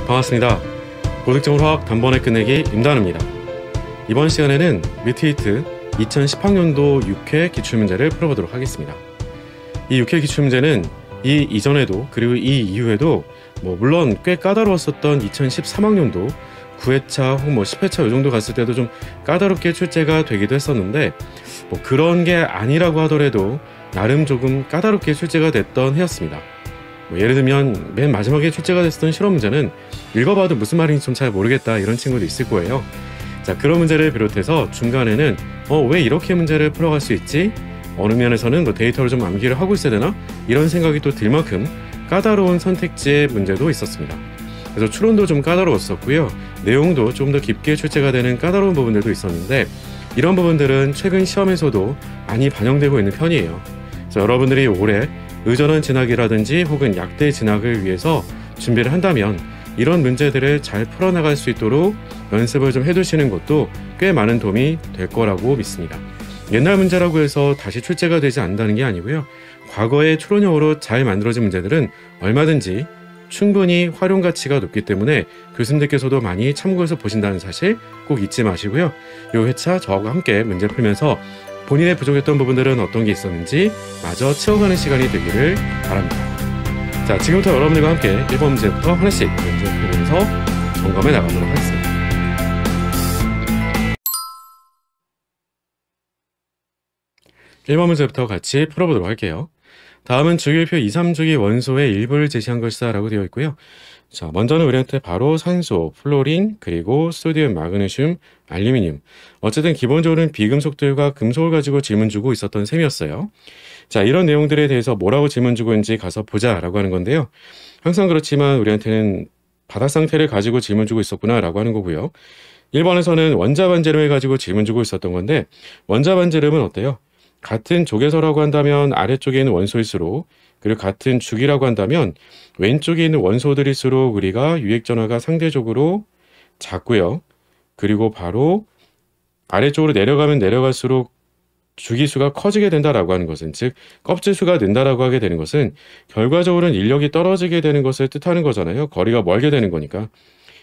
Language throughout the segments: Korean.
반갑습니다. 고득점 화학 단번에 끝내기 임다은입니다. 이번 시간에는 미트히트 2010학년도 6회 기출문제를 풀어보도록 하겠습니다. 이 6회 기출문제는 이 이전에도 그리고 이 이후에도 물론 꽤 까다로웠었던 2013학년도 9회차 혹은 10회차 이 정도 갔을 때도 좀 까다롭게 출제가 되기도 했었는데 그런 게 아니라고 하더라도 나름 조금 까다롭게 출제가 됐던 해였습니다. 예를 들면 맨 마지막에 출제가 됐었던 실험 문제는 읽어봐도 무슨 말인지 좀 잘 모르겠다 이런 친구도 있을 거예요. 자, 그런 문제를 비롯해서 중간에는 왜 이렇게 문제를 풀어갈 수 있지? 어느 면에서는 데이터를 좀 암기를 하고 있어야 되나? 이런 생각이 또 들 만큼 까다로운 선택지의 문제도 있었습니다. 그래서 추론도 좀 까다로웠었고요. 내용도 좀 더 깊게 출제가 되는 까다로운 부분들도 있었는데 이런 부분들은 최근 시험에서도 많이 반영되고 있는 편이에요. 그래서 여러분들이 올해 의전원 진학이라든지 혹은 약대 진학을 위해서 준비를 한다면 이런 문제들을 잘 풀어나갈 수 있도록 연습을 좀 해두시는 것도 꽤 많은 도움이 될 거라고 믿습니다. 옛날 문제라고 해서 다시 출제가 되지 않는다는 게 아니고요. 과거의 추론형으로 잘 만들어진 문제들은 얼마든지 충분히 활용 가치가 높기 때문에 교수님들께서도 많이 참고해서 보신다는 사실 꼭 잊지 마시고요. 이 회차 저하고 함께 문제 풀면서 본인의 부족했던 부분들은 어떤 게 있었는지 마저 채워가는 시간이 되기를 바랍니다. 자, 지금부터 여러분들과 함께 1번 문제부터 하나씩 문제 풀면서 점검해 나가도록 하겠습니다. 일 번 문제부터 같이 풀어보도록 할게요. 다음은 주기율표 2, 3주기 원소의 일부를 제시한 것이다 라고 되어 있고요. 자, 먼저는 우리한테 바로 산소, 플로린, 그리고 소디움, 마그네슘, 알루미늄. 어쨌든 기본적으로는 비금속들과 금속을 가지고 질문 주고 있었던 셈이었어요. 자, 이런 내용들에 대해서 뭐라고 질문 주고 있는지 가서 보자 라고 하는 건데요. 항상 그렇지만 우리한테는 바닥 상태를 가지고 질문 주고 있었구나 라고 하는 거고요. 1번에서는 원자 반지름을 가지고 질문 주고 있었던 건데 원자 반지름은 어때요? 같은 족에서라고 한다면 아래쪽에 있는 원소일수록 그리고 같은 주기라고 한다면 왼쪽에 있는 원소들일수록 우리가 유액전하가 상대적으로 작고요. 그리고 바로 아래쪽으로 내려가면 내려갈수록 주기수가 커지게 된다라고 하는 것은 즉 껍질수가 는다라고 하게 되는 것은 결과적으로는 인력이 떨어지게 되는 것을 뜻하는 거잖아요. 거리가 멀게 되는 거니까.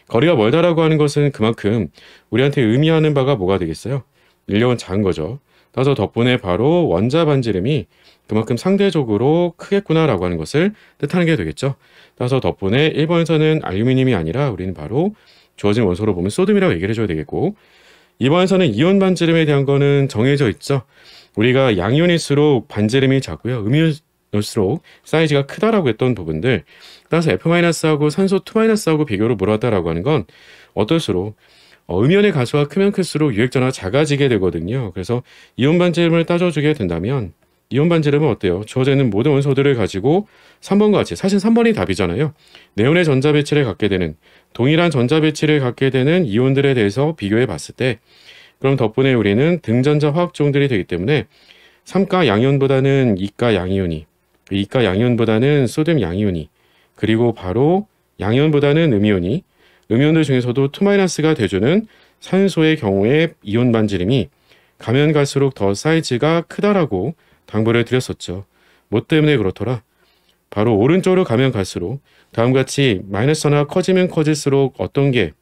거리가 멀다라고 하는 것은 그만큼 우리한테 의미하는 바가 뭐가 되겠어요? 인력은 작은 거죠. 따라서 덕분에 바로 원자 반지름이 그만큼 상대적으로 크겠구나라고 하는 것을 뜻하는 게 되겠죠. 따라서 덕분에 1번에서는 알루미늄이 아니라 우리는 바로 주어진 원소로 보면 소듐이라고 얘기를 해줘야 되겠고 2번에서는 이온 반지름에 대한 거는 정해져 있죠. 우리가 양이온일수록 반지름이 작고요. 음이온일수록 사이즈가 크다라고 했던 부분들 따라서 F-하고 산소 2-하고 비교로 물어왔다라고 하는 건 어떨수록 음이온의 가수가 크면 클수록 유액전하가 작아지게 되거든요. 그래서 이온 반지름을 따져주게 된다면 이온 반지름은 어때요? 주어져 있는 모든 원소들을 가지고 3번과 같이 사실 3번이 답이잖아요. 네온의 전자 배치를 갖게 되는 동일한 전자 배치를 갖게 되는 이온들에 대해서 비교해 봤을 때 그럼 덕분에 우리는 등전자 화학종들이 되기 때문에 3가 양이온보다는 2가 양이온이 2가 양이온보다는 소듐 양이온이 그리고 바로 양이온보다는 음이온이 음이온들 중에서도 2-가 돼주는 산소의 경우에 이온 반지름이 가면 갈수록 더 사이즈가 크다라고 당부를 드렸었죠. 뭐 때문에 그렇더라? 바로 오른쪽으로 가면 갈수록 다음같이 마이너스 전하가 커지면 커질수록 어떤 게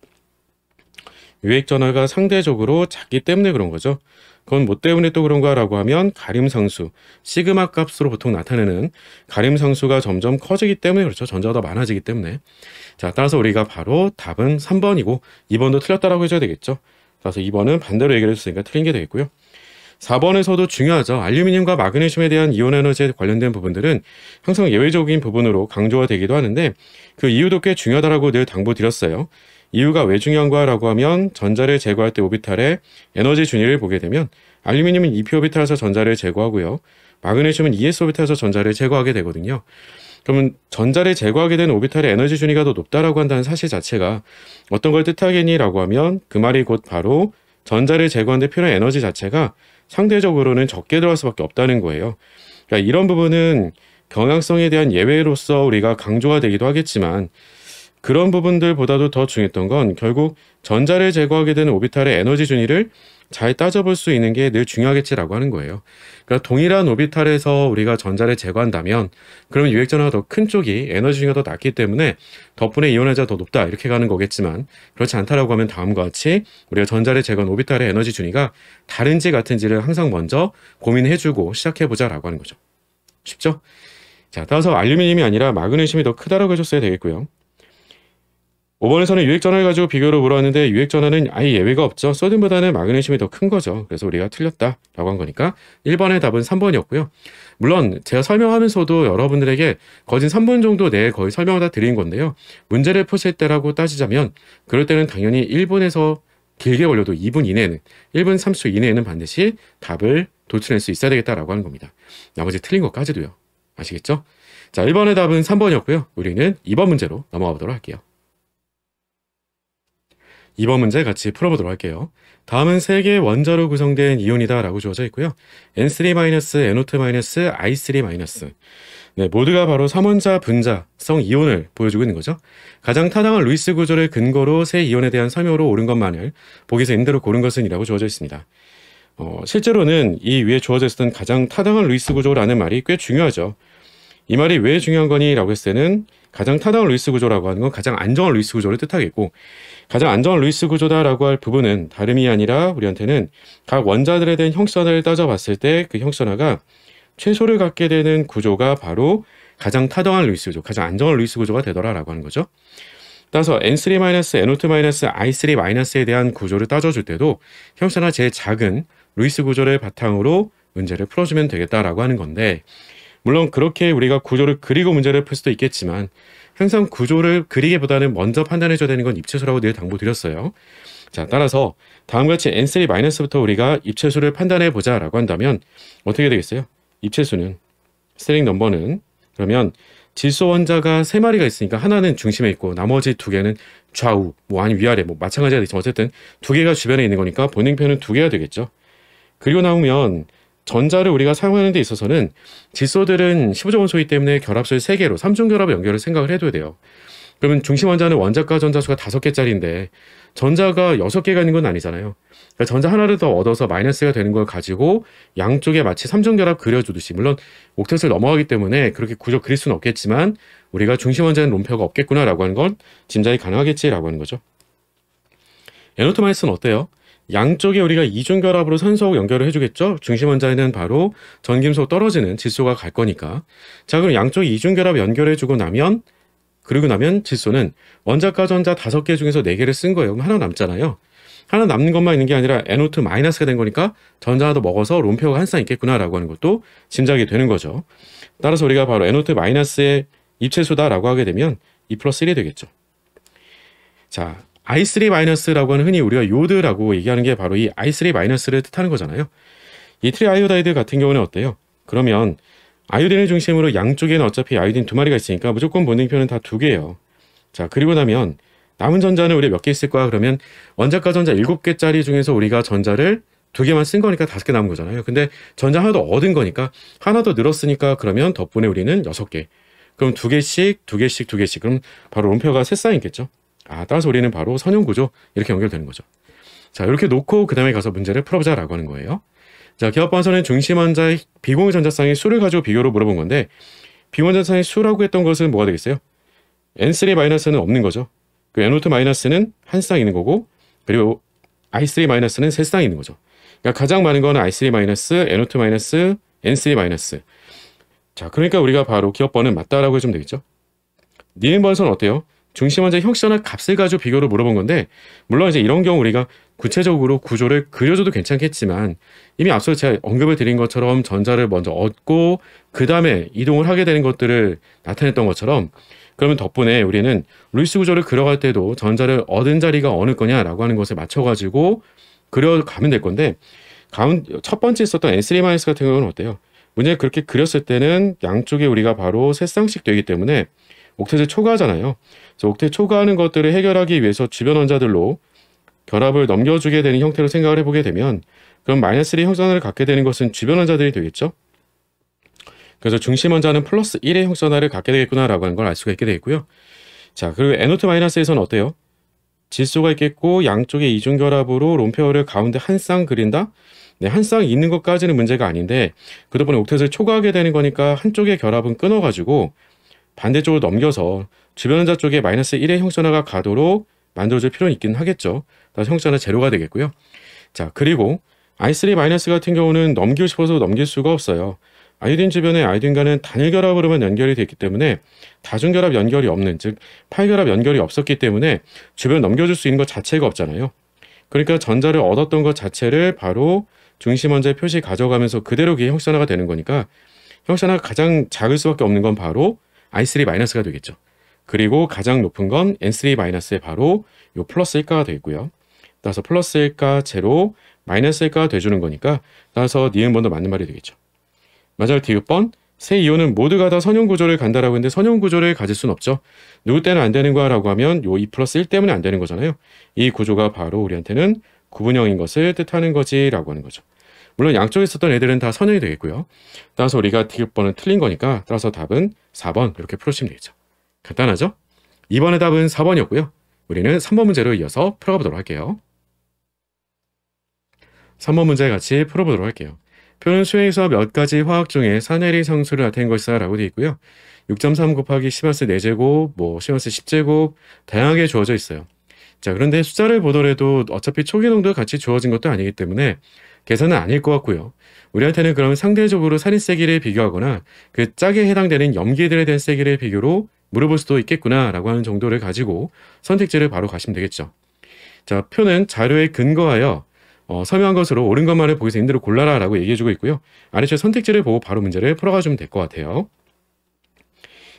유액 전하가 상대적으로 작기 때문에 그런 거죠. 그건 뭐 때문에 또 그런가 라고 하면 가림상수, 시그마 값으로 보통 나타내는 가림상수가 점점 커지기 때문에 그렇죠. 전자가 더 많아지기 때문에. 자, 따라서 우리가 바로 답은 3번이고 2번도 틀렸다라고 해줘야 되겠죠. 따라서 2번은 반대로 얘기를 해줬으니까 틀린 게 되겠고요. 4번에서도 중요하죠. 알루미늄과 마그네슘에 대한 이온 에너지에 관련된 부분들은 항상 예외적인 부분으로 강조가 되기도 하는데 그 이유도 꽤 중요하다라고 늘 당부드렸어요. 이유가 왜 중요한가 라고 하면 전자를 제거할 때 오비탈의 에너지 준위를 보게 되면 알루미늄은 2p 오비탈에서 전자를 제거하고요. 마그네슘은 2s 오비탈에서 전자를 제거하게 되거든요. 그러면 전자를 제거하게 된 오비탈의 에너지 준위가 더 높다라고 한다는 사실 자체가 어떤 걸 뜻하겠니? 라고 하면 그 말이 곧 바로 전자를 제거하는 데 필요한 에너지 자체가 상대적으로는 적게 들어갈 수밖에 없다는 거예요. 그러니까 이런 부분은 경향성에 대한 예외로서 우리가 강조가 되기도 하겠지만 그런 부분들보다도 더 중요했던 건 결국 전자를 제거하게 되는 오비탈의 에너지 준위를 잘 따져볼 수 있는 게 늘 중요하겠지라고 하는 거예요. 그러니까 동일한 오비탈에서 우리가 전자를 제거한다면 그러면 유액전화가 더 큰 쪽이 에너지 준위가 더 낮기 때문에 덕분에 이온 에너지가 더 높다 이렇게 가는 거겠지만 그렇지 않다라고 하면 다음과 같이 우리가 전자를 제거한 오비탈의 에너지 준위가 다른지 같은지를 항상 먼저 고민해주고 시작해보자라고 하는 거죠. 쉽죠? 자, 따라서 알루미늄이 아니라 마그네슘이 더 크다라고 해줬어야 되겠고요. 5번에서는 유액전화를 가지고 비교를 물어봤는데 유액전화는 아예 예외가 없죠. 소듐보다는 마그네슘이 더 큰 거죠. 그래서 우리가 틀렸다라고 한 거니까 1번의 답은 3번이었고요. 물론 제가 설명하면서도 여러분들에게 거진 3분 정도 내에 거의 설명을 다 드린 건데요. 문제를 푸실 때라고 따지자면 그럴 때는 당연히 1분에서 길게 걸려도 2분 이내에는 1분 30초 이내에는 반드시 답을 도출할 수 있어야 되겠다라고 하는 겁니다. 나머지 틀린 것까지도요. 아시겠죠? 자, 1번의 답은 3번이었고요. 우리는 2번 문제로 넘어가 보도록 할게요. 2번 문제 같이 풀어보도록 할게요. 다음은 3개의 원자로 구성된 이온이다 라고 주어져 있고요. N3-, NO2-, I3-. 네, 모두가 바로 3원자 분자성 이온을 보여주고 있는 거죠. 가장 타당한 루이스 구조를 근거로 세 이온에 대한 설명으로 옳은 것만을 보기에서 임대로 고른 것은 이라고 주어져 있습니다. 실제로는 이 위에 주어져 있었던 가장 타당한 루이스 구조라는 말이 꽤 중요하죠. 이 말이 왜 중요한 거니? 라고 했을 때는 가장 타당한 루이스 구조라고 하는 건 가장 안정한 루이스 구조를 뜻하겠고 가장 안정한 루이스 구조다라고 할 부분은 다름이 아니라 우리한테는 각 원자들에 대한 형성을 따져봤을 때 그 형성화가 최소를 갖게 되는 구조가 바로 가장 타당한 루이스 구조, 가장 안정한 루이스 구조가 되더라라고 하는 거죠. 따라서 N3-, NO2-, I3-에 대한 구조를 따져줄 때도 형성화 제일 작은 루이스 구조를 바탕으로 문제를 풀어주면 되겠다라고 하는 건데 물론 그렇게 우리가 구조를 그리고 문제를 풀 수도 있겠지만 항상 구조를 그리기보다는 먼저 판단해줘야 되는 건 입체수라고 늘 당부드렸어요. 자, 따라서 다음같이 N3-부터 우리가 입체수를 판단해보자 라고 한다면 어떻게 되겠어요? 입체수는 스테링 넘버는 그러면 질소 원자가 3마리가 있으니까 하나는 중심에 있고 나머지 2개는 좌우 뭐 아니면 위아래 뭐 마찬가지가 되지만 어쨌든 2개가 주변에 있는 거니까 본능표는 2개가 되겠죠. 그리고 나오면 전자를 우리가 사용하는 데 있어서는 질소들은 15조 원소이기 때문에 결합소를 3개로 3중결합 연결을 생각을 해둬야 돼요. 그러면 중심 원자는 원자과 전자수가 5개짜리인데 전자가 6개가 있는 건 아니잖아요. 그러니까 전자 하나를 더 얻어서 마이너스가 되는 걸 가지고 양쪽에 마치 3중결합 그려주듯이 물론 옥텟을 넘어가기 때문에 그렇게 구조 그릴 수는 없겠지만 우리가 중심 원자는 롬표가 없겠구나라고 하는 건 짐작이 가능하겠지라고 하는 거죠. NO2-는 어때요? 양쪽에 우리가 이중결합으로 산소하고 연결을 해주겠죠? 중심 원자에는 바로 전김소 떨어지는 질소가 갈 거니까. 자, 그럼 양쪽에 이중결합 연결해주고 나면 그리고 나면 질소는 원자과 전자 5개 중에서 4개를 쓴 거예요. 그럼 하나 남잖아요. 하나 남는 것만 있는 게 아니라 NO2-가 된 거니까 전자 하나 더 먹어서 롬표가 한 쌍 있겠구나라고 하는 것도 짐작이 되는 거죠. 따라서 우리가 바로 NO2-의 입체수다라고 하게 되면 2+1이 되겠죠. 자, I3-라고 하는 흔히 우리가 요드라고 얘기하는 게 바로 이 I3-를 뜻하는 거잖아요. 이 트리아이오다이드 같은 경우는 어때요? 그러면 아이오딘을 중심으로 양쪽에는 어차피 아이오딘 2마리가 있으니까 무조건 본능표는 다 2개예요. 자, 그리고 나면 남은 전자는 우리 몇 개 있을 거야? 그러면 원자과 전자 7개짜리 중에서 우리가 전자를 2개만 쓴 거니까 5개 남은 거잖아요. 근데 전자 하나 더 얻은 거니까 하나 더 늘었으니까 그러면 덕분에 우리는 6개. 그럼 2개씩, 2개씩, 2개씩. 그럼 바로 롬표가 3쌍이겠죠. 따라서 우리는 바로 선형구조 이렇게 연결되는 거죠. 자, 이렇게 놓고 그 다음에 가서 문제를 풀어보자라고 하는 거예요. 자, 기하반선은 중심 원자의 비공유 전자쌍의 수를 가지고 비교로 물어본 건데 비공유 전자쌍의 수라고 했던 것은 뭐가 되겠어요? N3-는 없는 거죠. 그 NO2-는 한 쌍 있는 거고 그리고 I3-는 3쌍 있는 거죠. 그러니까 가장 많은 거는 I3-, NO2-, N3-. 자, 그러니까 우리가 바로 기업번은 맞다라고 해주면 되겠죠. 니은번선은 어때요? 중심 원자 형성화 값을 가지고 비교를 물어본 건데 물론 이제 이런 경우 우리가 구체적으로 구조를 그려줘도 괜찮겠지만 이미 앞서 제가 언급을 드린 것처럼 전자를 먼저 얻고 그 다음에 이동을 하게 되는 것들을 나타냈던 것처럼 그러면 덕분에 우리는 루이스 구조를 그려갈 때도 전자를 얻은 자리가 어느 거냐라고 하는 것에 맞춰가지고 그려가면 될 건데 첫 번째 있었던 N3- 같은 경우는 어때요? 문제 그렇게 그렸을 때는 양쪽에 우리가 바로 3쌍씩 되기 때문에 옥텟을 초과하잖아요. 그래서 옥텟 초과하는 것들을 해결하기 위해서 주변 원자들로 결합을 넘겨주게 되는 형태로 생각을 해보게 되면 그럼 -1의 형성을 갖게 되는 것은 주변 원자들이 되겠죠. 그래서 중심 원자는 +1의 형성을 갖게 되겠구나라고 하는 걸 알 수가 있게 되겠고요. 자, 그리고 NO2-에서는 어때요? 질소가 있겠고 양쪽의 이중결합으로 롬페어를 가운데 한 쌍 그린다? 네, 한 쌍 있는 것까지는 문제가 아닌데 그 덕분에 옥텟을 초과하게 되는 거니까 한쪽의 결합은 끊어가지고 반대쪽으로 넘겨서 주변자 쪽에 마이너스 1의 형전화가 가도록 만들어줄 필요는 있긴 하겠죠. 그래서 형전화 제로가 되겠고요. 자, 그리고 I3- 같은 경우는 넘기고 싶어서 넘길 수가 없어요. 아이오딘 주변에 아이오딘과는 단일 결합으로만 연결이 되어 있기 때문에 다중결합 연결이 없는, 즉 파이결합 연결이 없었기 때문에 주변 넘겨줄 수 있는 것 자체가 없잖아요. 그러니까 전자를 얻었던 것 자체를 바로 중심 원자의 표시 가져가면서 그대로 그게 형전화가 되는 거니까 형전화가 가장 작을 수밖에 없는 건 바로 I3-가 되겠죠. 그리고 가장 높은 건 N3-의 바로 요 플러스 1가가 되겠고요. 따라서 플러스 1가 제로, 마이너스 1가가 돼주는 거니까 따라서 니은번도 맞는 말이 되겠죠. 마지막 디귿번, 세 이온은 모두가 다 선형 구조를 간다라고 했는데 선형 구조를 가질 수는 없죠. 누구 때는 안 되는 거야 라고 하면 요 2 플러스 1 때문에 안 되는 거잖아요. 이 구조가 바로 우리한테는 구분형인 것을 뜻하는 거지 라고 하는 거죠. 물론 양쪽에 있었던 애들은 다 선형이 되겠고요. 따라서 우리가 디귿번은 틀린 거니까 따라서 답은 4번 이렇게 풀어주시면 되겠죠. 간단하죠? 이번의 답은 4번이었고요. 우리는 3번 문제로 이어서 풀어가 보도록 할게요. 3번 문제 같이 풀어보도록 할게요. 표는 수행에서 몇 가지 화학 중에 산해리 상수를 나타낸 것이다 라고 되어 있고요. 6.3 곱하기 10^4 4제곱, 10^4 10제곱 다양하게 주어져 있어요. 자, 그런데 숫자를 보더라도 어차피 초기 농도가 같이 주어진 것도 아니기 때문에 계산은 아닐 것 같고요. 우리한테는 그러면 상대적으로 살인 세기를 비교하거나 그 짝에 해당되는 염기들에 대한 세기를 비교로 물어볼 수도 있겠구나 라고 하는 정도를 가지고 선택지를 바로 가시면 되겠죠. 자, 표는 자료에 근거하여 설명한 것으로 옳은 것만을 보기서 임대로 골라라 라고 얘기해주고 있고요. 아래쪽 선택지를 보고 바로 문제를 풀어가주면 될 것 같아요.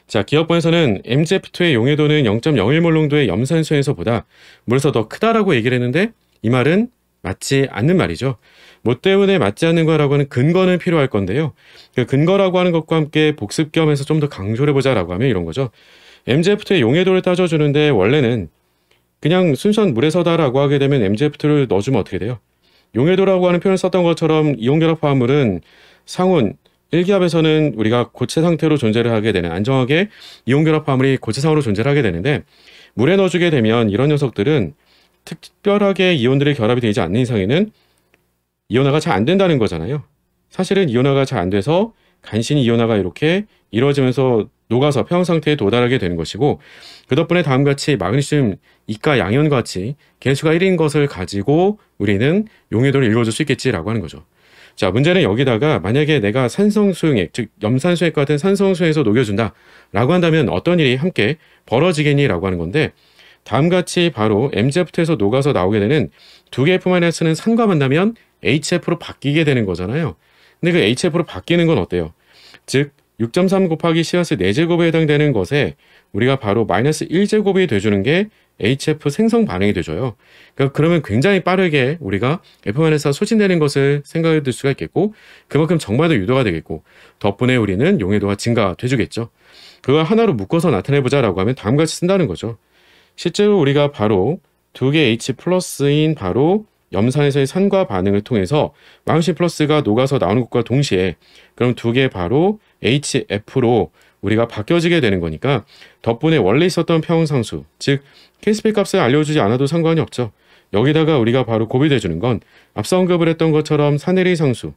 자, 기억번에서는 MgF2의 용해도는 0.01몰 농도의 염산수에서보다 물에서 더 크다라고 얘기를 했는데 이 말은 맞지 않는 말이죠. 뭐 때문에 맞지 않는 거라고 하는 근거는 필요할 건데요. 그 근거라고 하는 것과 함께 복습 겸해서 좀 더 강조를 해보자 라고 하면 이런 거죠. MgF2의 용해도를 따져주는데 원래는 그냥 순수한 물에서다라고 하게 되면 MgF2를 넣어주면 어떻게 돼요? 용해도라고 하는 표현을 썼던 것처럼 이온결합 화합물은 상온 1기압에서는 우리가 고체 상태로 존재를 하게 되는, 안정하게 이온결합 화합물이 고체상으로 존재를 하게 되는데 물에 넣어주게 되면 이런 녀석들은 특별하게 이온들이 결합이 되지 않는 이상에는 이온화가 잘 안 된다는 거잖아요. 사실은 이온화가 잘 안 돼서 간신히 이온화가 이렇게 이루어지면서 녹아서 평형 상태에 도달하게 되는 것이고, 그 덕분에 다음같이 마그네슘 이가 양이온과 같이 개수가 1인 것을 가지고 우리는 용해도를 읽어줄 수 있겠지라고 하는 거죠. 자, 문제는 여기다가 만약에 내가 산성수용액, 즉 염산수액 같은 산성수에서 녹여준다 라고 한다면 어떤 일이 함께 벌어지겠니 라고 하는 건데, 다음같이 바로 MgF2에서 녹아서 나오게 되는 두 개의 F-는 산과 만나면 HF로 바뀌게 되는 거잖아요. 근데 그 HF로 바뀌는 건 어때요? 즉 6.3 곱하기 10^4 4제곱에 해당되는 것에 우리가 바로 마이너스 1제곱이 돼주는 게 HF 생성 반응이 돼줘요. 그러니까 그러면 굉장히 빠르게 우리가 F-가 소진되는 것을 생각해 둘 수가 있겠고, 그만큼 정말도 유도가 되겠고, 덕분에 우리는 용해도가 증가돼주겠죠. 그걸 하나로 묶어서 나타내보자라고 하면 다음같이 쓴다는 거죠. 실제로 우리가 바로 두 개 H 플러스인 바로 염산에서의 산과 반응을 통해서 마그네슘 플러스가 녹아서 나오는 것과 동시에 그럼 두 개 바로 HF로 우리가 바뀌어지게 되는 거니까 덕분에 원래 있었던 평형상수, 즉 K스펙 값을 알려주지 않아도 상관이 없죠. 여기다가 우리가 바로 고비돼주는 건 앞서 언급을 했던 것처럼 사내리 상수,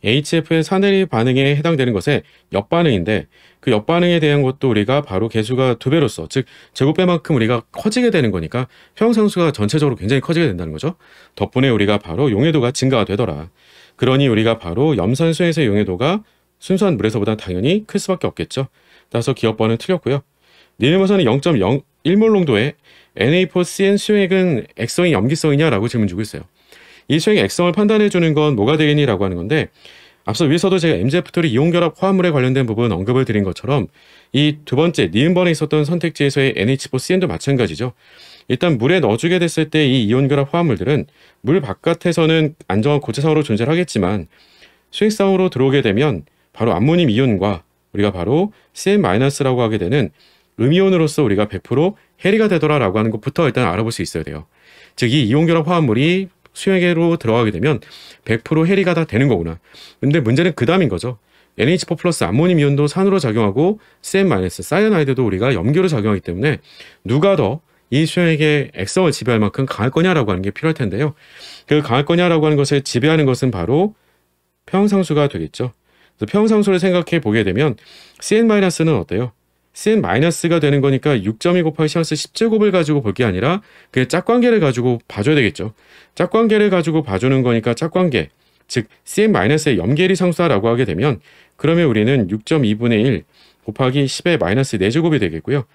HF의 사내리 반응에 해당되는 것의 역반응인데, 그 역반응에 대한 것도 우리가 바로 개수가 2배로서, 즉 제곱배만큼 우리가 커지게 되는 거니까 평형상수가 전체적으로 굉장히 커지게 된다는 거죠. 덕분에 우리가 바로 용해도가 증가가 되더라. 그러니 우리가 바로 염산수에서의 용해도가 순수한 물에서보다 당연히 클 수밖에 없겠죠. 따라서 기억번은 틀렸고요. 니은에서는 0.01몰 농도의 Na4CN 수용액은 액성이 염기성이냐 라고 질문 주고 있어요. 이 수용의 액성을 판단해 주는 건 뭐가 되겠니 라고 하는 건데, 앞서 위에서도 제가 MgF2의 이온결합 화합물에 관련된 부분 언급을 드린 것처럼 이 두 번째 니은번에 있었던 선택지에서의 NH4CN도 마찬가지죠. 일단 물에 넣어주게 됐을 때 이 이온결합 화합물들은 물 바깥에서는 안정한 고체상으로 존재를 하겠지만 수익상으로 들어오게 되면 바로 암모늄 이온과 우리가 바로 CN-라고 하게 되는 음이온으로서 우리가 100% 해리가 되더라라고 하는 것부터 일단 알아볼 수 있어야 돼요. 즉 이 이온결합 화합물이 수용액으로 들어가게 되면 100% 해리가 다 되는 거구나. 근데 문제는 그 다음인 거죠. NH4 플러스 암모늄 이온도 산으로 작용하고 CN 마이너스 사이아나이드도 우리가 염기로 작용하기 때문에 누가 더 이 수용액의 액성을 지배할 만큼 강할 거냐라고 하는 게 필요할 텐데요. 그 강할 거냐라고 하는 것을 지배하는 것은 바로 평형상수가 되겠죠. 그래서 평형상수를 생각해 보게 되면 CN-는 어때요? CN-가 되는 거니까 6.2 곱하기 시너스 10제곱을 가지고 볼 게 아니라 그 짝관계를 가지고 봐줘야 되겠죠. 짝관계를 가지고 봐주는 거니까 짝관계, 즉 CN-의 염계리 상수다라고 하게 되면 그러면 우리는 6.2분의 1 곱하기 10의 마이너스 4제곱이 되겠고요.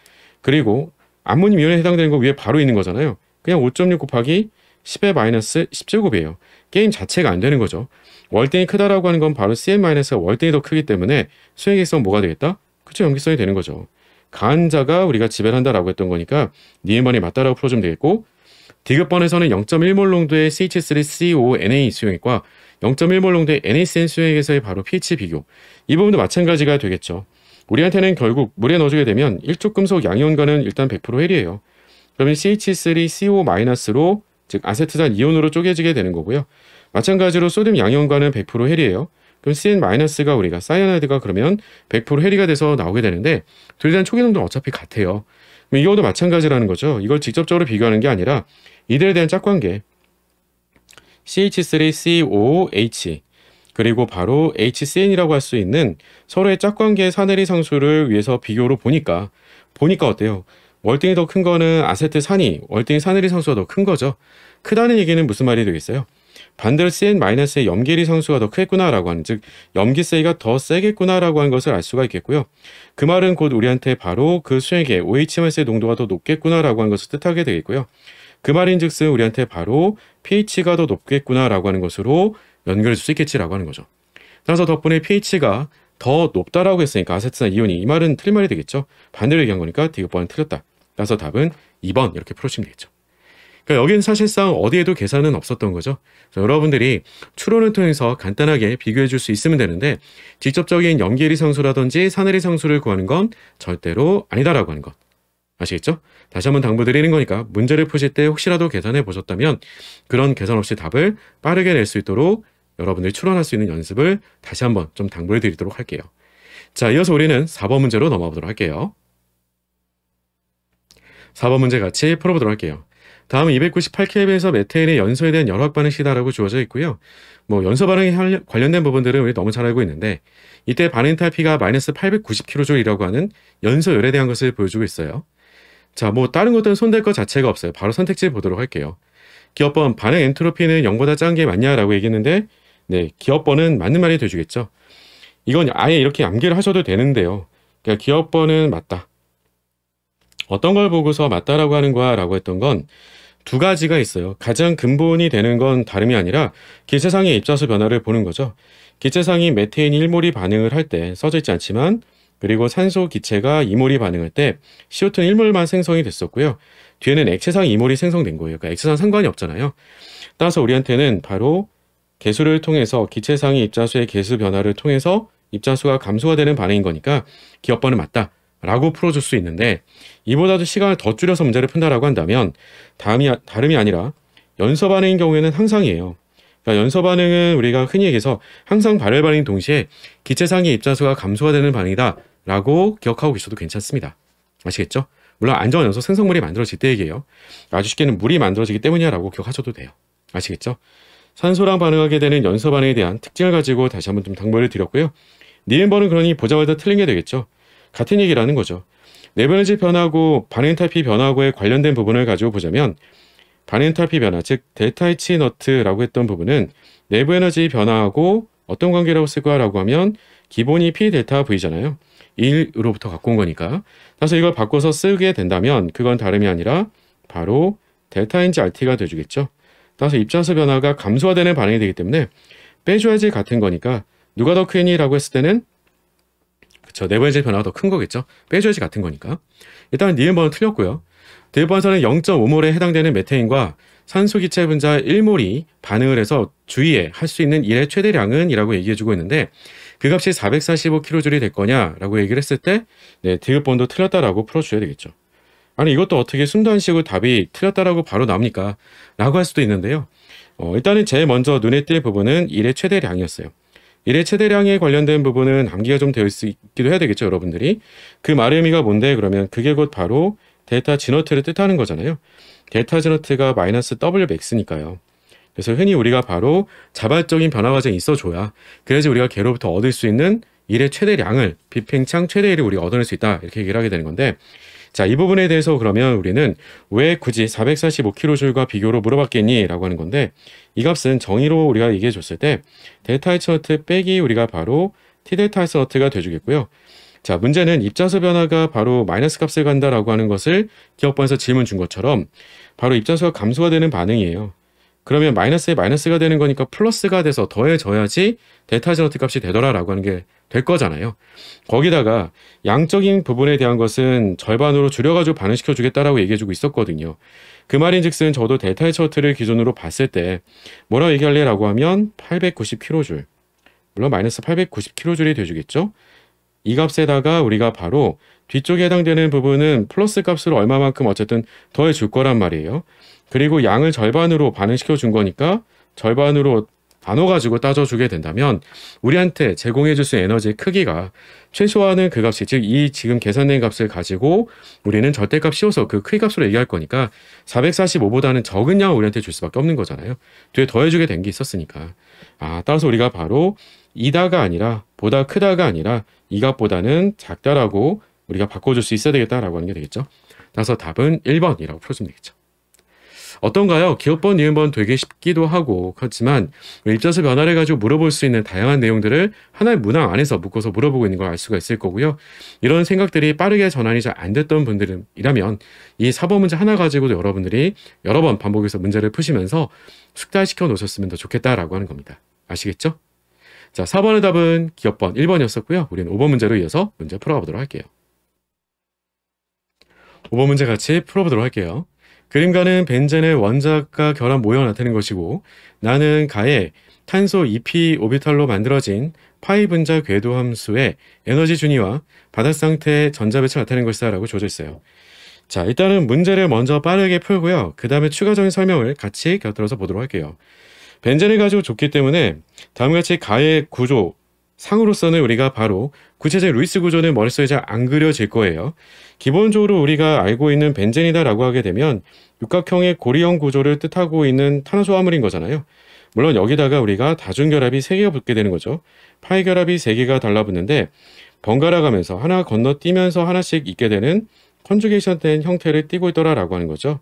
그리고 암모늄 이온에 해당되는 거 위에 바로 있는 거잖아요. 그냥 5.6 곱하기 10의 마이너스 10제곱이에요. 게임 자체가 안 되는 거죠. 월등히 크다라고 하는 건 바로 CN-가 월등히 더 크기 때문에 수행의 성 뭐가 되겠다? 그쵸, 염기성이 되는 거죠. 강한 자가 우리가 지배를 한다라고 했던 거니까 니은번이 맞다라고 풀어주면 되겠고, 디귿번에서는 0.1몰 농도의 CH3CONA 수용액과 0.1몰 농도의 NaCN 수용액에서의 바로 pH 비교, 이 부분도 마찬가지가 되겠죠. 우리한테는 결국 물에 넣어주게 되면 일족금속 양이온과는 일단 100% 헬이에요. 그러면 CH3CO-로 즉 아세트산 이온으로 쪼개지게 되는 거고요. 마찬가지로 소듐 양이온과는 100% 헬이에요. 그럼 CN-가 우리가 사이아나이드가 그러면 100% 헬이가 돼서 나오게 되는데 둘 다 초기 농도는 어차피 같아요. 그럼 이거도 마찬가지라는 거죠. 이걸 직접적으로 비교하는 게 아니라 이들에 대한 짝관계 CH3COH 그리고 바로 HCN이라고 할 수 있는 서로의 짝관계 사내리 상수를 위해서 비교로 보니까 어때요? 월등히 더 큰 거는 아세트산이 월등히 사내리 상수가 더 큰 거죠. 크다는 얘기는 무슨 말이 되겠어요? 반대로 CN-의 염계리 상수가 더 크겠구나라고 하는, 즉 염기세가 더 세겠구나라고 하는 것을 알 수가 있겠고요. 그 말은 곧 우리한테 바로 그 수액의 OH-의 농도가 더 높겠구나라고 하는 것을 뜻하게 되겠고요. 그 말인즉슨 우리한테 바로 pH가 더 높겠구나라고 하는 것으로 연결할 수 있겠지라고 하는 거죠. 따라서 덕분에 pH가 더 높다라고 했으니까 아세트산 이온이, 이 말은 틀린 말이 되겠죠. 반대로 얘기한 거니까 디귿번은 틀렸다. 따라서 답은 2번 이렇게 풀어주시면 되겠죠. 그러니까 여기는 사실상 어디에도 계산은 없었던 거죠. 여러분들이 추론을 통해서 간단하게 비교해 줄 수 있으면 되는데 직접적인 염계리 상수라든지 사내리 상수를 구하는 건 절대로 아니다라고 하는 것. 아시겠죠? 다시 한번 당부드리는 거니까 문제를 푸실 때 혹시라도 계산해 보셨다면 그런 계산 없이 답을 빠르게 낼 수 있도록 여러분들이 추론할 수 있는 연습을 다시 한번 좀 당부해 드리도록 할게요. 자, 이어서 우리는 4번 문제로 넘어가 보도록 할게요. 4번 문제 같이 풀어보도록 할게요. 다음은 298켈빈에서 메테인의 연소에 대한 열화학 반응식이다라고 주어져 있고요. 연소 반응에 관련된 부분들은 우리 너무 잘 알고 있는데 이때 반응 탈피가 마이너스 890kJ이라고 하는 연소열에 대한 것을 보여주고 있어요. 자, 다른 것들은 손댈 것 자체가 없어요. 바로 선택지 보도록 할게요. 기업번 반응 엔트로피는 0보다 작은 게 맞냐라고 얘기했는데 네, 기업번은 맞는 말이 돼주겠죠. 이건 아예 이렇게 암기를 하셔도 되는데요. 그러니까 기업번은 맞다. 어떤 걸 보고서 맞다라고 하는 거야 라고 했던 건 두 가지가 있어요. 가장 근본이 되는 건 다름이 아니라 기체상의 입자수 변화를 보는 거죠. 기체상이 메테인 1몰이 반응을 할 때 써져 있지 않지만 그리고 산소 기체가 2몰이 반응할 때 CO2는 1몰만 생성이 됐었고요. 뒤에는 액체상 2몰이 생성된 거예요. 그러니까 액체상 상관이 없잖아요. 따라서 우리한테는 바로 개수를 통해서 기체상의 입자수의 개수 변화를 통해서 입자수가 감소가 되는 반응인 거니까 기업번은 맞다 라고 풀어줄 수 있는데 이보다도 시간을 더 줄여서 문제를 푼다라고 한다면 다름이 아니라 연소 반응인 경우에는 항상이에요. 그러니까 연소 반응은 우리가 흔히 얘기해서 항상 발열 반응인 동시에 기체상의 입자수가 감소가 되는 반응이다 라고 기억하고 계셔도 괜찮습니다. 아시겠죠? 물론 안정한 연소 생성물이 만들어질 때 얘기예요. 아주 쉽게는 물이 만들어지기 때문이야 라고 기억하셔도 돼요. 아시겠죠? 산소랑 반응하게 되는 연소 반응에 대한 특징을 가지고 다시 한번 좀 당부를 드렸고요. 니은번은 그러니 보자마자 틀린 게 되겠죠. 같은 얘기라는 거죠. 내부 에너지 변화하고 반응 엔탈피 변화하고에 관련된 부분을 가지고 보자면 반응 엔탈피 변화, 즉 델타 H 너트라고 했던 부분은 내부 에너지 변화하고 어떤 관계라고 쓸 거라고 하면 기본이 P 델타 V잖아요. 1으로부터 갖고 온 거니까. 그래서 이걸 바꿔서 쓰게 된다면 그건 다름이 아니라 바로 델타 NG RT가 돼주겠죠. 따라서 입자수 변화가 감소가 되는 반응이 되기 때문에 빼줘야지 같은 거니까 누가 더 크니라고 했을 때는 그쵸, 내부 에너지 변화가 더 큰 거겠죠. 빼줘야지 같은 거니까. 일단 니은번은 틀렸고요. 디귿번에서는 0.5몰에 해당되는 메테인과 산소 기체 분자 1몰이 반응을 해서 주위에 할 수 있는 일의 최대량은 이라고 얘기해주고 있는데 그 값이 445kJ이 될 거냐라고 얘기를 했을 때 네, 디귿번도 틀렸다라고 풀어줘야 되겠죠. 아니 이것도 어떻게 순도한식으로 답이 틀렸다라고 바로 나옵니까? 라고 할 수도 있는데요. 일단은 제일 먼저 눈에 띌 부분은 일의 최대량이었어요. 일의 최대량에 관련된 부분은 암기가 좀 되어 있기도 해야 되겠죠, 여러분들이. 그 말의 의미가 뭔데? 그러면 그게 곧 바로 델타 G너트를 뜻하는 거잖아요. 델타 G너트가 마이너스 W max니까요. 그래서 흔히 우리가 바로 자발적인 변화 과정이 있어줘야 그래야지 우리가 걔로부터 얻을 수 있는 일의 최대량을 비팽창 최대일을 우리가 얻어낼 수 있다 이렇게 얘기를 하게 되는 건데, 자, 이 부분에 대해서 그러면 우리는 왜 굳이 445kJ과 비교로 물어봤겠니? 라고 하는 건데, 이 값은 정의로 우리가 얘기해 줬을 때 델타 H너트 빼기 우리가 바로 T 델타 S너트가 돼주겠고요. 자, 문제는 입자수 변화가 바로 마이너스 값을 간다라고 하는 것을 기억번에서 질문 준 것처럼 바로 입자수가 감소가 되는 반응이에요. 그러면 마이너스에 마이너스가 되는 거니까 플러스가 돼서 더해져야지 델타 G너트 값이 되더라라고 하는 게 될 거잖아요. 거기다가 양적인 부분에 대한 것은 절반으로 줄여가지고 반응시켜 주겠다라고 얘기해주고 있었거든요. 그 말인즉슨 저도 델타 H너트를 기준으로 봤을 때 뭐라고 얘기할래라고 하면 890kJ, 물론 마이너스 890kJ이 돼주겠죠. 이 값에다가 우리가 바로 뒤쪽에 해당되는 부분은 플러스 값으로 얼마만큼 어쨌든 더해 줄 거란 말이에요. 그리고 양을 절반으로 반응시켜 준 거니까 절반으로 나눠가지고 따져주게 된다면 우리한테 제공해 줄 수 있는 에너지의 크기가 최소화하는 그 값이, 즉 이 지금 계산된 값을 가지고 우리는 절대값 씌워서 그 크기 값으로 얘기할 거니까 445보다는 적은 양을 우리한테 줄 수밖에 없는 거잖아요. 뒤에 더해주게 된 게 있었으니까. 따라서 우리가 바로 이다가 아니라 보다 크다가 아니라 이 값보다는 작다라고 우리가 바꿔줄 수 있어야 되겠다라고 하는 게 되겠죠. 따라서 답은 1번이라고 풀어주면 되겠죠. 어떤가요? 기억번, 니은번 되게 쉽기도 하고 그렇지만 입자수 변화를 가지고 물어볼 수 있는 다양한 내용들을 하나의 문항 안에서 묶어서 물어보고 있는 걸 알 수가 있을 거고요. 이런 생각들이 빠르게 전환이 잘 안 됐던 분들이라면 이 4번 문제 하나 가지고도 여러분들이 여러 번 반복해서 문제를 푸시면서 숙달시켜 놓으셨으면 더 좋겠다라고 하는 겁니다. 아시겠죠? 자, 4번의 답은 기억번 1번이었었고요. 우리는 5번 문제로 이어서 문제 풀어보도록 할게요. 5번 문제 같이 풀어보도록 할게요. 그림가는 벤젠의 원자가 결합 모형을 나타낸 것이고 나는 가에 탄소 2p 오비탈로 만들어진 파이 분자 궤도 함수의 에너지 준위와 바닥 상태의 전자 배치를 나타낸 것이다 라고 주어져 있어요. 자, 일단은 문제를 먼저 빠르게 풀고요. 그 다음에 추가적인 설명을 같이 곁들여서 보도록 할게요. 벤젠을 가지고 줬기 때문에 다음과 같이 가의 구조 상으로서는 우리가 바로 구체적인 루이스 구조는 머릿속에 잘 안 그려질 거예요. 기본적으로 우리가 알고 있는 벤젠이다라고 하게 되면 육각형의 고리형 구조를 뜻하고 있는 탄화수 화물인 거잖아요. 물론 여기다가 우리가 다중결합이 3개가 붙게 되는 거죠. 파이 결합이 3개가 달라붙는데 번갈아 가면서 하나 건너뛰면서 하나씩 있게 되는 컨주게이션 된 형태를 띠고 있더라라고 하는 거죠.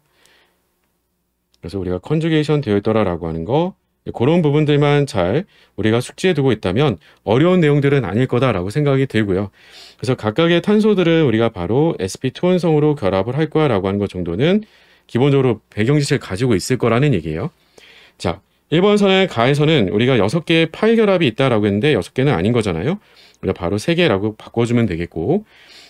그래서 우리가 컨주게이션 되어 있더라라고 하는 거, 그런 부분들만 잘 우리가 숙지해 두고 있다면 어려운 내용들은 아닐 거다라고 생각이 들고요. 그래서 각각의 탄소들은 우리가 바로 sp2 원성으로 결합을 할 거야 라고 하는 것 정도는 기본적으로 배경 지식을 가지고 있을 거라는 얘기예요. 자, 1번 선의 가에서는 우리가 6개의 파이 결합이 있다라고 했는데 6개는 아닌 거잖아요. 우리가 바로 3개라고 바꿔주면 되겠고,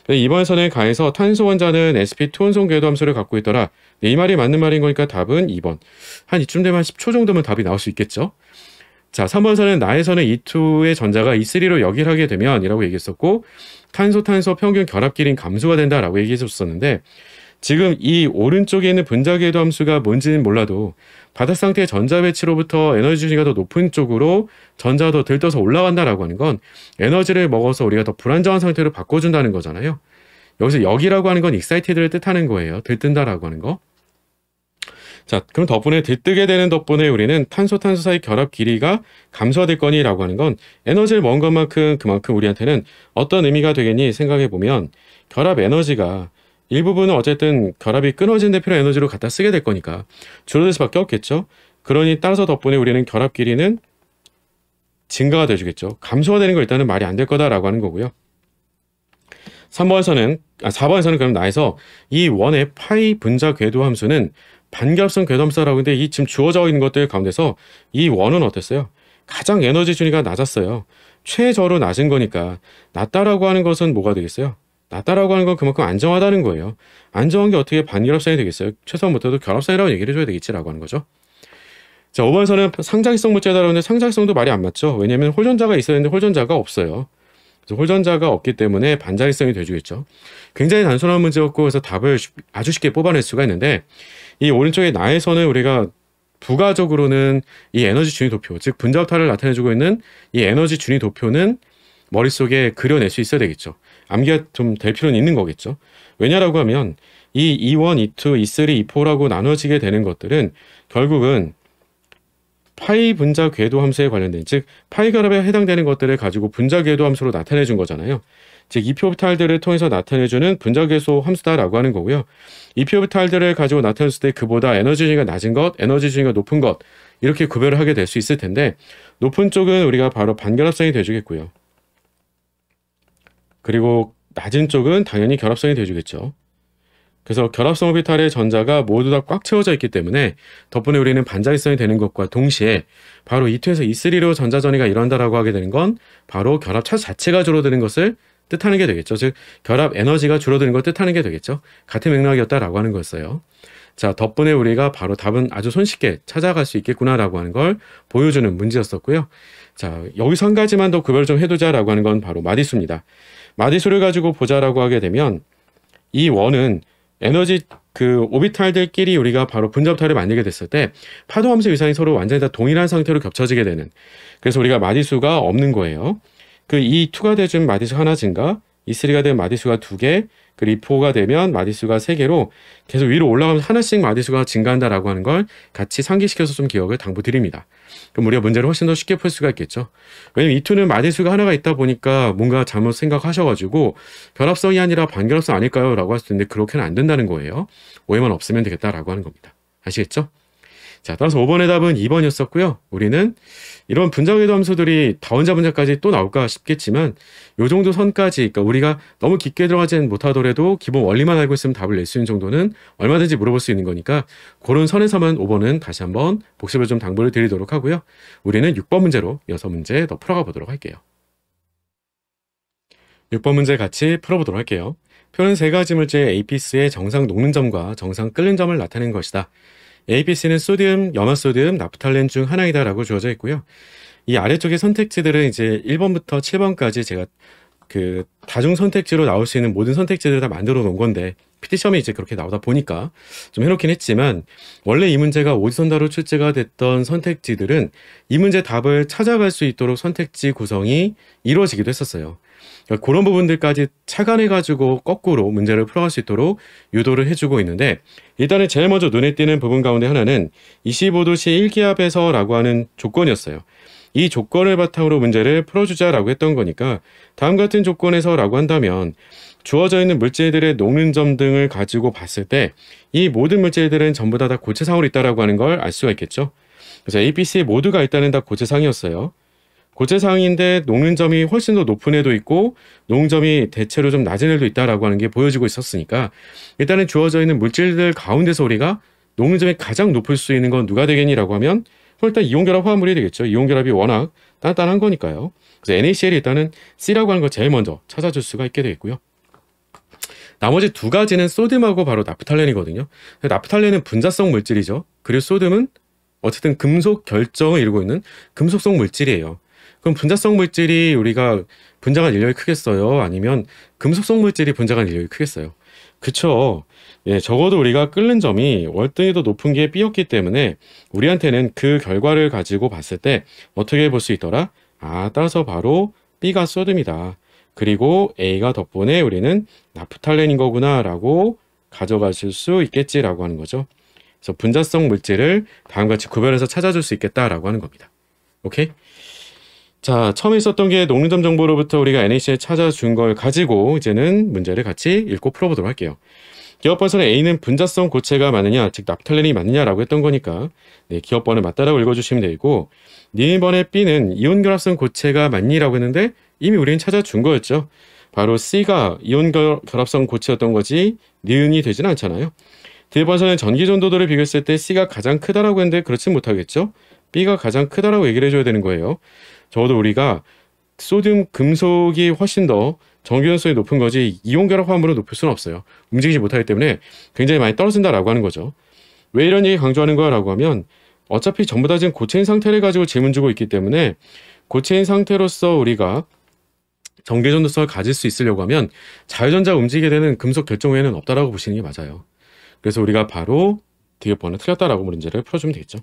2번 선의 가에서 탄소 원자는 sp2 원성 궤도 함수를 갖고 있더라. 이 말이 맞는 말인 거니까 답은 2번. 한 이쯤 되면 10초 정도면 답이 나올 수 있겠죠. 자, 3번 선은 나에서는 E2의 전자가 E3로 역일하게 되면 이라고 얘기했었고 탄소 평균 결합끼리는 감소가 된다라고 얘기했었는데 지금 이 오른쪽에 있는 분자 궤도 함수가 뭔지는 몰라도 바닥 상태의 전자 배치로부터 에너지 준위가 더 높은 쪽으로 전자가 더 들떠서 올라간다라고 하는 건 에너지를 먹어서 우리가 더 불안정한 상태로 바꿔준다는 거잖아요. 여기서 역이라고 하는 건 익사이티드를 뜻하는 거예요. 들뜬다라고 하는 거. 자, 그럼 덕분에 들뜨게 되는 덕분에 우리는 탄소 사이 결합 길이가 감소될 거니라고 하는 건 에너지를 먹은 것만큼 그만큼 우리한테는 어떤 의미가 되겠니 생각해 보면 결합 에너지가 일부분은 어쨌든 결합이 끊어진 데 필요한 에너지로 갖다 쓰게 될 거니까 줄어들 수밖에 없겠죠. 그러니 따라서 덕분에 우리는 결합 길이는 증가가 돼주겠죠. 감소가 되는 거 일단은 말이 안 될 거다라고 하는 거고요. 4번에서는 그럼 나에서 이 원의 파이 분자 궤도 함수는 반결합성 궤도 함수라고 하는데 이 지금 주어져 있는 것들 가운데서 이 원은 어땠어요? 가장 에너지 준위가 낮았어요. 최저로 낮은 거니까 낮다라고 하는 것은 뭐가 되겠어요? 낮다라고 하는 건 그만큼 안정하다는 거예요. 안정한 게 어떻게 반결합성이 되겠어요? 최소한 못해도 결합성이라고 얘기를 해줘야 되겠지라고 하는 거죠. 자, 5번에서는 상자기성 물질이라고 하는데 상자기성도 말이 안 맞죠. 왜냐하면 홀전자가 있어야 되는데 홀전자가 없어요. 그래서 홀전자가 없기 때문에 반자기성이 돼주겠죠. 굉장히 단순한 문제였고 그래서 답을 아주 쉽게 뽑아낼 수가 있는데 이 오른쪽에 나에서는 우리가 부가적으로는 이 에너지 준위 도표, 즉 분자합탈을 나타내주고 있는 이 에너지 준위 도표는 머릿속에 그려낼 수 있어야 되겠죠. 암기가 좀 될 필요는 있는 거겠죠. 왜냐라고 하면 이 E1, E2, E3, E4라고 나눠지게 되는 것들은 결국은 파이 분자 궤도 함수에 관련된, 즉 파이 결합에 해당되는 것들을 가지고 분자 궤도 함수로 나타내 준 거잖아요. 즉 이피오비탈들을 통해서 나타내주는 분자 궤도 함수다라고 하는 거고요. 이피오비탈들을 가지고 나타냈을 때 그보다 에너지 준위가 낮은 것, 에너지 준위가 높은 것, 이렇게 구별을 하게 될 수 있을 텐데, 높은 쪽은 우리가 바로 반결합성이 돼주겠고요. 그리고 낮은 쪽은 당연히 결합성이 돼주겠죠. 그래서 결합성 오비탈의 전자가 모두 다 꽉 채워져 있기 때문에 덕분에 우리는 반자율성이 되는 것과 동시에 바로 E2에서 E3로 전자전이가 일어난다라고 하게 되는 건 바로 결합 차 자체가 줄어드는 것을 뜻하는 게 되겠죠. 즉 결합 에너지가 줄어드는 걸 뜻하는 게 되겠죠. 같은 맥락이었다라고 하는 거였어요. 자, 덕분에 우리가 바로 답은 아주 손쉽게 찾아갈 수 있겠구나라고 하는 걸 보여주는 문제였었고요. 자, 여기서 한 가지만 더 구별을 좀 해두자라고 하는 건 바로 마디수입니다. 마디수를 가지고 보자라고 하게 되면 이 원은 에너지 오비탈들끼리 우리가 바로 분자합탈을 만들게 됐을 때 파도함수 위상이 서로 완전히 다 동일한 상태로 겹쳐지게 되는, 그래서 우리가 마디수가 없는 거예요. E2가 되면 마디수 하나 증가, E3가 되면 마디수가 2개, 그리고 E4가 되면 마디수가 3개로 계속 위로 올라가면서 하나씩 마디수가 증가한다라고 하는 걸 같이 상기시켜서 좀 기억을 당부드립니다. 그럼 우리가 문제를 훨씬 더 쉽게 풀 수가 있겠죠. 왜냐면 E2는 마디수가 하나가 있다 보니까 뭔가 잘못 생각하셔가지고 결합성이 아니라 반결합성 아닐까요? 라고 하실 텐데 그렇게는 안 된다는 거예요. 오해만 없으면 되겠다라고 하는 겁니다. 아시겠죠? 자, 따라서 5번의 답은 2번이었었고요. 우리는 이런 분자궤도 함수들이 다원자 분자까지 또 나올까 싶겠지만 요 정도 선까지, 그러니까 우리가 너무 깊게 들어가지는 못하더라도 기본 원리만 알고 있으면 답을 낼 수 있는 정도는 얼마든지 물어볼 수 있는 거니까 그런 선에서만 5번은 다시 한번 복습을 좀 당부를 드리도록 하고요. 우리는 6번 문제로 6문제 더 풀어가 보도록 할게요. 6번 문제 같이 풀어보도록 할게요. 표는 세 가지 물질 APC의 정상 녹는 점과 정상 끓는 점을 나타낸 것이다. APC는 소디움, 염화소디움, 나프탈렌 중 하나이다 라고 주어져 있고요. 이 아래쪽의 선택지들은 이제 1번부터 7번까지 제가 다중 선택지로 나올 수 있는 모든 선택지들을 다 만들어 놓은 건데 PT시험에 이제 그렇게 나오다 보니까 좀 해놓긴 했지만, 원래 이 문제가 오지선다로 출제가 됐던 선택지들은 이 문제 답을 찾아갈 수 있도록 선택지 구성이 이루어지기도 했었어요. 그러니까 그런 부분들까지 착안해가지고 거꾸로 문제를 풀어갈 수 있도록 유도를 해주고 있는데, 일단은 제일 먼저 눈에 띄는 부분 가운데 하나는 25도씨 1기압에서 라고 하는 조건이었어요. 이 조건을 바탕으로 문제를 풀어주자라고 했던 거니까 다음 같은 조건에서 라고 한다면 주어져 있는 물질들의 녹는 점 등을 가지고 봤을 때 이 모든 물질들은 전부 다 고체상으로 있다라고 하는 걸 알 수가 있겠죠. 그래서 APC 모두가 일단은 다 고체상이었어요. 고체상인데 녹는 점이 훨씬 더 높은 애도 있고 녹는 점이 대체로 좀 낮은 애도 있다라고 하는 게 보여지고 있었으니까 일단은 주어져 있는 물질들 가운데서 우리가 녹는 점이 가장 높을 수 있는 건 누가 되겠니라고 하면 일단 이온결합 화합물이 되겠죠. 이온결합이 워낙 단단한 거니까요. 그래서 NaCl이 일단은 C라고 하는 거 제일 먼저 찾아줄 수가 있게 되겠고요. 나머지 두 가지는 소듐하고 바로 나프탈렌이거든요. 나프탈렌은 분자성 물질이죠. 그리고 소듐은 어쨌든 금속 결정을 이루고 있는 금속성 물질이에요. 그럼 분자성 물질이 우리가 분자간 인력이 크겠어요? 아니면 금속성 물질이 분자간 인력이 크겠어요? 그쵸. 예, 적어도 우리가 끓는 점이 월등히 더 높은 게 B였기 때문에 우리한테는 그 결과를 가지고 봤을 때 어떻게 볼 수 있더라? 따라서 바로 B가 소듐이다. 그리고 A가 덕분에 우리는 나프탈렌인 거구나 라고 가져가실 수 있겠지라고 하는 거죠. 그래서 분자성 물질을 다음같이 구별해서 찾아줄 수 있겠다라고 하는 겁니다. 오케이? 자, 처음에 있었던 게 녹는 점 정보로부터 우리가 NaCl 찾아준 걸 가지고 이제는 문제를 같이 읽고 풀어보도록 할게요. 기업번선에 A는 분자성 고체가 맞느냐, 즉 나프탈렌이 맞느냐라고 했던 거니까 네, 기업번을 맞다라고 읽어주시면 되고, 니은번에 B는 이온결합성 고체가 맞니라고 했는데 이미 우리는 찾아준 거였죠. 바로 C가 이온결합성 고체였던 거지 니은이 되지는 않잖아요. D번선은 전기전도도를 비교했을 때 C가 가장 크다라고 했는데 그렇진 못하겠죠. B가 가장 크다라고 얘기를 해줘야 되는 거예요. 적어도 우리가 소듐 금속이 훨씬 더 전기전도성이 높은 거지 이온결합 화합물은 높일 수는 없어요. 움직이지 못하기 때문에 굉장히 많이 떨어진다라고 하는 거죠. 왜 이런 얘기 강조하는 거야 라고 하면 어차피 전부 다 지금 고체인 상태를 가지고 질문 주고 있기 때문에 고체인 상태로서 우리가 전기전도성을 가질 수 있으려고 하면 자유전자 움직이게 되는 금속 결정 외에는 없다라고 보시는 게 맞아요. 그래서 우리가 바로 D번을 틀렸다라고 문제를 풀어주면 되겠죠.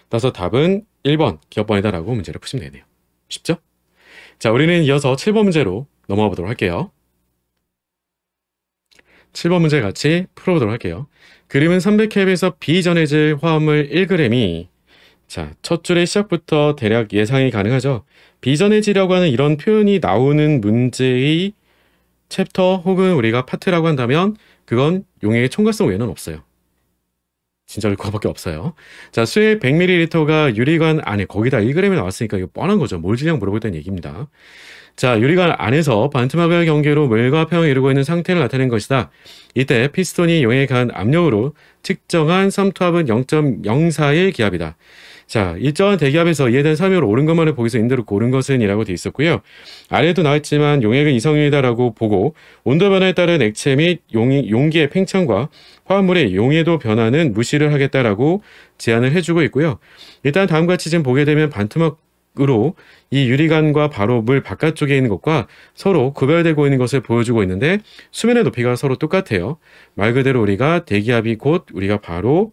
따라서 답은 1번 기업번이다 라고 문제를 푸시면 되네요. 쉽죠? 자, 우리는 이어서 7번 문제로 넘어가 보도록 할게요. 7번 문제 같이 풀어보도록 할게요. 그림은 300캡에서 비전해질 화합물 1g이 자, 첫 줄의 시작부터 대략 예상이 가능하죠. 비전해지라고 하는 이런 표현이 나오는 문제의 챕터 혹은 우리가 파트라고 한다면 그건 용액의 첨가성 외에는 없어요. 진짜로 그거밖에 없어요. 자, 수액 100ml가 유리관 안에 거기다 1g이 나왔으니까 이거 뻔한 거죠. 몰 질량 물어보겠다는 얘기입니다. 자, 유리관 안에서 반투막을 경계로 물과평을 이루고 있는 상태를 나타낸 것이다. 이때 피스톤이 용액에 간 압력으로 측정한 삼투압은 0.041 기압이다. 자, 일정한 대기압에서 이해된 설명으로 옳은 것만을 보기서 인도를 고른 것은 이라고 되어 있었고요. 아래도 나왔지만 용액은 이성유이다라고 보고 온도 변화에 따른 액체 및 용기의 팽창과 화합물의 용해도 변화는 무시를 하겠다라고 제안을 해주고 있고요. 일단 다음과 같이 지금 보게 되면 반투막으로 이 유리관과 바로 물 바깥쪽에 있는 것과 서로 구별되고 있는 것을 보여주고 있는데 수면의 높이가 서로 똑같아요. 말 그대로 우리가 대기압이 곧 우리가 바로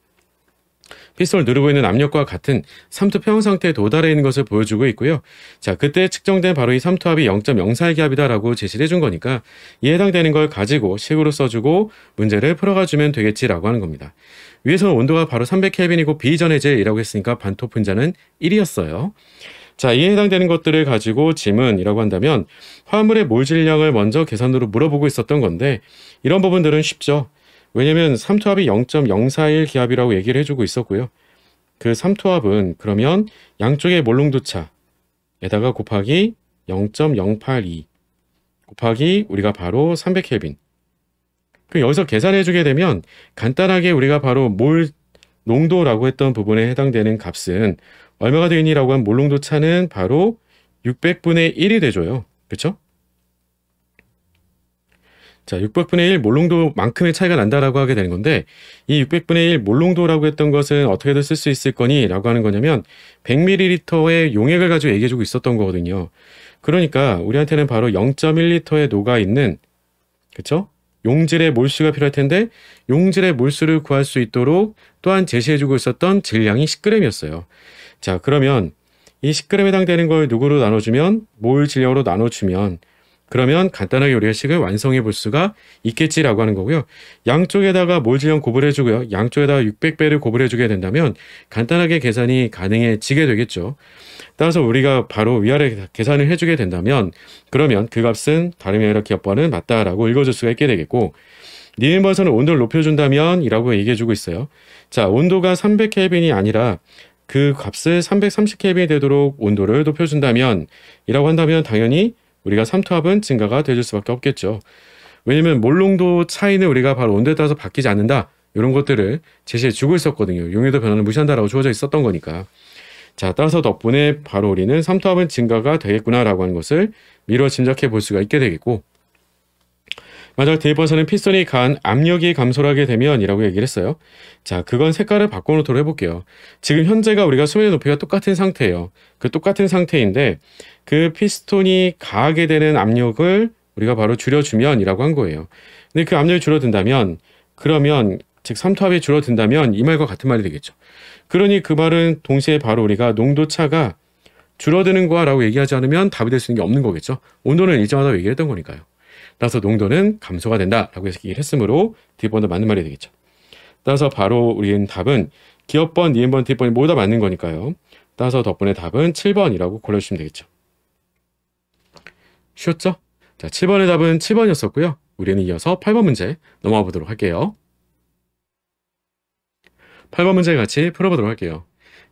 피스톤을 누르고 있는 압력과 같은 삼투 평형 상태에 도달해 있는 것을 보여주고 있고요. 자, 그때 측정된 바로 이 삼투압이 0.04 기압이다라고 제시를 해준 거니까 이에 해당되는 걸 가지고 식으로 써주고 문제를 풀어가주면 되겠지라고 하는 겁니다. 위에서는 온도가 바로 300켈빈이고 비전해질이라고 했으니까 반토 분자는 1이었어요. 자, 이에 해당되는 것들을 가지고 질문이라고 한다면 화물의 몰 질량을 먼저 계산으로 물어보고 있었던 건데 이런 부분들은 쉽죠. 왜냐면 삼투압이 0.041 기압이라고 얘기를 해주고 있었고요. 그 삼투압은 그러면 양쪽의 몰농도 차에다가 곱하기 0.082 곱하기 우리가 바로 300켈빈. 그럼 여기서 계산해주게 되면 간단하게 우리가 바로 몰 농도라고 했던 부분에 해당되는 값은 얼마가 되니라고 한 몰농도 차는 바로 600분의 1이 되줘요. 그렇죠? 자, 600분의 1 몰농도만큼의 차이가 난다라고 하게 되는 건데 이 600분의 1 몰농도라고 했던 것은 어떻게든 쓸 수 있을 거니? 라고 하는 거냐면 100ml의 용액을 가지고 얘기해주고 있었던 거거든요. 그러니까 우리한테는 바로 0.1L에 녹아있는 그쵸? 용질의 몰수가 필요할 텐데 용질의 몰수를 구할 수 있도록 또한 제시해주고 있었던 질량이 10g이었어요. 자, 그러면 이 10g에 해당되는 걸 누구로 나눠주면 몰 질량으로 나눠주면 그러면 간단하게 우리가 식을 완성해 볼 수가 있겠지라고 하는 거고요. 양쪽에다가 몰 질량 고분해주고요. 양쪽에다가 600배를 고분해주게 된다면 간단하게 계산이 가능해지게 되겠죠. 따라서 우리가 바로 위아래 계산을 해주게 된다면 그러면 그 값은 다름이 아니라 기압번은 맞다라고 읽어줄 수가 있게 되겠고 니은번서는 온도를 높여준다면 이라고 얘기해주고 있어요. 자, 온도가 300켈빈이 아니라 그 값을 330켈빈이 되도록 온도를 높여준다면 이라고 한다면 당연히 우리가 삼투압은 증가가 되줄 수밖에 없겠죠. 왜냐면 몰농도 차이는 우리가 바로 온도에 따라서 바뀌지 않는다. 이런 것들을 제시해 주고 있었거든요. 용해도 변화는 무시한다라고 주어져 있었던 거니까. 자, 따라서 덕분에 바로 우리는 삼투압은 증가가 되겠구나라고 하는 것을 미뤄 짐작해 볼 수가 있게 되겠고 만약 대입번서는 피스톤이 간 압력이 감소를 하게 되면 이라고 얘기를 했어요. 자, 그건 색깔을 바꿔놓도록 해볼게요. 지금 현재가 우리가 수면의 높이가 똑같은 상태예요. 그 똑같은 상태인데 그 피스톤이 가하게 되는 압력을 우리가 바로 줄여주면 이라고 한 거예요. 근데 그 압력이 줄어든다면 그러면 즉 삼투압이 줄어든다면 이 말과 같은 말이 되겠죠. 그러니 그 말은 동시에 바로 우리가 농도 차가 줄어드는 거라고 얘기하지 않으면 답이 될 수 있는 게 없는 거겠죠. 온도는 일정하다고 얘기했던 거니까요. 따라서 농도는 감소가 된다라고 얘기를 했으므로 D번도 맞는 말이 되겠죠. 따라서 바로 우리는 답은 기업번, 니은번, D번이 모두 다 맞는 거니까요. 따라서 덕분에 답은 7번이라고 골라주시면 되겠죠. 쉬웠죠? 자, 7번의 답은 7번이었었고요. 우리는 이어서 8번 문제 넘어가 보도록 할게요. 8번 문제 같이 풀어보도록 할게요.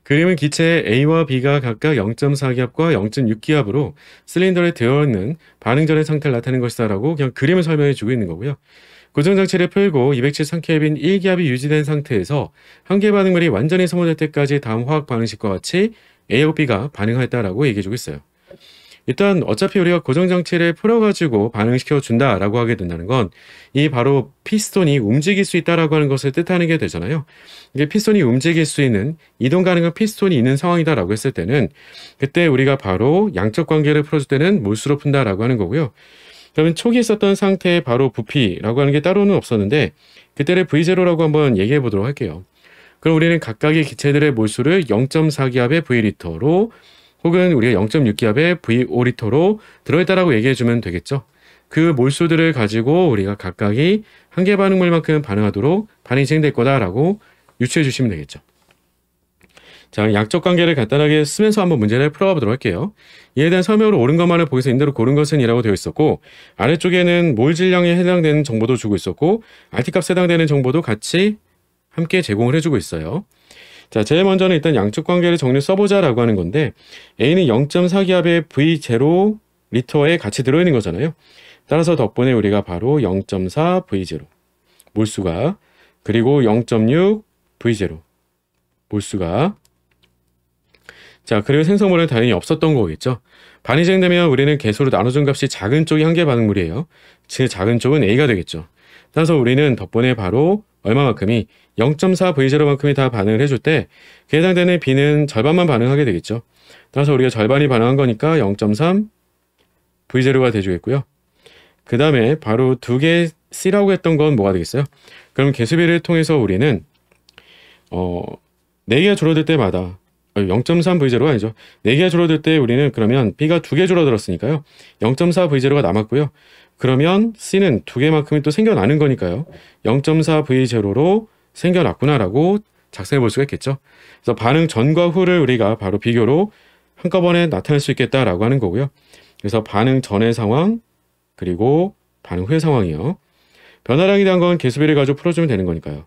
그림은 기체 A와 B가 각각 0.4기압과 0.6기압으로 실린더에 되어있는 반응 전의 상태를 나타내는 것이다 라고 그냥 그림을 설명해 주고 있는 거고요. 고정장치를 풀고 273켈빈 1기압이 유지된 상태에서 한계 반응물이 완전히 소모될 때까지 다음 화학 반응식과 같이 A하고 B가 반응하였다라고 얘기해 주고 있어요. 일단 어차피 우리가 고정장치를 풀어가지고 반응시켜 준다라고 하게 된다는 건 이 바로 피스톤이 움직일 수 있다라고 하는 것을 뜻하는 게 되잖아요. 이게 피스톤이 움직일 수 있는 이동 가능한 피스톤이 있는 상황이다라고 했을 때는 그때 우리가 바로 양적 관계를 풀어줄 때는 몰수로 푼다라고 하는 거고요. 그러면 초기에 있었던 상태의 바로 부피라고 하는 게 따로는 없었는데 그때를 V0라고 한번 얘기해 보도록 할게요. 그럼 우리는 각각의 기체들의 몰수를 0.4기압의 V리터로 혹은 우리가 0.6기압의 V5리터로 들어있다라고 얘기해주면 되겠죠. 그 몰수들을 가지고 우리가 각각이 한계 반응물만큼 반응하도록 반응이 진행될 거다라고 유추해 주시면 되겠죠. 자, 양적 관계를 간단하게 쓰면서 한번 문제를 풀어가 보도록 할게요. 이에 대한 설명으로 옳은 것만을 보기서 인대로 고른 것은 이라고 되어 있었고, 아래쪽에는 몰 질량에 해당되는 정보도 주고 있었고, RT값에 해당되는 정보도 같이 함께 제공을 해주고 있어요. 자, 제일 먼저는 일단 양적 관계를 정리를 써보자라고 하는 건데, A는 0.4기압의 V0리터에 같이 들어있는 거잖아요. 따라서 덕분에 우리가 바로 0.4 V0 몰수가, 그리고 0.6 V0 몰수가, 자, 그리고 생성물은 당연히 없었던 거겠죠. 반응이 진행되면 우리는 개수로 나눠준 값이 작은 쪽이 한계 반응물이에요. 즉 작은 쪽은 A가 되겠죠. 따라서 우리는 덕분에 바로 얼마만큼이 0.4 V0만큼이 다 반응을 해줄 때 그에 해당되는 B는 절반만 반응하게 되겠죠. 따라서 우리가 절반이 반응한 거니까 0.3 V0가 돼주겠고요. 그 다음에 바로 두 개 C라고 했던 건 뭐가 되겠어요? 그럼 개수비를 통해서 우리는 4개가 줄어들 때마다 0.3 V0가 아니죠. 4개가 줄어들 때 우리는 그러면 B가 2개 줄어들었으니까요. 0.4 V0가 남았고요. 그러면 C는 2개만큼이 또 생겨나는 거니까요. 0.4 V0로 생겨났구나라고 작성해 볼 수가 있겠죠. 그래서 반응 전과 후를 우리가 바로 비교로 한꺼번에 나타낼 수 있겠다라고 하는 거고요. 그래서 반응 전의 상황, 그리고 반응 후의 상황이요. 변화량에 대한 건 개수비를 가지고 풀어주면 되는 거니까요.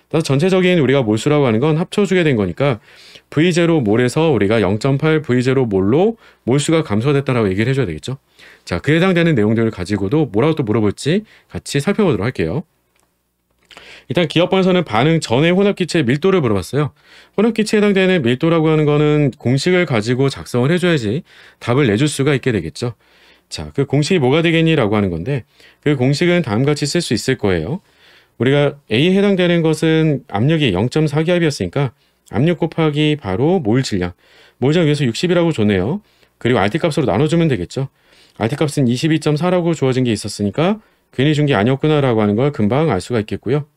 따라서 전체적인 우리가 몰수라고 하는 건 합쳐주게 된 거니까 V0 몰에서 우리가 0.8 V0 몰로 몰수가 감소됐다라고 얘기를 해줘야 되겠죠. 자, 그에 해당되는 내용들을 가지고도 뭐라고 또 물어볼지 같이 살펴보도록 할게요. 일단 기업번에서는 반응 전의 혼합기체의 밀도를 물어봤어요. 혼합기체에 해당되는 밀도라고 하는 거는 공식을 가지고 작성을 해줘야지 답을 내줄 수가 있게 되겠죠. 자, 그 공식이 뭐가 되겠니? 라고 하는 건데 그 공식은 다음같이 쓸 수 있을 거예요. 우리가 A에 해당되는 것은 압력이 0.4기압이었으니까 압력 곱하기 바로 몰 질량. 몰 질량 위에서 60이라고 줬네요. 그리고 RT값으로 나눠주면 되겠죠. RT값은 22.4라고 주어진 게 있었으니까 괜히 준 게 아니었구나라고 하는 걸 금방 알 수가 있겠고요.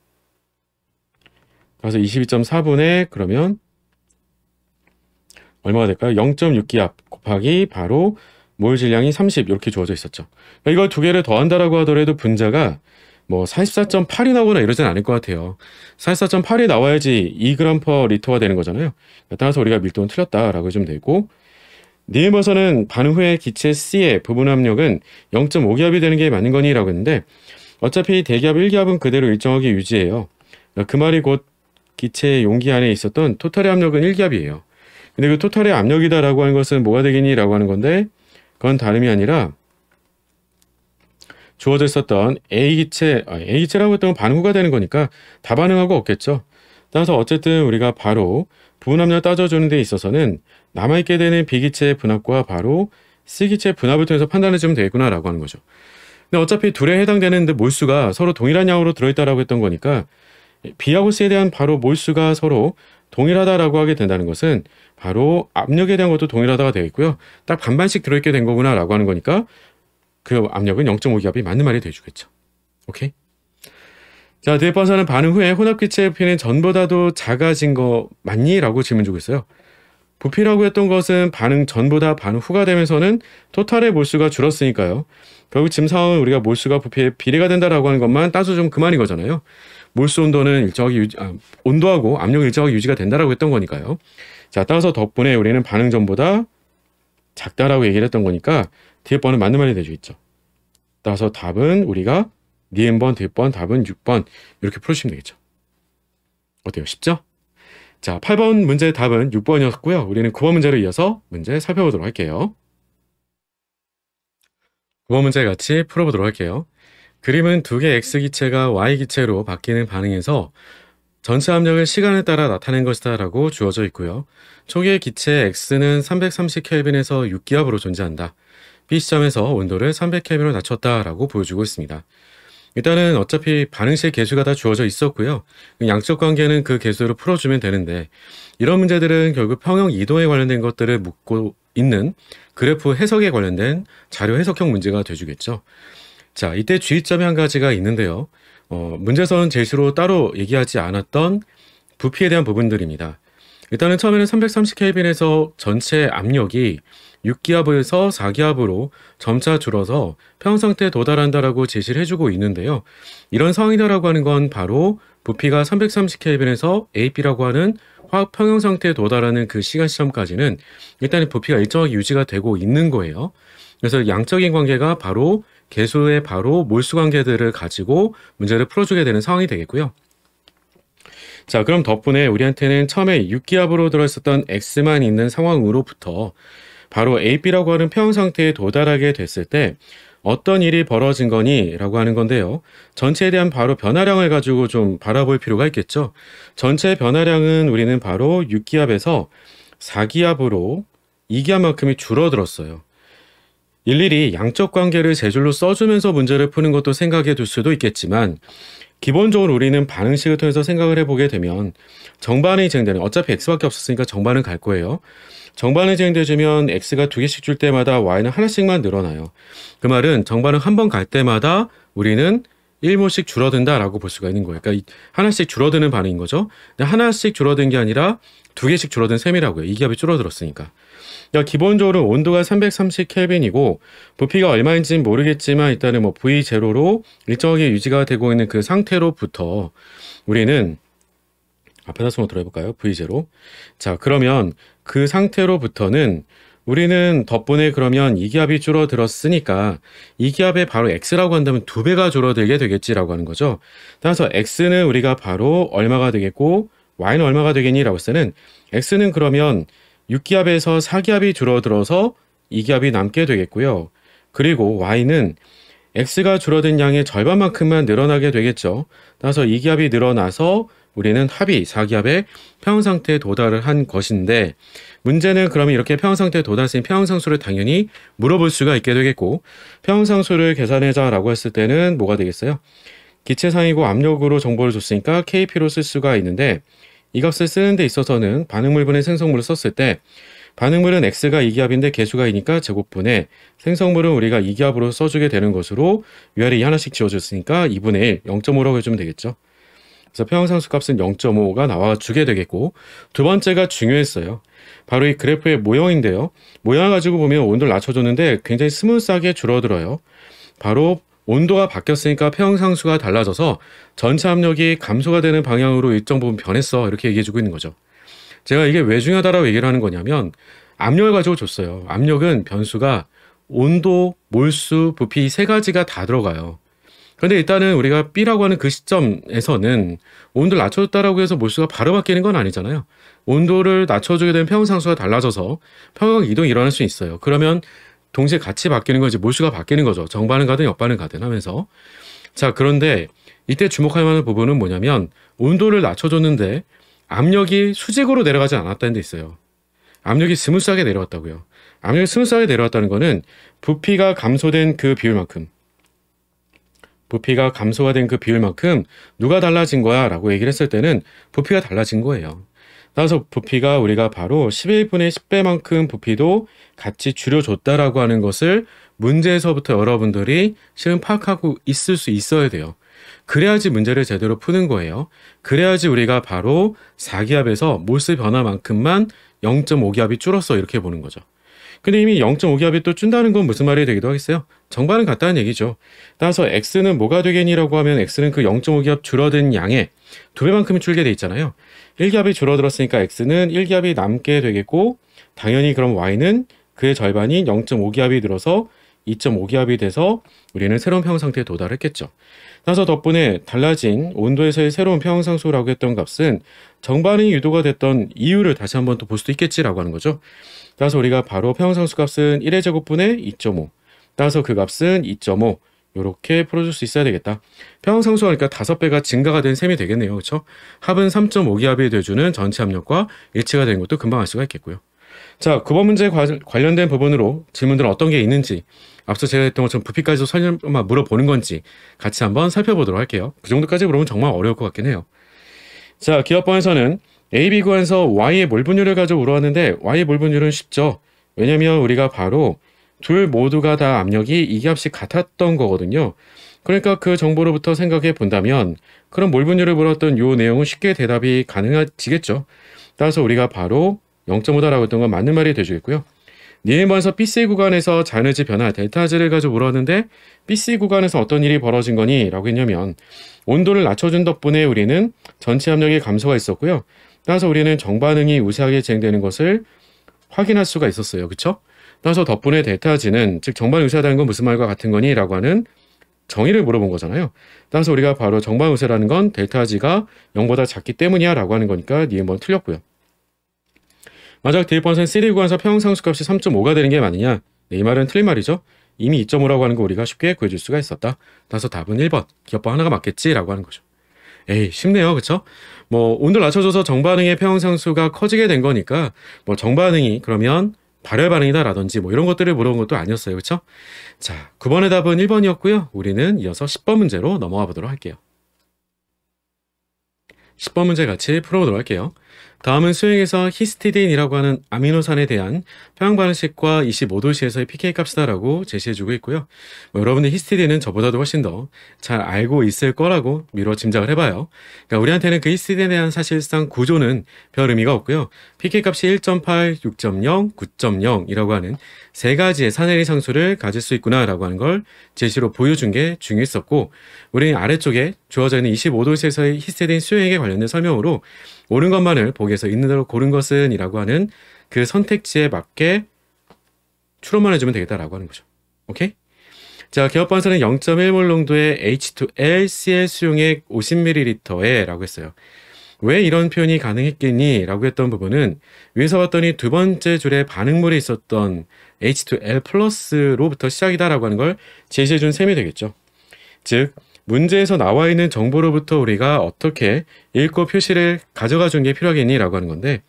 그래서 22.4분의 그러면 얼마가 될까요? 0.6기압 곱하기 바로 몰 질량이 30 이렇게 주어져 있었죠. 그러니까 이걸 두 개를 더한다라고 하더라도 분자가 뭐 44.8이 나오거나 이러진 않을 것 같아요. 44.8이 나와야지 2g/L가 되는 거잖아요. 따라서 우리가 밀도는 틀렸다라고 해주면 되고, 니은버서는 반응 후에 기체 C의 부분 압력은 0.5기압이 되는 게 맞는 거니? 라고 했는데 어차피 대기압 1기압은 그대로 일정하게 유지해요. 그 말이 곧 기체 용기 안에 있었던 토탈의 압력은 1기압이에요. 근데 그 토탈의 압력이다라고 하는 것은 뭐가 되겠니? 라고 하는 건데 그건 다름이 아니라 주어져 있었던 A기체라고 했던 건 반응 후가 되는 거니까 다 반응하고 없겠죠. 따라서 어쨌든 우리가 바로 부분 압력 따져주는 데 있어서는 남아있게 되는 B기체의 분압과 바로 C기체의 분압을 통해서 판단해주면 되겠구나 라고 하는 거죠. 근데 어차피 둘에 해당되는 몰수가 서로 동일한 양으로 들어있다라고 했던 거니까 B하고 C에 대한 바로 몰수가 서로 동일하다라고 하게 된다는 것은 바로 압력에 대한 것도 동일하다가 되겠고요. 딱 반반씩 들어있게 된 거구나 라고 하는 거니까 그 압력은 0.5기압이 맞는 말이 돼주겠죠. 오케이? 자, 뒤에 번서는 반응 후에 혼합기체의 부피는 전보다도 작아진 거 맞니? 라고 질문 주고 있어요. 부피라고 했던 것은 반응 전보다 반응 후가 되면서는 토탈의 몰수가 줄었으니까요. 결국 지금 상황은 우리가 몰수가 부피에 비례가 된다라고 하는 것만 따져주면 그만인 거잖아요. 몰수 온도는 일정하게 온도하고 압력이 일정하게 유지가 된다라고 했던 거니까요. 자, 따라서 덕분에 우리는 반응 전보다 작다라고 얘기를 했던 거니까 뒤에 번은 맞는 말이 되주겠죠. 따라서 답은 우리가 니은번, 뒷번, 답은 6번 이렇게 풀어주시면 되겠죠. 어때요? 쉽죠? 자, 8번 문제의 답은 6번이었고요. 우리는 9번 문제로 이어서 문제 살펴보도록 할게요. 9번 문제 같이 풀어보도록 할게요. 그림은 두 개 X기체가 Y기체로 바뀌는 반응에서 전체 압력을 시간에 따라 나타낸 것이다 라고 주어져 있고요. 초기의 기체 X는 330켈빈에서 6기압으로 존재한다. B 시점에서 온도를 300켈빈으로 낮췄다 라고 보여주고 있습니다. 일단은 어차피 반응식 개수가 다 주어져 있었고요. 양적 관계는 그 개수로 풀어주면 되는데 이런 문제들은 결국 평형 이동에 관련된 것들을 묻고 있는 그래프 해석에 관련된 자료 해석형 문제가 돼주겠죠. 자, 이때 주의점이 한 가지가 있는데요. 문제선 제시로 따로 얘기하지 않았던 부피에 대한 부분들입니다. 일단은 처음에는 330켈빈에서 전체 압력이 6기압에서 4기압으로 점차 줄어서 평상태에 도달한다라고 제시를 해주고 있는데요. 이런 상황이다라고 하는 건 바로 부피가 330켈빈에서 AP라고 하는 화학 평형 상태에 도달하는 그 시간 시점까지는 일단 부피가 일정하게 유지가 되고 있는 거예요. 그래서 양적인 관계가 바로 계수의 바로 몰수 관계들을 가지고 문제를 풀어주게 되는 상황이 되겠고요. 자, 그럼 덕분에 우리한테는 처음에 6기압으로 들어있었던 X만 있는 상황으로부터 바로 AP라고 하는 평형 상태에 도달하게 됐을 때 어떤 일이 벌어진 거니? 라고 하는 건데요. 전체에 대한 바로 변화량을 가지고 좀 바라볼 필요가 있겠죠. 전체 변화량은 우리는 바로 6기압에서 4기압으로 2기압만큼이 줄어들었어요. 일일이 양적 관계를 세 줄로 써주면서 문제를 푸는 것도 생각해 둘 수도 있겠지만 기본적으로 우리는 반응식을 통해서 생각을 해보게 되면 정반응이 진행되는, 어차피 X밖에 없었으니까 정반응 갈 거예요. 정반응 진행되어주면 X가 2개씩 줄 때마다 Y는 하나씩만 늘어나요. 그 말은 정반응 한 번 갈 때마다 우리는 1모씩 줄어든다라고 볼 수가 있는 거예요. 그러니까 하나씩 줄어드는 반응인 거죠. 근데 하나씩 줄어든 게 아니라 2개씩 줄어든 셈이라고요. 2기압이 줄어들었으니까. 그러니까 기본적으로 온도가 330켈빈이고 부피가 얼마인지는 모르겠지만 일단은 뭐 V0로 일정하게 유지가 되고 있는 그 상태로부터 우리는 앞에다 손으로 들어볼까요? V0. 자, 그러면 그 상태로부터는 우리는 덕분에 그러면 2기압이 줄어들었으니까 2기압에 바로 X라고 한다면 2배가 줄어들게 되겠지라고 하는 거죠. 따라서 X는 우리가 바로 얼마가 되겠고 Y는 얼마가 되겠니? 라고 했을 때는 X는 그러면 6기압에서 4기압이 줄어들어서 2기압이 남게 되겠고요. 그리고 Y는 X가 줄어든 양의 절반만큼만 늘어나게 되겠죠. 따라서 2기압이 늘어나서 우리는 합이 4기압의 평형상태에 도달을 한 것인데 문제는 그러면 이렇게 평형상태에 도달했으니 평형상수를 당연히 물어볼 수가 있게 되겠고 평형상수를 계산해자 라고 했을 때는 뭐가 되겠어요? 기체상이고 압력으로 정보를 줬으니까 KP로 쓸 수가 있는데 이 값을 쓰는 데 있어서는 반응물분의 생성물을 썼을 때 반응물은 X가 2기압인데 개수가 2니까 제곱분에 생성물은 우리가 2기압으로 써주게 되는 것으로 위아래 2 하나씩 지워줬으니까 2분의 1, 0.5라고 해주면 되겠죠. 그래서 평형상수 값은 0.5가 나와주게 되겠고 두 번째가 중요했어요. 바로 이 그래프의 모형인데요. 모양을 가지고 보면 온도를 낮춰줬는데 굉장히 스무스하게 줄어들어요. 바로 온도가 바뀌었으니까 평형상수가 달라져서 전체 압력이 감소가 되는 방향으로 일정 부분 변했어. 이렇게 얘기해주고 있는 거죠. 제가 이게 왜 중요하다라고 얘기를 하는 거냐면 압력을 가지고 줬어요. 압력은 변수가 온도, 몰수, 부피 세 가지가 다 들어가요. 그런데 일단은 우리가 B라고 하는 그 시점에서는 온도를 낮춰줬다라고 해서 몰수가 바로 바뀌는 건 아니잖아요. 온도를 낮춰주게 되면 평형상수가 달라져서 평형 이동이 일어날 수 있어요. 그러면 동시에 같이 바뀌는 거지 몰수가 바뀌는 거죠. 정반응 가든 역반응 가든 하면서. 자, 그런데 이때 주목할 만한 부분은 뭐냐면 온도를 낮춰줬는데 압력이 수직으로 내려가지 않았다는 데 있어요. 압력이 스무스하게 내려왔다고요. 압력이 스무스하게 내려왔다는 거는 부피가 감소된 그 비율만큼 부피가 감소가 된 그 비율만큼 누가 달라진 거야 라고 얘기를 했을 때는 부피가 달라진 거예요. 따라서 부피가 우리가 바로 11분의 10배만큼 부피도 같이 줄여줬다라고 하는 것을 문제에서부터 여러분들이 실은 파악하고 있을 수 있어야 돼요. 그래야지 문제를 제대로 푸는 거예요. 그래야지 우리가 바로 4기압에서 몰수 변화만큼만 0.5기압이 줄었어 이렇게 보는 거죠. 근데 이미 0.5기압이 또 준다는 건 무슨 말이 되기도 하겠어요? 정반은 같다는 얘기죠. 따라서 X는 뭐가 되겠니라고 하면 X는 그 0.5기압 줄어든 양의 2배만큼이 줄게 돼 있잖아요. 1기압이 줄어들었으니까 X는 1기압이 남게 되겠고 당연히 그럼 Y는 그의 절반인 0.5기압이 늘어서 2.5기압이 돼서 우리는 새로운 평형상태에 도달했겠죠. 따라서 덕분에 달라진 온도에서의 새로운 평형상수라고 했던 값은 정반응이 유도가 됐던 이유를 다시 한번 또 볼 수도 있겠지라고 하는 거죠. 따라서 우리가 바로 평형상수 값은 1의 제곱분의 2.5 따라서 그 값은 2.5 이렇게 풀어줄 수 있어야 되겠다. 평형상수가 그러니까 5배가 증가가 된 셈이 되겠네요. 그렇죠? 합은 3.5기압이 돼주는 전체 압력과 일치가 되는 것도 금방 알 수가 있겠고요. 자, 9번 문제 관련된 부분으로 질문들은 어떤 게 있는지 앞서 제가 했던 것처럼 부피까지도 설명만 물어보는 건지 같이 한번 살펴보도록 할게요. 그 정도까지 물어보면 정말 어려울 것 같긴 해요. 자, 기업번에서는 AB 구간에서 Y의 몰 분율을 가지고 물어봤는데 Y의 몰 분율은 쉽죠. 왜냐면 우리가 바로 둘 모두가 다 압력이 2기압씩 같았던 거거든요. 그러니까 그 정보로부터 생각해 본다면 그럼 몰분율을 물었던 요 내용은 쉽게 대답이 가능해지겠죠. 따라서 우리가 바로 0.5다라고 했던 건 맞는 말이 되주겠고요. 니은번에서 BC 구간에서 자에너지 변화 델타지를 가지고 물었는데 BC 구간에서 어떤 일이 벌어진 거니? 라고 했냐면 온도를 낮춰준 덕분에 우리는 전체 압력의 감소가 있었고요. 따라서 우리는 정반응이 우세하게 진행되는 것을 확인할 수가 있었어요. 그쵸? 따라서 덕분에 델타지는 즉 정반응 우세하다는 건 무슨 말과 같은 거니? 라고 하는 정의를 물어본 거잖아요. 따라서 우리가 바로 정반응 우세라는 건 델타지가 0보다 작기 때문이야 라고 하는 거니까 니은번 틀렸고요. 만약 대입번선 C 구간에서 평상수값이 3.5가 되는 게 맞느냐? 네, 이 말은 틀린 말이죠. 이미 2.5라고 하는 거 우리가 쉽게 구해줄 수가 있었다. 따라서 답은 1번. 기업번 하나가 맞겠지? 라고 하는 거죠. 에이, 쉽네요. 그쵸? 뭐 온도 낮춰줘서 정반응의 평형상수가 커지게 된 거니까 뭐 정반응이 그러면 발열 반응이다 라든지 뭐 이런 것들을 물어본 것도 아니었어요. 그쵸? 자, 9번의 답은 1번이었고요. 우리는 이어서 10번 문제로 넘어가 보도록 할게요. 10번 문제 같이 풀어보도록 할게요. 다음은 수행에서 히스티딘이라고 하는 아미노산에 대한 평형 반응식과 25도씨에서의 pK 값이다라고 제시해주고 있고요. 여러분들 히스티딘은 저보다도 훨씬 더 잘 알고 있을 거라고 미뤄 짐작을 해봐요. 그러니까 우리한테는 그 히스티딘에 대한 사실상 구조는 별 의미가 없고요. pK 값이 1.8, 6.0, 9.0이라고 하는 세 가지의 산해리 상수를 가질 수 있구나라고 하는 걸 제시로 보여준 게 중요했었고, 우리는 아래쪽에 주어져 있는 25도씨에서의 히스티딘 수행에 관련된 설명으로 옳은 것만을 보기에서 있는 대로 고른 것은 이라고 하는 그 선택지에 맞게 추론만 해주면 되겠다라고 하는 거죠. 오케이? 자, 기업반사는 0.1몰 농도의 H2L Cl 수용액 50ml에 라고 했어요. 왜 이런 표현이 가능했겠니? 라고 했던 부분은 위에서 봤더니 두 번째 줄에 반응물에 있었던 H2L 플러스로부터 시작이다 라고 하는 걸 제시해준 셈이 되겠죠. 즉, 문제에서 나와 있는 정보로부터 우리가 어떻게 읽고 표시를 가져가 준 게 필요하겠니? 라고 하는 건데,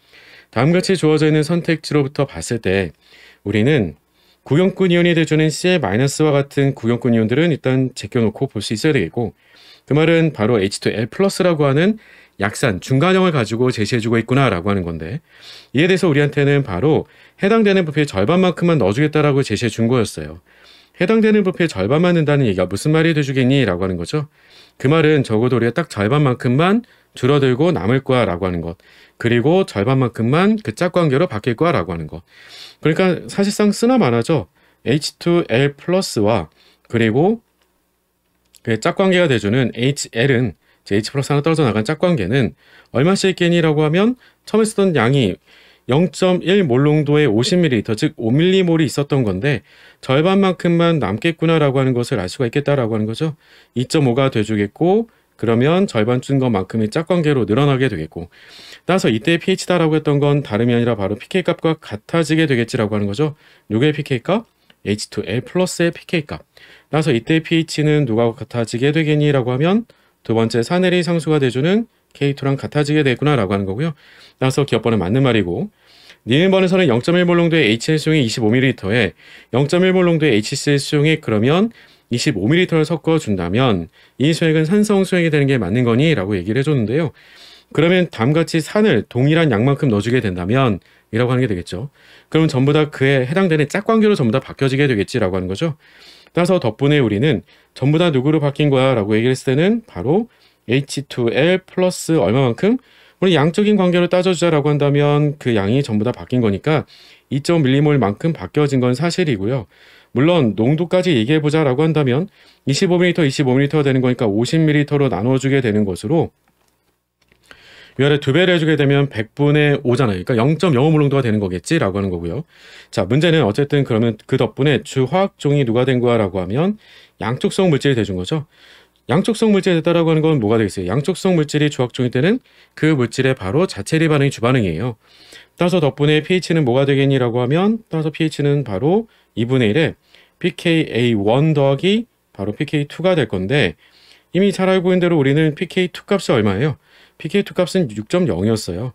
다음같이 주어져 있는 선택지로부터 봤을 때 우리는 구경꾼 이온이 돼주는 Cl-와 같은 구경꾼 이온들은 일단 제껴놓고 볼 수 있어야 되겠고, 그 말은 바로 H2L 플러스라고 하는 약산, 중간형을 가지고 제시해주고 있구나 라고 하는 건데, 이에 대해서 우리한테는 바로 해당되는 부피의 절반만큼만 넣어주겠다라고 제시해 준 거였어요. 해당되는 부피의 절반만 넣는다는 얘기가 무슨 말이 돼주겠니? 라고 하는 거죠. 그 말은 적어도 우리가 딱 절반만큼만 줄어들고 남을 거야 라고 하는 것, 그리고 절반만큼만 그 짝관계로 바뀔 거야 라고 하는 것. 그러니까 사실상 쓰나 마나죠. H2L 플러스와 그리고 그 짝관계가 돼주는 HL은 H 플러스 하나 떨어져 나간 짝관계는 얼마씩 있겠니? 라고 하면 처음에 쓰던 양이 0.1몰 농도의 50ml, 즉 5mm몰이 있었던 건데 절반만큼만 남겠구나 라고 하는 것을 알 수가 있겠다라고 하는 거죠. 2.5가 돼주겠고, 그러면 절반 준 것만큼의 짝관계로 늘어나게 되겠고, 따라서 이때 pH다라고 했던 건 다름이 아니라 바로 pK 값과 같아지게 되겠지라고 하는 거죠. 누구의 pK 값? H2L 플러스의 pK 값. 따라서 이때 pH는 누가 같아지게 되겠니? 라고 하면 두 번째 산해리 상수가 돼주는 K2랑 같아지게 되겠구나 라고 하는 거고요. 따라서 기업번은 맞는 말이고, 니은번에서는 0.1몰 농도의 HCl 수용액 25ml에 0.1몰 농도의 HCl 수용액 그러면 25ml를 섞어준다면 이 수액은 산성 수액이 되는 게 맞는 거니? 라고 얘기를 해줬는데요. 그러면 다음같이 산을 동일한 양만큼 넣어주게 된다면 이라고 하는 게 되겠죠. 그럼 전부 다 그에 해당되는 짝관계로 전부 다 바뀌어지게 되겠지라고 하는 거죠. 따라서 덕분에 우리는 전부 다 누구로 바뀐 거야? 라고 얘기를 했을 때는 바로 H2L 플러스 얼마만큼? 우리 양적인 관계로 따져주자라고 한다면 그 양이 전부 다 바뀐 거니까 2.1mm만큼 바뀌어진 건 사실이고요. 물론 농도까지 얘기해보자라고 한다면 25ml, 25ml가 되는 거니까 50ml로 나눠주게 되는 것으로 위아래 두 배를 해주게 되면 100분의 5잖아요. 그러니까 0.05몰 농도가 되는 거겠지라고 하는 거고요. 자, 문제는 어쨌든 그러면 그 덕분에 주 화학종이 누가 된 거야? 라고 하면 양촉성 물질이 돼준 거죠. 양촉성 물질이 됐다라고 하는 건 뭐가 되겠어요? 양촉성 물질이 주학종일 때는 그 물질의 바로 자체리 반응이 주반응이에요. 따라서 덕분에 pH는 뭐가 되겠니? 라고 하면 따라서 pH는 바로 2분의 1에 pKa1 더하기 바로 pK2가 될 건데, 이미 잘 알고 있는 대로 우리는 pK2 값이 얼마예요? pK2 값은 6.0이었어요.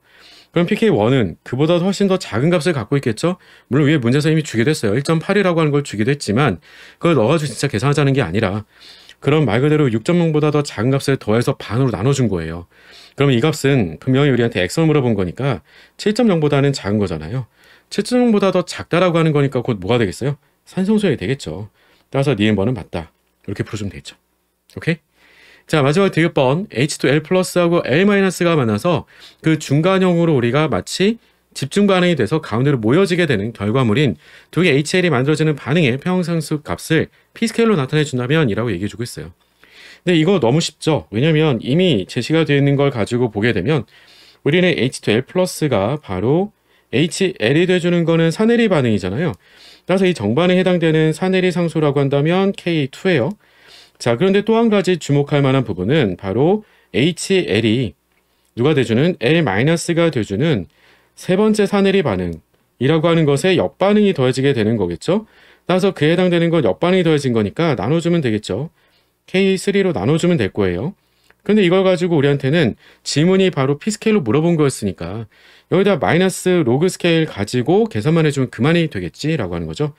그럼 pK1은 그보다 훨씬 더 작은 값을 갖고 있겠죠? 물론 위에 문제에서 이미 주기도 했어요. 1.8이라고 하는 걸 주기도 했지만 그걸 넣어가지고 진짜 계산하자는 게 아니라 그럼 말 그대로 6.0보다 더 작은 값을 더해서 반으로 나눠준 거예요. 그럼 이 값은 분명히 우리한테 X를 물어본 거니까 7.0보다는 작은 거잖아요. 7.0보다 더 작다라고 하는 거니까 곧 뭐가 되겠어요? 산성수액이 되겠죠. 따라서 니은번은 맞다. 이렇게 풀어주면 되겠죠. 오케이? 자, 마지막 디귿번 H2L 플러스하고 L 마이너스가 만나서 그 중간형으로 우리가 마치 집중 반응이 돼서 가운데로 모여지게 되는 결과물인 두 개 HL이 만들어지는 반응의 평형상수 값을 P스케일로 나타내 준다면 이라고 얘기해 주고 있어요. 근데 이거 너무 쉽죠? 왜냐면 이미 제시가 되어 있는 걸 가지고 보게 되면 우리는 H2L 플러스가 바로 HL이 돼주는 거는 산해리 반응이잖아요. 따라서 이 정반에 해당되는 산해리 상수라고 한다면 K2예요. 자, 그런데 또 한 가지 주목할 만한 부분은 바로 HL이 누가 돼주는 L-가 돼주는 세 번째 산해리 반응이라고 하는 것에 역반응이 더해지게 되는 거겠죠. 따라서 그에 해당되는 건 역반응이 더해진 거니까 나눠주면 되겠죠. K3로 나눠주면 될 거예요. 근데 이걸 가지고 우리한테는 지문이 바로 P스케일로 물어본 거였으니까 여기다 마이너스 로그 스케일 가지고 계산만 해주면 그만이 되겠지라고 하는 거죠.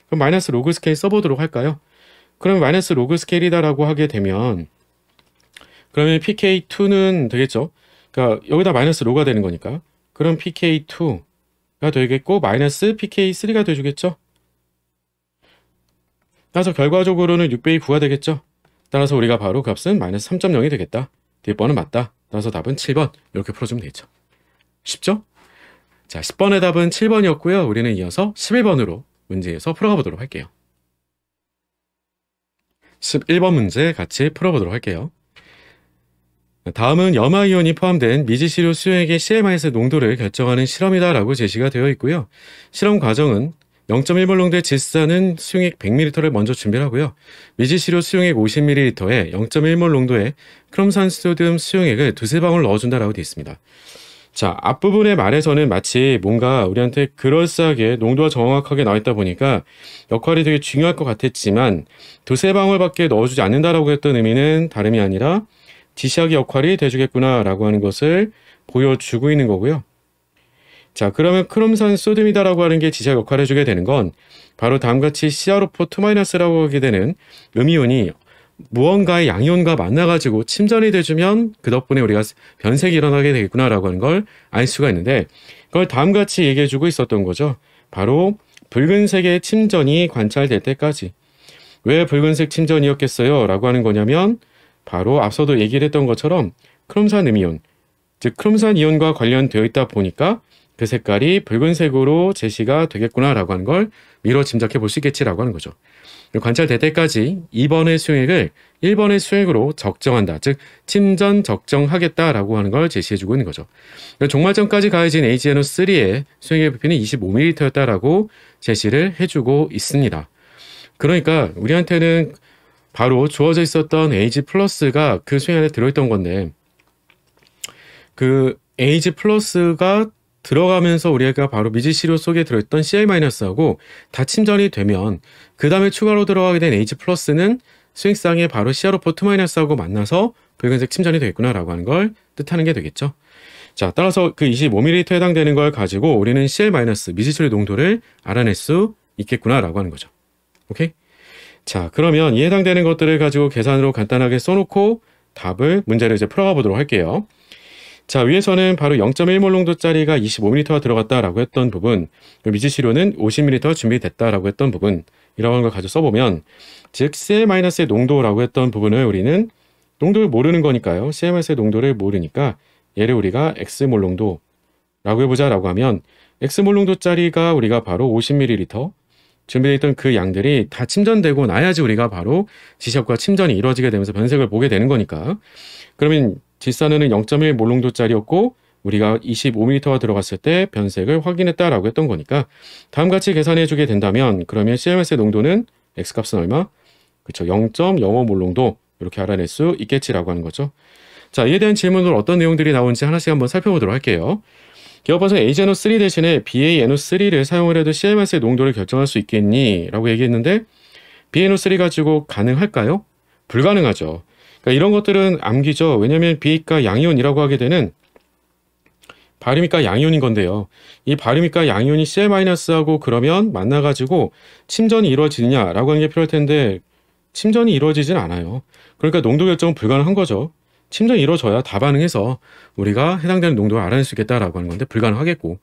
그럼 마이너스 로그 스케일 써보도록 할까요? 그러면 마이너스 로그 스케일이다라고 하게 되면 그러면 PK2는 되겠죠. 그러니까 여기다 마이너스 로가 되는 거니까 그럼 PK2가 되겠고 마이너스 PK3가 돼주겠죠. 따라서 결과적으로는 6배의 9가 되겠죠. 따라서 우리가 바로 값은 마이너스 3.0이 되겠다. 뒷번은 맞다. 따라서 답은 7번 이렇게 풀어주면 되겠죠. 쉽죠? 자, 10번의 답은 7번이었고요. 우리는 이어서 11번으로 문제에서 풀어가 보도록 할게요. 11번 문제 같이 풀어보도록 할게요. 다음은 염화이온이 포함된 미지시료 수용액의 CL- 농도를 결정하는 실험이다 라고 제시가 되어 있고요. 실험 과정은 0.1몰 농도의 질산은 수용액 100ml를 먼저 준비를 하고요. 미지시료 수용액 50ml에 0.1몰 농도의 크롬산소듐 수용액을 두세 방울 넣어준다라고 되어 있습니다. 자, 앞부분의 말에서는 마치 뭔가 우리한테 그럴싸하게 농도가 정확하게 나와 있다 보니까 역할이 되게 중요할 것 같았지만 두세 방울밖에 넣어주지 않는다라고 했던 의미는 다름이 아니라 지시하기 역할이 돼주겠구나 라고 하는 것을 보여주고 있는 거고요. 자, 그러면 크롬산 소듐이다라고 하는 게 지시하기 역할을 해주게 되는 건 바로 다음같이 CrO4-2-라고 하게 되는 음이온이 무언가의 양이온과 만나가지고 침전이 돼주면 그 덕분에 우리가 변색이 일어나게 되겠구나라고 하는 걸 알 수가 있는데 그걸 다음같이 얘기해주고 있었던 거죠. 바로 붉은색의 침전이 관찰될 때까지. 왜 붉은색 침전이었겠어요? 라고 하는 거냐면 바로 앞서도 얘기를 했던 것처럼 크롬산 음이온, 즉 크롬산 이온과 관련되어 있다 보니까 그 색깔이 붉은색으로 제시가 되겠구나라고 하는 걸 미뤄 짐작해 볼 수 있겠지라고 하는 거죠. 관찰될 때까지 2번의 수용액을 1번의 수용액으로 적정한다. 즉 침전 적정하겠다라고 하는 걸 제시해주고 있는 거죠. 종말점까지 가해진 HNO3의 수용액 부피는 25ml였다라고 제시를 해주고 있습니다. 그러니까 우리한테는 바로 주어져 있었던 AG 플러스가 그 수용 안에 들어있던 건데 그 AG 플러스가 들어가면서 우리가 바로 미지시료 속에 들어있던 CL-하고 다 침전이 되면 그 다음에 추가로 들어가게 된 H 플러스는 수익상에 바로 CrO4-2-하고 만나서 붉은색 침전이 되겠구나라고 하는 걸 뜻하는 게 되겠죠. 자, 따라서 그 25ml에 해당되는 걸 가지고 우리는 CL- 미지시료 농도를 알아낼 수 있겠구나라고 하는 거죠. 오케이? 자, 그러면 이 해당되는 것들을 가지고 계산으로 간단하게 써놓고 답을 문제를 이제 풀어가 보도록 할게요. 자, 위에서는 바로 0.1몰 농도짜리가 25ml가 들어갔다라고 했던 부분, 미지시료는 50ml 준비됐다라고 했던 부분, 이런 걸 가지고 써보면, 즉 CL-의 농도라고 했던 부분을 우리는 농도를 모르는 거니까요. CL-의 농도를 모르니까 얘를 우리가 X몰 농도라고 해보자라고 하면 X몰 농도짜리가 우리가 바로 50ml 준비되어 있던 그 양들이 다 침전되고 나야지 우리가 바로 지시역과 침전이 이루어지게 되면서 변색을 보게 되는 거니까 그러면 질산은 0.1몰 농도짜리였고 우리가 25ml가 들어갔을 때 변색을 확인했다라고 했던 거니까 다음같이 계산해 주게 된다면 그러면 CL-의 농도는 X값은 얼마? 그렇죠. 0.05몰 농도 이렇게 알아낼 수 있겠지라고 하는 거죠. 자, 이에 대한 질문으로 어떤 내용들이 나오는지 하나씩 한번 살펴보도록 할게요. 기업에서 HNO3 대신에 BaNO3를 사용을 해도 CL-의 농도를 결정할 수 있겠니? 라고 얘기했는데 BaNO3 가지고 가능할까요? 불가능하죠. 그러니까 이런 것들은 암기죠. 왜냐하면 B가 양이온이라고 하게 되는 바름이가 양이온인 건데요. 이 바름이가 양이온이 CL-하고 그러면 만나가지고 침전이 이루어지느냐라고 하는 게 필요할 텐데 침전이 이루어지진 않아요. 그러니까 농도 결정은 불가능한 거죠. 침전이 이루어져야 다 반응해서 우리가 해당되는 농도를 알아낼 수 있겠다라고 하는 건데 불가능하겠고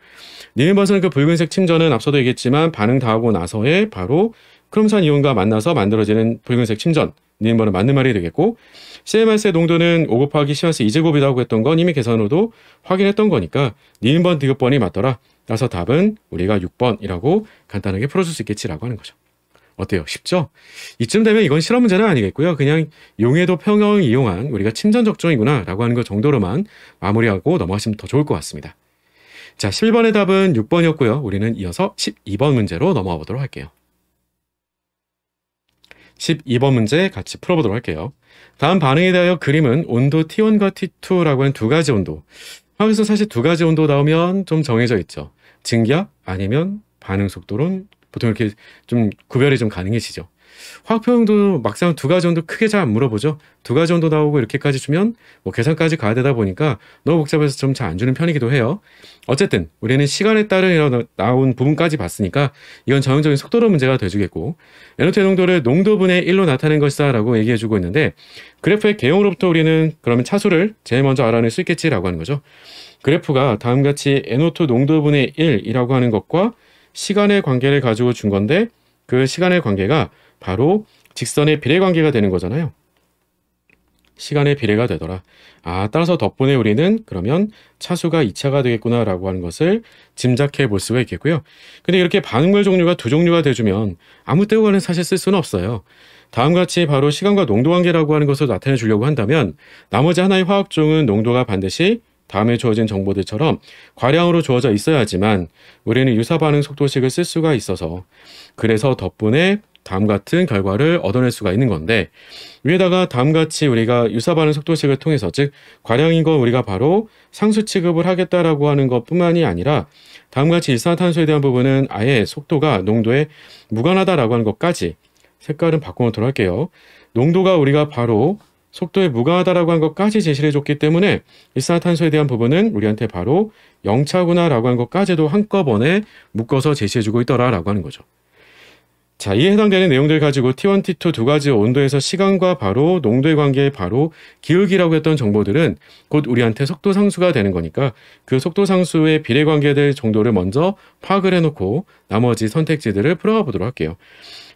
니은버스는 그 붉은색 침전은 앞서도 얘기했지만 반응 다 하고 나서에 바로 크롬산 이온과 만나서 만들어지는 붉은색 침전 니은번은 맞는 말이 되겠고, CMRS의 농도는 5 곱하기 CMRS 2제곱이라고 했던 건 이미 계산으로도 확인했던 거니까 니은번, 디귿번이 맞더라. 따라서 답은 우리가 6번이라고 간단하게 풀어줄 수 있겠지라고 하는 거죠. 어때요? 쉽죠? 이쯤 되면 이건 실험 문제는 아니겠고요. 그냥 용해도 평형을 이용한 우리가 침전 적정이구나 라고 하는 것 정도로만 마무리하고 넘어가시면 더 좋을 것 같습니다. 자, 11번의 답은 6번이었고요. 우리는 이어서 12번 문제로 넘어가 보도록 할게요. 12번 문제 같이 풀어보도록 할게요. 다음 반응에 대하여 그림은 온도 T1과 T2라고 하는 두 가지 온도. 화학에서 사실 두 가지 온도 나오면 좀 정해져 있죠. 증기압 아니면 반응 속도론 보통 이렇게 좀 구별이 좀 가능해지죠. 화학 표현도 막상 두 가지 온도 크게 잘 안 물어보죠. 두 가지 온도 나오고 이렇게까지 주면 뭐 계산까지 가야 되다 보니까 너무 복잡해서 좀 잘 안 주는 편이기도 해요. 어쨌든 우리는 시간에 따른 나온 부분까지 봤으니까 이건 전형적인 속도로 문제가 돼주겠고, NO2의 농도를 농도분의 1로 나타낸 것이다 라고 얘기해주고 있는데, 그래프의 개형으로부터 우리는 그러면 차수를 제일 먼저 알아낼 수 있겠지라고 하는 거죠. 그래프가 다음같이 NO2 농도분의 1이라고 하는 것과 시간의 관계를 가지고 준 건데, 그 시간의 관계가 바로 직선의 비례 관계가 되는 거잖아요. 시간의 비례가 되더라. 따라서 덕분에 우리는 그러면 차수가 2차가 되겠구나 라고 하는 것을 짐작해 볼 수가 있겠고요. 근데 이렇게 반응물 종류가 두 종류가 돼주면 아무 때와는 사실 쓸 수는 없어요. 다음같이 바로 시간과 농도 관계라고 하는 것을 나타내 주려고 한다면 나머지 하나의 화학종은 농도가 반드시 다음에 주어진 정보들처럼 과량으로 주어져 있어야지만 우리는 유사 반응 속도식을 쓸 수가 있어서, 그래서 덕분에 다음 같은 결과를 얻어낼 수가 있는 건데, 위에다가 다음같이 우리가 유사 반응 속도식을 통해서, 즉 과량인 건 우리가 바로 상수 취급을 하겠다라고 하는 것뿐만이 아니라 다음같이 일산화탄소에 대한 부분은 아예 속도가 농도에 무관하다라고 하는 것까지, 색깔은 바꿔놓도록 할게요. 농도가 우리가 바로 속도에 무관하다라고 하는 것까지 제시를 해줬기 때문에 일산화탄소에 대한 부분은 우리한테 바로 0차구나라고 하는 것까지도 한꺼번에 묶어서 제시해주고 있더라라고 하는 거죠. 자, 이에 해당되는 내용들 가지고 T1, T2 두 가지 온도에서 시간과 바로 농도의 관계의 바로 기울기라고 했던 정보들은 곧 우리한테 속도 상수가 되는 거니까 그 속도 상수의 비례 관계들 정도를 먼저 파악을 해놓고 나머지 선택지들을 풀어가 보도록 할게요.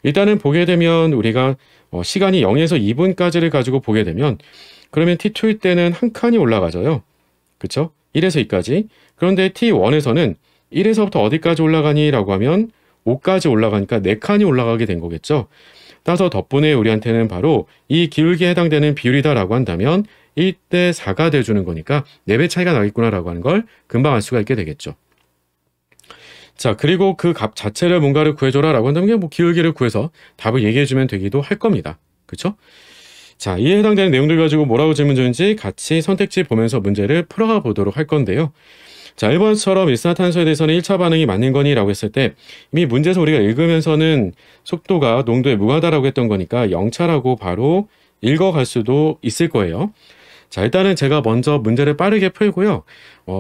일단은 보게 되면 우리가 시간이 0에서 2분까지를 가지고 보게 되면 그러면 T2일 때는 한 칸이 올라가져요. 그쵸? 1에서 2까지. 그런데 T1에서는 1에서부터 어디까지 올라가니? 라고 하면 5까지 올라가니까 4칸이 올라가게 된 거겠죠. 따라서 덕분에 우리한테는 바로 이 기울기에 해당되는 비율이다라고 한다면 1대 4가 돼주는 거니까 4배 차이가 나겠구나라고 하는 걸 금방 알 수가 있게 되겠죠. 자, 그리고 그 값 자체를 뭔가를 구해줘라라고 한다면 그냥 뭐 기울기를 구해서 답을 얘기해주면 되기도 할 겁니다. 그쵸? 자, 이에 해당되는 내용들 가지고 뭐라고 질문 주는지 같이 선택지 보면서 문제를 풀어가 보도록 할 건데요. 자, 1번처럼 일산화탄소에 대해서는 1차 반응이 맞는 거니? 라고 했을 때 이미 문제에서 우리가 읽으면서는 속도가 농도에 무관하다라고 했던 거니까 0차라고 바로 읽어갈 수도 있을 거예요. 자, 일단은 제가 먼저 문제를 빠르게 풀고요.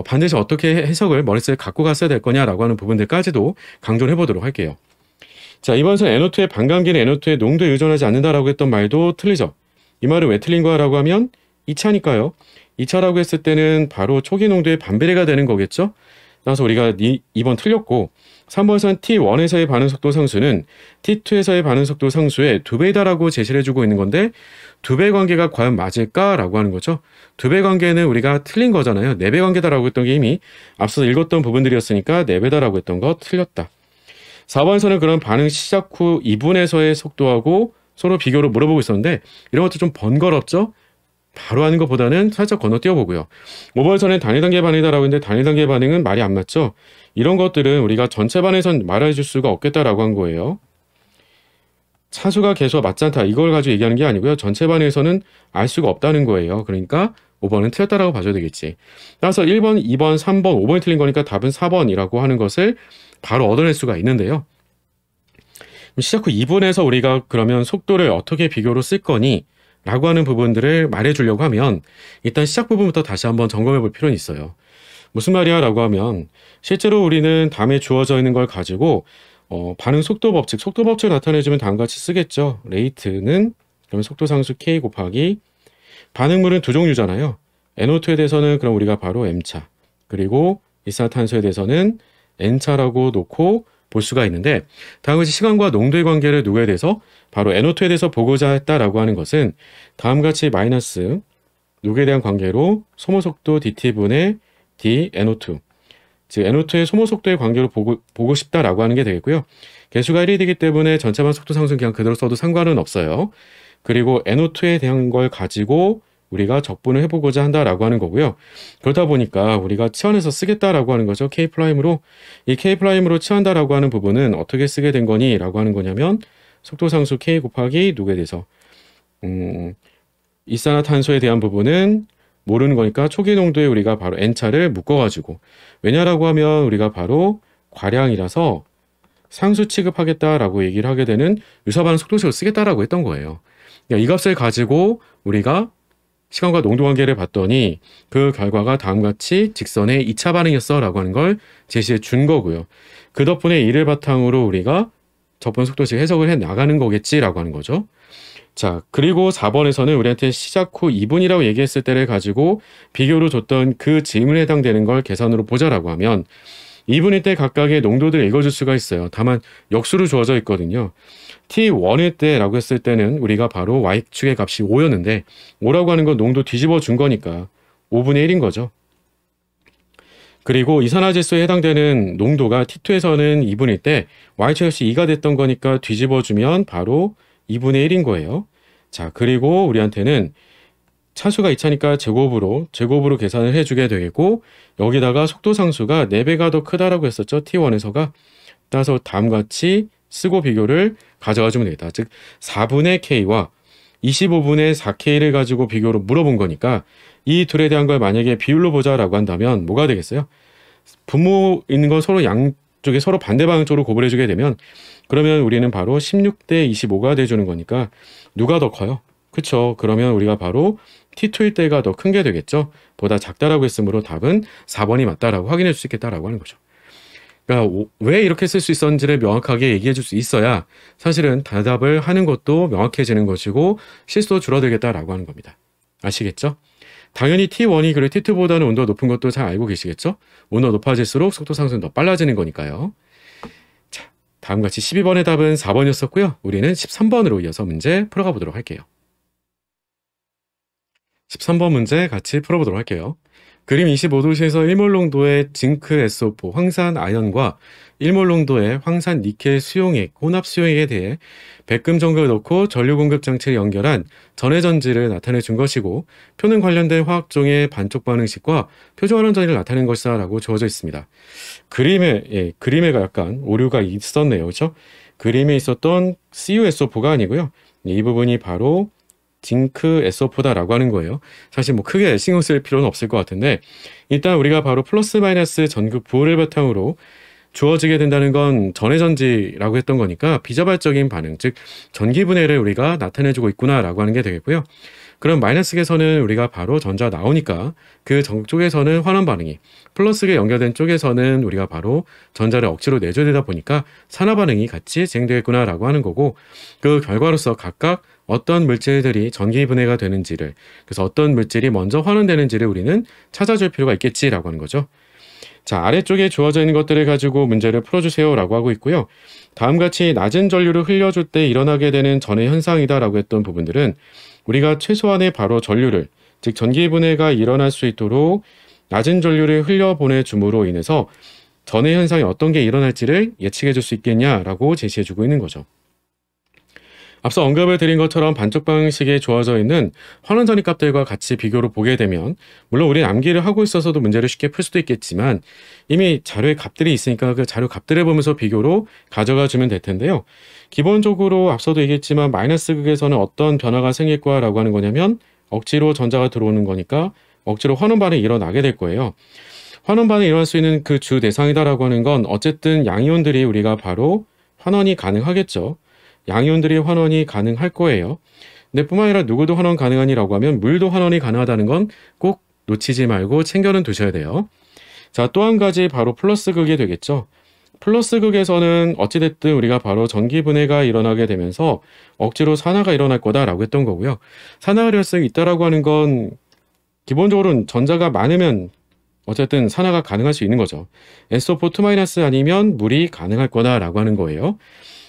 반드시 어떻게 해석을 머릿속에 갖고 갔어야 될 거냐라고 하는 부분들까지도 강조를 해보도록 할게요. 자, 이번에서 NO2의 반감기는 NO2의 농도에 의존하지 않는다라고 했던 말도 틀리죠. 이 말은 왜 틀린 거야라고 하면 2차니까요. 2차라고 했을 때는 바로 초기 농도의 반비례가 되는 거겠죠. 따라서 우리가 2번 틀렸고 3번선 T1에서의 반응 속도 상수는 T2에서의 반응 속도 상수의 2배이다라고 제시를 해주고 있는 건데 2배 관계가 과연 맞을까라고 하는 거죠. 2배 관계는 우리가 틀린 거잖아요. 4배 관계다라고 했던 게 이미 앞서 읽었던 부분들이었으니까 4배다라고 했던 거 틀렸다. 4번에서는 그런 반응 시작 후 2분에서의 속도하고 서로 비교로 물어보고 있었는데 이런 것도 좀 번거롭죠. 바로 하는 것보다는 살짝 건너뛰어보고요. 5번에서는 단위 단계 반응이다라고 했는데 단위 단계 반응은 말이 안 맞죠. 이런 것들은 우리가 전체 반응에선 말해줄 수가 없겠다라고 한 거예요. 차수가 개수와 맞지 않다 이걸 가지고 얘기하는 게 아니고요. 전체 반응에서는 알 수가 없다는 거예요. 그러니까 5번은 틀렸다라고 봐줘야 되겠지. 따라서 1번, 2번, 3번, 5번이 틀린 거니까 답은 4번이라고 하는 것을 바로 얻어낼 수가 있는데요. 시작 후 2분에서 우리가 그러면 속도를 어떻게 비교로 쓸 거니? 라고 하는 부분들을 말해주려고 하면 일단 시작 부분부터 다시 한번 점검해 볼 필요는 있어요. 무슨 말이야? 라고 하면 실제로 우리는 다음에 주어져 있는 걸 가지고 반응 속도 법칙, 속도 법칙을 나타내주면 다음같이 쓰겠죠. 레이트는 그러면 속도 상수 K 곱하기 반응물은 두 종류잖아요. NO2에 대해서는 그럼 우리가 바로 M차 그리고 일산화탄소에 대해서는 N차라고 놓고 볼 수가 있는데, 다음 같이 시간과 농도의 관계를 누구에 대해서 바로 NO2에 대해서 보고자 했다라고 하는 것은 다음 같이 마이너스 누구에 대한 관계로 소모속도 dt분의 d NO2, 즉 NO2의 소모속도의 관계로 보고 싶다라고 하는 게 되겠고요. 개수가 1이 되기 때문에 전체만 속도 상승 그냥 그대로 써도 상관은 없어요. 그리고 NO2에 대한 걸 가지고 우리가 적분을 해보고자 한다라고 하는 거고요. 그러다 보니까 우리가 치환해서 쓰겠다라고 하는 거죠. K'으로. 이 K'으로 치환다라고 하는 부분은 어떻게 쓰게 된 거니? 라고 하는 거냐면 속도상수 K 곱하기 누구에 대해서 이산화탄소에 대한 부분은 모르는 거니까 초기 농도에 우리가 바로 N차를 묶어가지고, 왜냐라고 하면 우리가 바로 과량이라서 상수 취급하겠다라고 얘기를 하게 되는 유사반응 속도식을 쓰겠다라고 했던 거예요. 그러니까 이 값을 가지고 우리가 시간과 농도 관계를 봤더니 그 결과가 다음과 같이 직선의 2차 반응이었어 라고 하는 걸 제시해 준 거고요. 그 덕분에 이를 바탕으로 우리가 적분 속도식 해석을 해 나가는 거겠지라고 하는 거죠. 자, 그리고 4번에서는 우리한테 시작 후 2분이라고 얘기했을 때를 가지고 비교로 줬던 그 질문에 해당되는 걸 계산으로 보자라고 하면 2분일 때 각각의 농도들을 읽어줄 수가 있어요. 다만 역수로 주어져 있거든요. T1일 때라고 했을 때는 우리가 바로 Y축의 값이 5였는데 5라고 하는 건 농도 뒤집어 준 거니까 5분의 1인 거죠. 그리고 이산화질소에 해당되는 농도가 T2에서는 2분일 때 Y축 값이 2가 됐던 거니까 뒤집어 주면 바로 2분의 1인 거예요. 자, 그리고 우리한테는 차수가 2차니까 제곱으로 계산을 해주게 되겠고, 여기다가 속도 상수가 4배가 더 크다라고 했었죠. T1에서가. 따라서 다음과 같이 쓰고 비교를 가져가 주면 되겠다. 즉 4분의 K와 25분의 4K를 가지고 비교로 물어본 거니까 이 둘에 대한 걸 만약에 비율로 보자라고 한다면 뭐가 되겠어요? 분모 있는 건 서로 양쪽에 서로 반대 방향쪽으로 고분해 주게 되면, 그러면 우리는 바로 16대 25가 돼주는 거니까 누가 더 커요? 그쵸? 그러면 우리가 바로 T2일 때가 더 큰 게 되겠죠? 보다 작다라고 했으므로 답은 4번이 맞다라고 확인해 줄 수 있겠다라고 하는 거죠. 그러니까 왜 이렇게 쓸 수 있었는지를 명확하게 얘기해 줄 수 있어야 사실은 대답을 하는 것도 명확해지는 것이고 실수도 줄어들겠다라고 하는 겁니다. 아시겠죠? 당연히 T1이 그리고 T2보다는 온도가 높은 것도 잘 알고 계시겠죠? 온도가 높아질수록 속도 상승은 더 빨라지는 거니까요. 자, 다음과 같이 12번의 답은 4번이었었고요. 우리는 13번으로 이어서 문제 풀어가 보도록 할게요. 13번 문제 같이 풀어보도록 할게요. 그림 25도시에서 1몰 농도의 징크 SO4 황산 아연과 1몰 농도의 황산 니켈 수용액, 혼합 수용액에 대해 100금 정도를 넣고 전류 공급 장치를 연결한 전해전지를 나타내 준 것이고, 표는 관련된 화학종의 반쪽 반응식과 표준환원 전지를 나타낸 것이다 라고 주어져 있습니다. 그림에가 약간 오류가 있었네요. 그렇죠? 그림에 있었던 CuSO4가 아니고요. 이 부분이 바로 징크 SO4다라고 하는 거예요. 사실 뭐 크게 신경 쓸 필요는 없을 것 같은데, 일단 우리가 바로 플러스 마이너스 전극 부호를 바탕으로 주어지게 된다는 건 전해전지라고 했던 거니까 비자발적인 반응, 즉 전기분해를 우리가 나타내주고 있구나라고 하는 게 되겠고요. 그럼 마이너스계에서는 우리가 바로 전자가 나오니까 그 전쪽에서는 환원 반응이, 플러스에 연결된 쪽에서는 우리가 바로 전자를 억지로 내줘야 되다 보니까 산화 반응이 같이 진행되겠구나라고 하는 거고, 그 결과로서 각각 어떤 물질들이 전기 분해가 되는지를, 그래서 어떤 물질이 먼저 환원되는지를 우리는 찾아줄 필요가 있겠지라고 하는 거죠. 자, 아래쪽에 주어져 있는 것들을 가지고 문제를 풀어주세요 라고 하고 있고요. 다음같이 낮은 전류를 흘려줄 때 일어나게 되는 전해 현상이다 라고 했던 부분들은 우리가 최소한의 바로 전류를, 즉 전기 분해가 일어날 수 있도록 낮은 전류를 흘려보내줌으로 인해서 전해 현상이 어떤 게 일어날지를 예측해 줄 수 있겠냐라고 제시해 주고 있는 거죠. 앞서 언급을 드린 것처럼 반쪽 방식에 주어져 있는 환원 전위 값들과 같이 비교를 보게 되면, 물론 우리는 암기를 하고 있어서도 문제를 쉽게 풀 수도 있겠지만 이미 자료에 값들이 있으니까 그 자료 값들을 보면서 비교로 가져가 주면 될 텐데요. 기본적으로 앞서도 얘기했지만 마이너스 극에서는 어떤 변화가 생길 거라고 하는 거냐면 억지로 전자가 들어오는 거니까 억지로 환원 반응이 일어나게 될 거예요. 환원 반응이 일어날 수 있는 그 주 대상이다라고 하는 건 어쨌든 양이온들이 우리가 바로 환원이 가능하겠죠. 양이온들이 환원이 가능할 거예요. 근데 뿐만 아니라 누구도 환원 가능하니라고 하면 물도 환원이 가능하다는 건 꼭 놓치지 말고 챙겨는 두셔야 돼요. 자, 또 한 가지 바로 플러스 극이 되겠죠. 플러스 극에서는 어찌됐든 우리가 바로 전기 분해가 일어나게 되면서 억지로 산화가 일어날 거다라고 했던 거고요. 산화가 일어날 수 있다라고 하는 건 기본적으로는 전자가 많으면 어쨌든 산화가 가능할 수 있는 거죠. SO4 2- 아니면 물이 가능할 거다라고 하는 거예요.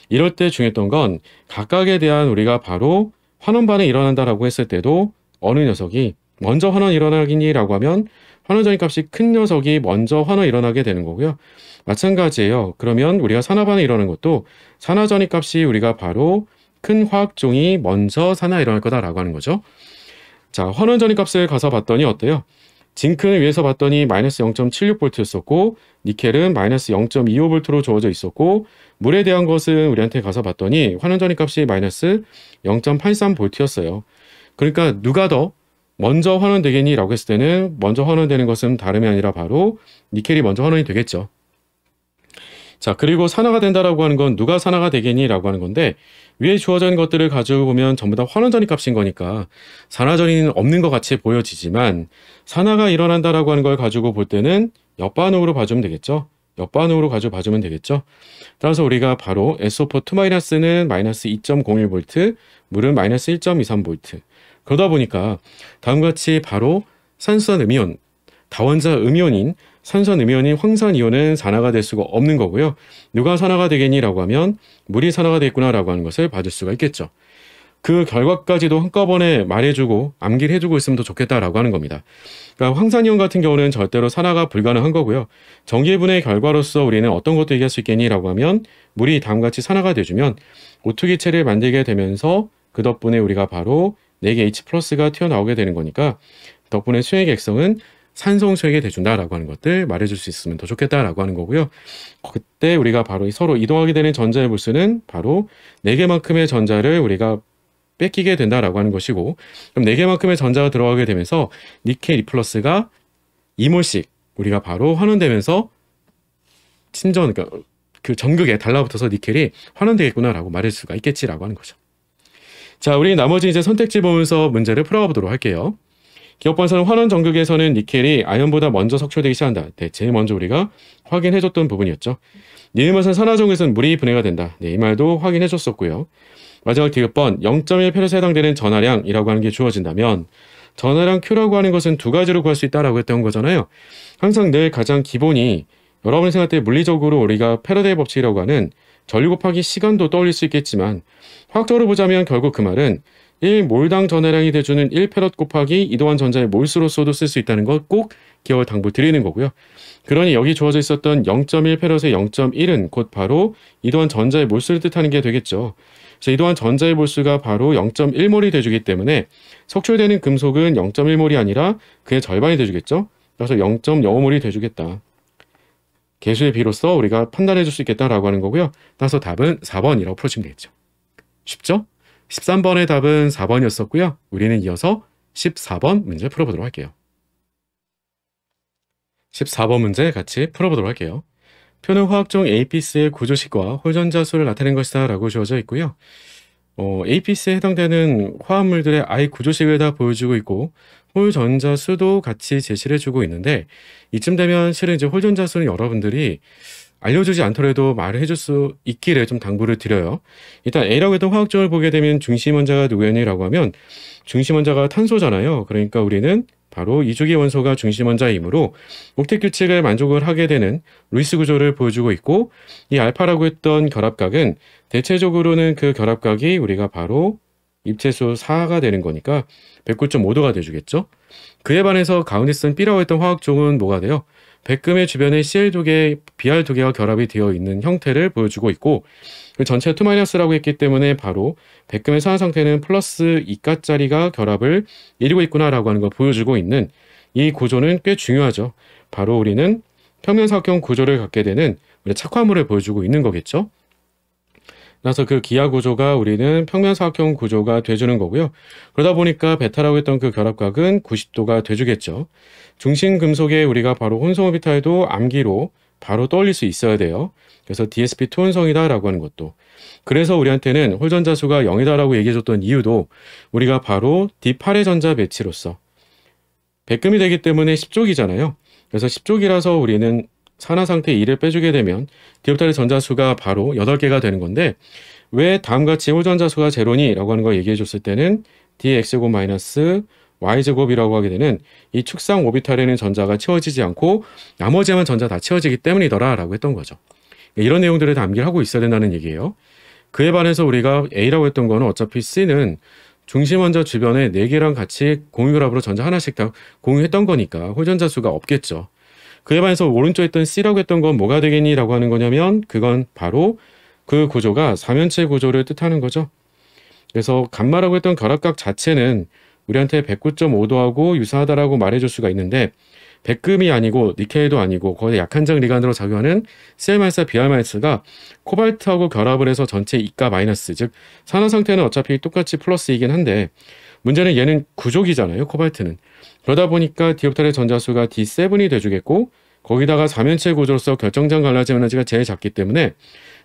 이럴 때 중요했던 건 각각에 대한 우리가 바로 환원 반응이 일어난다라고 했을 때도 어느 녀석이 먼저 환원 일어나기니라고 하면 환원 전입값이 큰 녀석이 먼저 환원 일어나게 되는 거고요. 마찬가지예요. 그러면 우리가 산화 반응이 일어나는 것도 산화 전입값이 우리가 바로 큰 화학종이 먼저 산화 일어날 거다라고 하는 거죠. 자, 환원 전입값을 가서 봤더니 어때요? 징크는 위에서 봤더니 마이너스 0.76V였었고 니켈은 마이너스 0.25V로 주어져 있었고 물에 대한 것은 우리한테 가서 봤더니 환원 전입값이 마이너스 0.83V였어요. 그러니까 누가 더 먼저 환원되겠니? 라고 했을 때는 먼저 환원되는 것은 다름이 아니라 바로 니켈이 먼저 환원이 되겠죠. 자, 그리고 산화가 된다라고 하는 건 누가 산화가 되겠니? 라고 하는 건데 위에 주어져 있는 것들을 가지고 보면 전부 다 환원 전입 값인 거니까 산화 전입은 없는 것 같이 보여지지만 산화가 일어난다라고 하는 걸 가지고 볼 때는 역반응으로 봐주면 되겠죠. 역반응으로 가지고 봐주면 되겠죠. 따라서 우리가 바로 SO4 2- 마이너스 2.01V, 물은 마이너스 1.23V. 그러다 보니까 다음과 같이 바로 산수산 음이온, 다원자 음이온인 산수산 음이온인 황산이온은 산화가 될 수가 없는 거고요. 누가 산화가 되겠니? 라고 하면 물이 산화가 되겠구나 라고 하는 것을 봐줄 수가 있겠죠. 그 결과까지도 한꺼번에 말해주고 암기를 해주고 있으면 더 좋겠다라고 하는 겁니다. 그러니까 황산이온 같은 경우는 절대로 산화가 불가능한 거고요. 전기분해의 결과로서 우리는 어떤 것도 얘기할 수 있겠니? 라고 하면 물이 다음과 같이 산화가 돼주면 오투기체를 만들게 되면서 그 덕분에 우리가 바로 4개 H+가 튀어나오게 되는 거니까 덕분에 수액의 액성은 산성 수액이 돼준다라고 하는 것들 말해줄 수 있으면 더 좋겠다라고 하는 거고요. 그때 우리가 바로 서로 이동하게 되는 전자의 몰수는 바로 4개만큼의 전자를 우리가 뺏기게 된다라고 하는 것이고 그럼 4개만큼의 전자가 들어가게 되면서 니켈 2+가 2몰씩 우리가 바로 환원되면서 친전 그러니까 그 전극에 달라붙어서 니켈이 환원되겠구나라고 말할 수가 있겠지라고 하는 거죠. 자, 우리 나머지 이제 선택지 보면서 문제를 풀어가 보도록 할게요. 기억번서는 환원 전극에서는 니켈이 아연보다 먼저 석출되기 시작한다. 네, 제일 먼저 우리가 확인해줬던 부분이었죠. 니은맛은 산화 전극에서는 물이 분해가 된다. 네, 이 말도 확인해줬었고요. 마지막 디귿번 0.1페럿에 해당되는 전하량이라고 하는 게 주어진다면 전하량 Q라고 하는 것은 두 가지로 구할 수 있다라고 했던 거잖아요. 항상 늘 가장 기본이 여러분이 생각할 때 물리적으로 우리가 패러데이 법칙이라고 하는 전류 곱하기 시간도 떠올릴 수 있겠지만 화학적으로 보자면 결국 그 말은 1몰당 전하량이 돼주는 1페럿 곱하기 이동한 전자의 몰수로서도 쓸 수 있다는 것 꼭 기억을 당부드리는 거고요. 그러니 여기 주어져 있었던 0.1페럿의 0.1은 곧 바로 이동한 전자의 몰수를 뜻하는 게 되겠죠. 그래서 이동한 전자의 몰수가 바로 0.1몰이 돼주기 때문에 석출되는 금속은 0.1몰이 아니라 그의 절반이 돼주겠죠. 그래서 0.05몰이 돼주겠다. 개수의 비로서 우리가 판단해 줄 수 있겠다라고 하는 거고요. 따라서 답은 4번이라고 풀어주면 되겠죠. 쉽죠? 13번의 답은 4번이었었고요. 우리는 이어서 14번 문제 풀어보도록 할게요. 14번 문제 같이 풀어보도록 할게요. 표는 화학종 APC의 구조식과 홀전자 수를 나타낸 것이다 라고 주어져 있고요. APC에 해당되는 화합물들의 아예 구조식을 다 보여주고 있고 홀전자 수도 같이 제시를 해주고 있는데 이쯤 되면 실은 이제 홀전자 수는 여러분들이 알려주지 않더라도 말을 해줄 수 있기를 좀 당부를 드려요. 일단 A라고 했던 화학종을 보게 되면 중심 원자가 누구였니라고 하면 중심 원자가 탄소잖아요. 그러니까 우리는 바로 이주기 원소가 중심 원자이므로 옥텟 규칙을 만족을 하게 되는 루이스 구조를 보여주고 있고 이 알파라고 했던 결합각은 대체적으로는 그 결합각이 우리가 바로 입체수 4가 되는 거니까 109.5도가 돼주겠죠. 그에 반해서 가운데 쓴 B라고 했던 화학종은 뭐가 돼요? 백금의 주변에 Cl2개, Br2개가 결합이 되어 있는 형태를 보여주고 있고 그 전체 2-라고 했기 때문에 바로 백금의 산화 상태는 플러스 2가짜리가 결합을 이루고 있구나라고 하는 걸 보여주고 있는 이 구조는 꽤 중요하죠. 바로 우리는 평면사각형 구조를 갖게 되는 우리 착화물을 보여주고 있는 거겠죠. 그래서 그 기하 구조가 우리는 평면사각형 구조가 돼주는 거고요. 그러다 보니까 베타라고 했던 그 결합각은 90도가 돼주겠죠. 중심 금속에 우리가 바로 혼성 오비탈도 암기로 바로 떠올릴 수 있어야 돼요. 그래서 DSP 투혼성이다 라고 하는 것도. 그래서 우리한테는 홀전자 수가 0이다 라고 얘기해줬던 이유도 우리가 바로 D8의 전자 배치로서 백금이 되기 때문에 10족이잖아요. 그래서 10족이라서 우리는 산화 상태 2를 빼주게 되면 디옵탈의 전자수가 바로 8개가 되는 건데 왜 다음같이 홀전자수가 제로니? 라고 하는 걸 얘기해 줬을 때는 Dx제곱 마이너스 Y제곱이라고 하게 되는 이 축상 오비탈에는 전자가 채워지지 않고 나머지만 전자 다 채워지기 때문이더라 라고 했던 거죠. 이런 내용들을 다 암기를 하고 있어야 된다는 얘기예요. 그에 반해서 우리가 A라고 했던 거는 어차피 C는 중심 원자 주변에 4개랑 같이 공유결합으로 전자 하나씩 다 공유했던 거니까 홀전자 수가 없겠죠. 그에 반해서 오른쪽에 있던 C라고 했던 건 뭐가 되겠니? 라고 하는 거냐면 그건 바로 그 구조가 삼연체 구조를 뜻하는 거죠. 그래서 감마라고 했던 결합각 자체는 우리한테 109.5도하고 유사하다라고 말해줄 수가 있는데 백금이 아니고 니켈도 아니고 거의 약한장 리간으로 작용하는 Cl-, Br-가 코발트하고 결합을 해서 전체 이가 마이너스, 즉 산화 상태는 어차피 똑같이 플러스이긴 한데 문제는 얘는 구족이잖아요. 코발트는. 그러다 보니까 디옵탈의 전자수가 D7이 돼주겠고 거기다가 삼연체 구조로서 결정장 갈라짐 에너지가 제일 작기 때문에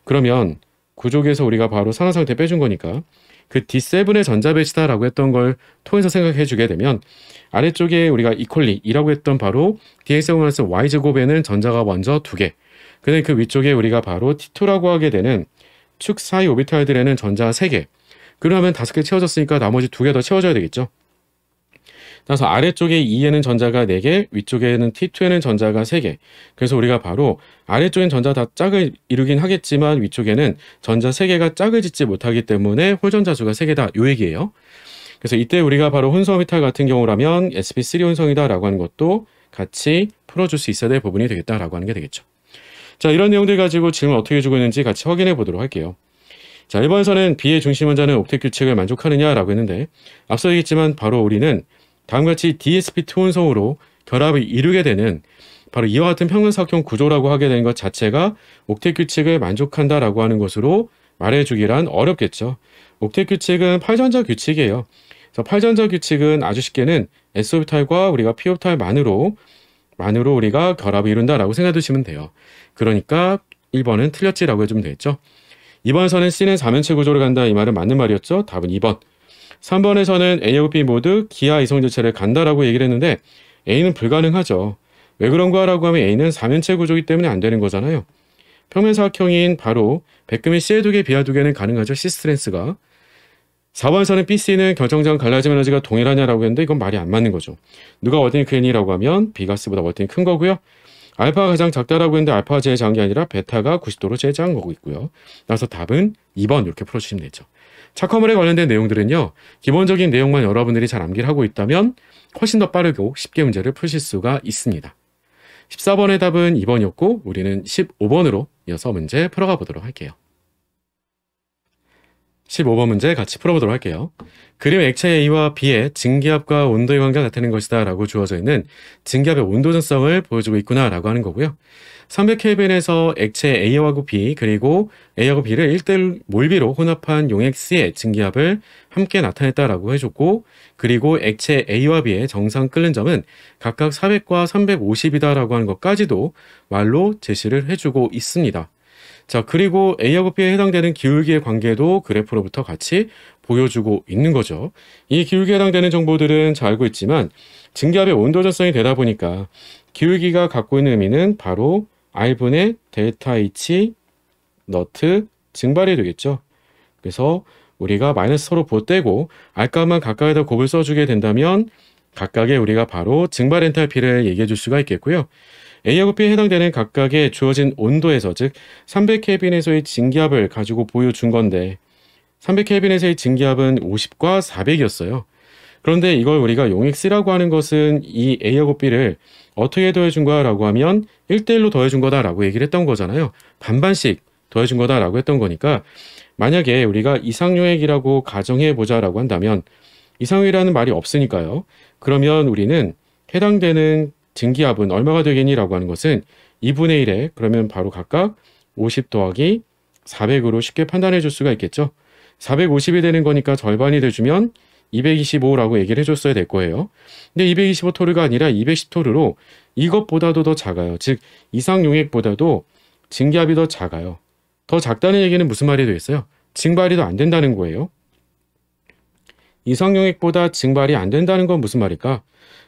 그러면 구족에서 우리가 바로 산화 상태 빼준 거니까 그 D7의 전자 배치다라고 했던 걸 통해서 생각해 주게 되면 아래쪽에 우리가 이퀄리 2라고 했던 바로 Dx-Y제곱에는 전자가 먼저 2개. 근데 그 위쪽에 우리가 바로 T2라고 하게 되는 축 사이 오비탈들에는 전자 3개. 그러면 5개 채워졌으니까 나머지 2개 더 채워줘야 되겠죠. 따라서 아래쪽에 2에는 전자가 4개, 위쪽에는 T2에는 전자가 3개. 그래서 우리가 바로 아래쪽엔 전자 다 짝을 이루긴 하겠지만 위쪽에는 전자 3개가 짝을 짓지 못하기 때문에 홀전자 수가 3개다. 요 얘기예요. 그래서 이때 우리가 바로 혼성 오비탈 같은 경우라면 sp3 혼성이다 라고 하는 것도 같이 풀어줄 수 있어야 될 부분이 되겠다라고 하는 게 되겠죠. 자, 이런 내용들 가지고 질문 어떻게 주고 있는지 같이 확인해 보도록 할게요. 자, 1번에서는 B의 중심 원자는 옥텟 규칙을 만족하느냐라고 했는데 앞서 얘기했지만 바로 우리는 다음과 같이 DsP2 혼성으로 결합을 이루게 되는 바로 이와 같은 평면사각형 구조라고 하게 되는 것 자체가 옥텟 규칙을 만족한다라고 하는 것으로 말해주기란 어렵겠죠. 옥텟 규칙은 8전자 규칙이에요. 그래서 8전자 규칙은 아주 쉽게는 s오비탈과 우리가 p오비탈만으로 우리가 결합을 이룬다라고 생각해 두시면 돼요. 그러니까 1번은 틀렸지라고 해주면 되겠죠. 2번에서는 C는 4면체 구조로 간다 이 말은 맞는 말이었죠. 답은 2번. 3번에서는 A하고 B 모두 기하 이성질체를 간다라고 얘기를 했는데 A는 불가능하죠. 왜 그런가 라고 하면 A는 4면체 구조이기 때문에 안 되는 거잖아요. 평면사각형인 바로 백금의 C의 2개, B와 2개는 가능하죠. 시스트렌스가. 4번에서는 BC는 결정장 갈라짐 에너지가 동일하냐라고 했는데 이건 말이 안 맞는 거죠. 누가 월등히 크니라고 하면 B가 C보다 월등히 큰 거고요. 알파가 가장 작다라고 했는데 알파가 제일 작은 게 아니라 베타가 90도로 제일 작은 거고 있고요. 따라서 답은 2번 이렇게 풀어주시면 되죠. 차커물에 관련된 내용들은요. 기본적인 내용만 여러분들이 잘 암기를 하고 있다면 훨씬 더 빠르고 쉽게 문제를 푸실 수가 있습니다. 14번의 답은 2번이었고 우리는 15번으로 이어서 문제 풀어가 보도록 할게요. 15번 문제 같이 풀어보도록 할게요. 그림 액체 A와 B의 증기압과 온도의 관계가 나타내는 것이다 라고 주어져 있는 증기압의 온도 전성을 보여주고 있구나 라고 하는 거고요. 300켈빈에서 액체 A하고 B 그리고 A하고 B를 1대1 몰비로 혼합한 용액 C의 증기압을 함께 나타냈다라고 해줬고 그리고 액체 A와 B의 정상 끓는 점은 각각 400과 350이다 라고 하는 것까지도 말로 제시를 해주고 있습니다. 자, 그리고 A하고 B에 해당되는 기울기의 관계도 그래프로부터 같이 보여주고 있는 거죠. 이 기울기에 해당되는 정보들은 잘 알고 있지만 증기압의 온도 전성이 되다 보니까 기울기가 갖고 있는 의미는 바로 R분의 델타 H 너트 증발이 되겠죠. 그래서 우리가 마이너스 서로 보떼고 R값만 각각에다 곱을 써주게 된다면 각각의 우리가 바로 증발 엔탈피를 얘기해 줄 수가 있겠고요. A하고 B에 해당되는 각각의 주어진 온도에서 즉 300켈빈에서의 증기압을 가지고 보여준 건데 300켈빈에서의 증기압은 50과 400이었어요. 그런데 이걸 우리가 용액 C라고 하는 것은 이 A하고 B를 어떻게 더해준 거야 라고 하면 1대1로 더해준 거다 라고 얘기를 했던 거잖아요. 반반씩 더해준 거다 라고 했던 거니까 만약에 우리가 이상용액이라고 가정해보자 라고 한다면 이상용액이라는 말이 없으니까요. 그러면 우리는 해당되는 증기압은 얼마가 되겠니? 라고 하는 것은 2분의 1에 그러면 바로 각각 50 더하기 400으로 쉽게 판단해 줄 수가 있겠죠. 450이 되는 거니까 절반이 돼주면 225라고 얘기를 해줬어야 될 거예요. 근데 225토르가 아니라 210토르로 이것보다도 더 작아요. 즉 이상용액보다도 증기압이 더 작아요. 더 작다는 얘기는 무슨 말이 되겠어요? 증발이 더 안 된다는 거예요. 이상용액보다 증발이 안 된다는 건 무슨 말일까?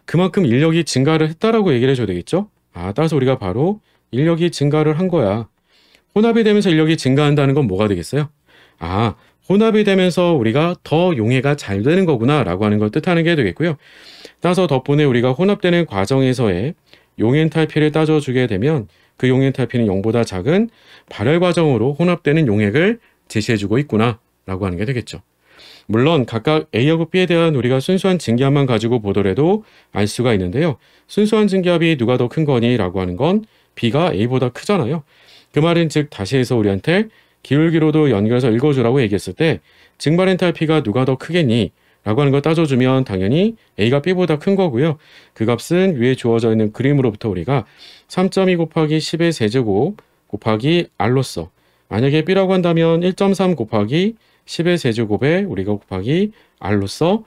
그만큼 인력이 증가를 했다라고 얘기를 해줘야 되겠죠? 따라서 우리가 바로 인력이 증가를 한 거야. 혼합이 되면서 인력이 증가한다는 건 뭐가 되겠어요? 혼합이 되면서 우리가 더 용해가 잘 되는 거구나 라고 하는 걸 뜻하는 게 되겠고요. 따라서 덕분에 우리가 혼합되는 과정에서의 용엔탈피를 따져주게 되면 그 용엔탈피는 0보다 작은 발열 과정으로 혼합되는 용액을 제시해주고 있구나 라고 하는 게 되겠죠. 물론 각각 A하고 B에 대한 우리가 순수한 증기압만 가지고 보더라도 알 수가 있는데요. 순수한 증기압이 누가 더 큰 거니 라고 하는 건 B가 A보다 크잖아요. 그 말은 즉 다시 해서 우리한테 기울기로도 연결해서 읽어주라고 얘기했을 때 증발 엔탈피가 누가 더 크겠니? 라고 하는 걸 따져주면 당연히 A가 B보다 큰 거고요. 그 값은 위에 주어져 있는 그림으로부터 우리가 3.2 곱하기 10의 세제곱 곱하기 R로서 만약에 B라고 한다면 1.3 곱하기 10의 세제곱에 우리가 곱하기 R로서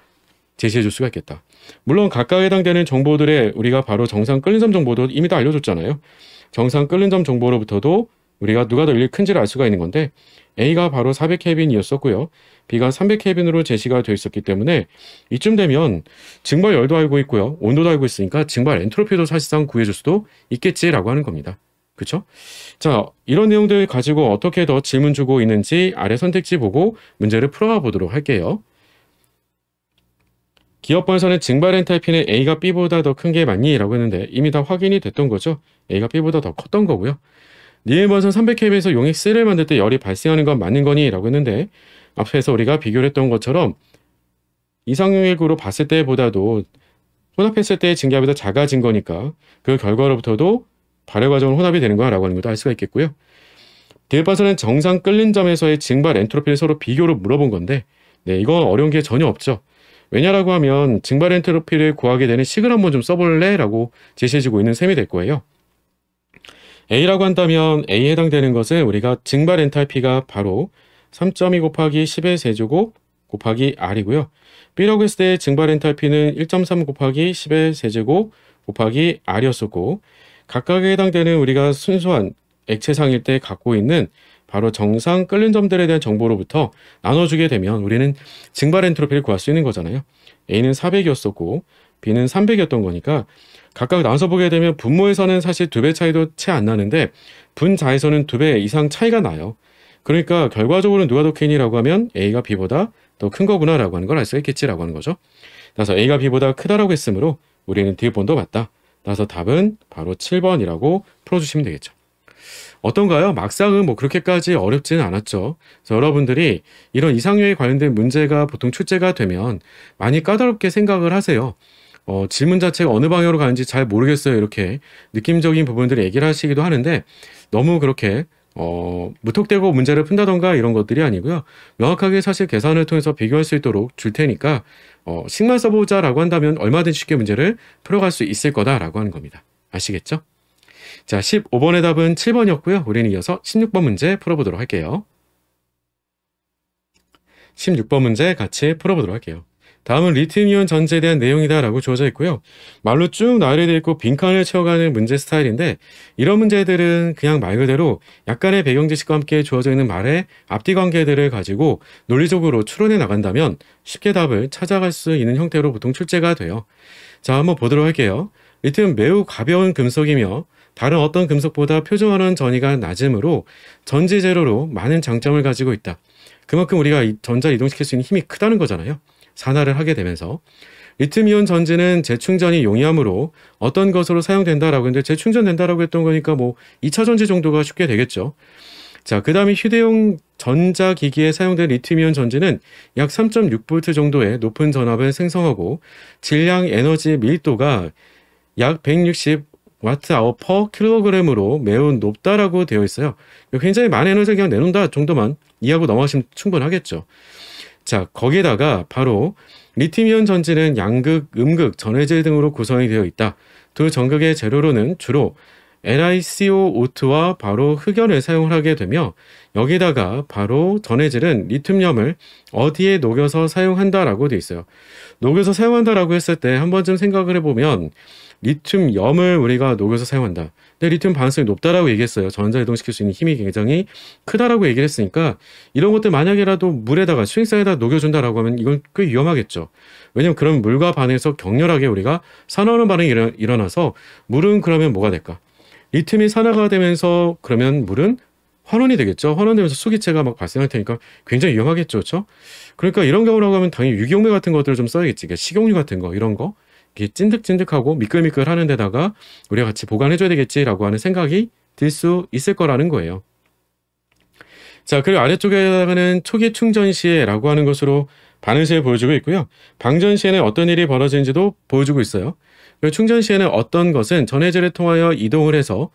제시해 줄 수가 있겠다. 물론 각각 해당되는 정보들에 우리가 바로 정상 끓는 점 정보도 이미 다 알려줬잖아요. 정상 끓는 점 정보로부터도 우리가 누가 더 일이 큰지를 알 수가 있는 건데 A가 바로 400켈빈이었었고요. B가 300켈빈으로 제시가 되어 있었기 때문에 이쯤 되면 증발 열도 알고 있고요. 온도도 알고 있으니까 증발 엔트로피도 사실상 구해줄 수도 있겠지라고 하는 겁니다. 그쵸? 자, 이런 내용들 가지고 어떻게 더 질문 주고 있는지 아래 선택지 보고 문제를 풀어가 보도록 할게요. 기업번에서는 증발 엔탈피는 A가 B보다 더 큰 게 맞니? 라고 했는데 이미 다 확인이 됐던 거죠. A가 B보다 더 컸던 거고요. 니은번선 300켈빈에서 용액 C를 만들 때 열이 발생하는 건 맞는 거니? 라고 했는데 앞에서 우리가 비교를 했던 것처럼 이상용액으로 봤을 때보다도 혼합했을 때의 증기압이 더 작아진 거니까 그 결과로부터도 발열 과정으로 혼합이 되는 거야 라고 하는 것도 알 수가 있겠고요. 디귿번선은 정상 끓는 점에서의 증발 엔트로피를 서로 비교로 물어본 건데 이건 어려운 게 전혀 없죠. 왜냐라고 하면 증발 엔트로피를 구하게 되는 식을 한번 좀 써볼래? 라고 제시해주고 있는 셈이 될 거예요. A라고 한다면 A에 해당되는 것은 우리가 증발 엔탈피가 바로 3.2 곱하기 10의 세제곱 곱하기 R이고요. B라고 했을 때 증발 엔탈피는 1.3 곱하기 10의 세제곱 곱하기 R이었었고 각각에 해당되는 우리가 순수한 액체상일 때 갖고 있는 바로 정상 끓는 점들에 대한 정보로부터 나눠주게 되면 우리는 증발 엔트로피를 구할 수 있는 거잖아요. A는 400이었었고 B는 300이었던 거니까 각각 나눠서 보게 되면 분모에서는 사실 2배 차이도 채 안 나는데 분자에서는 2배 이상 차이가 나요. 그러니까 결과적으로 누가 더 크니라고 하면 A가 B보다 더 큰 거구나 라고 하는 걸 알 수 있겠지라고 하는 거죠. 따라서 A가 B보다 크다라고 했으므로 우리는 디귿번도 맞다. 따라서 답은 바로 7번이라고 풀어주시면 되겠죠. 어떤가요? 막상은 뭐 그렇게까지 어렵지는 않았죠. 그래서 여러분들이 이런 이상형에 관련된 문제가 보통 출제가 되면 많이 까다롭게 생각을 하세요. 질문 자체가 어느 방향으로 가는지 잘 모르겠어요. 이렇게 느낌적인 부분들을 얘기를 하시기도 하는데 너무 그렇게 무턱대고 문제를 푼다던가 이런 것들이 아니고요. 명확하게 사실 계산을 통해서 비교할 수 있도록 줄 테니까 식만 써보자라고 한다면 얼마든지 쉽게 문제를 풀어갈 수 있을 거다라고 하는 겁니다. 아시겠죠? 자, 15번의 답은 7번이었고요. 우리는 이어서 16번 문제 풀어보도록 할게요. 16번 문제 같이 풀어보도록 할게요. 다음은 리튬이온 전지에 대한 내용이다 라고 주어져 있고요. 말로 쭉 나열되어 있고 빈칸을 채워가는 문제 스타일인데 이런 문제들은 그냥 말 그대로 약간의 배경 지식과 함께 주어져 있는 말의 앞뒤 관계들을 가지고 논리적으로 추론해 나간다면 쉽게 답을 찾아갈 수 있는 형태로 보통 출제가 돼요. 자, 한번 보도록 할게요. 리튬은 매우 가벼운 금속이며 다른 어떤 금속보다 표준환원 전이가 낮으므로 전지 재료로 많은 장점을 가지고 있다. 그만큼 우리가 전자를 이동시킬 수 있는 힘이 크다는 거잖아요. 산화를 하게 되면서 리튬이온 전지는 재충전이 용이하므로 어떤 것으로 사용된다라고 했는데 재충전된다라고 했던 거니까 뭐 2차 전지 정도가 쉽게 되겠죠. 자, 그 다음에 휴대용 전자기기에 사용된 리튬이온 전지는 약 3.6V 정도의 높은 전압을 생성하고 질량 에너지 밀도가 약 160Wh per kg으로 매우 높다라고 되어 있어요. 굉장히 많은 에너지를 그냥 내놓는다 정도만 이해하고 넘어가시면 충분하겠죠. 자, 거기에다가 바로 리튬이온 전지는 양극, 음극, 전해질 등으로 구성이 되어 있다. 두 전극의 재료로는 주로 LiCO2와 바로 흑연을 사용을 하게 되며 여기다가 바로 전해질은 리튬염을 어디에 녹여서 사용한다라고 되어 있어요. 녹여서 사용한다라고 했을 때 한 번쯤 생각을 해보면 리튬염을 우리가 녹여서 사용한다. 근데 리튬 반응성이 높다라고 얘기했어요. 전자 이동시킬 수 있는 힘이 굉장히 크다라고 얘기를 했으니까 이런 것들 만약에라도 물에다가 수익사에다 녹여준다라고 하면 이건 꽤 위험하겠죠. 왜냐면 그런 물과 반응해서 격렬하게 우리가 산화하는 반응이 일어나서 물은 그러면 뭐가 될까? 리튬이 산화가 되면서 그러면 물은 환원이 되겠죠. 환원되면서 수기체가 막 발생할 테니까 굉장히 위험하겠죠. 그렇죠? 그러니까 이런 경우라고 하면 당연히 유기용매 같은 것들을 좀 써야겠지. 그러니까 식용유 같은 거 이런 거 이게 찐득찐득하고 미끌미끌하는 데다가 우리가 같이 보관해줘야 되겠지라고 하는 생각이 들 수 있을 거라는 거예요. 자, 그리고 아래쪽에다가는 초기 충전 시에라고 하는 것으로 반응 시를 보여주고 있고요. 방전 시에는 어떤 일이 벌어지는지도 보여주고 있어요. 그리고 충전 시에는 어떤 것은 전해질을 통하여 이동을 해서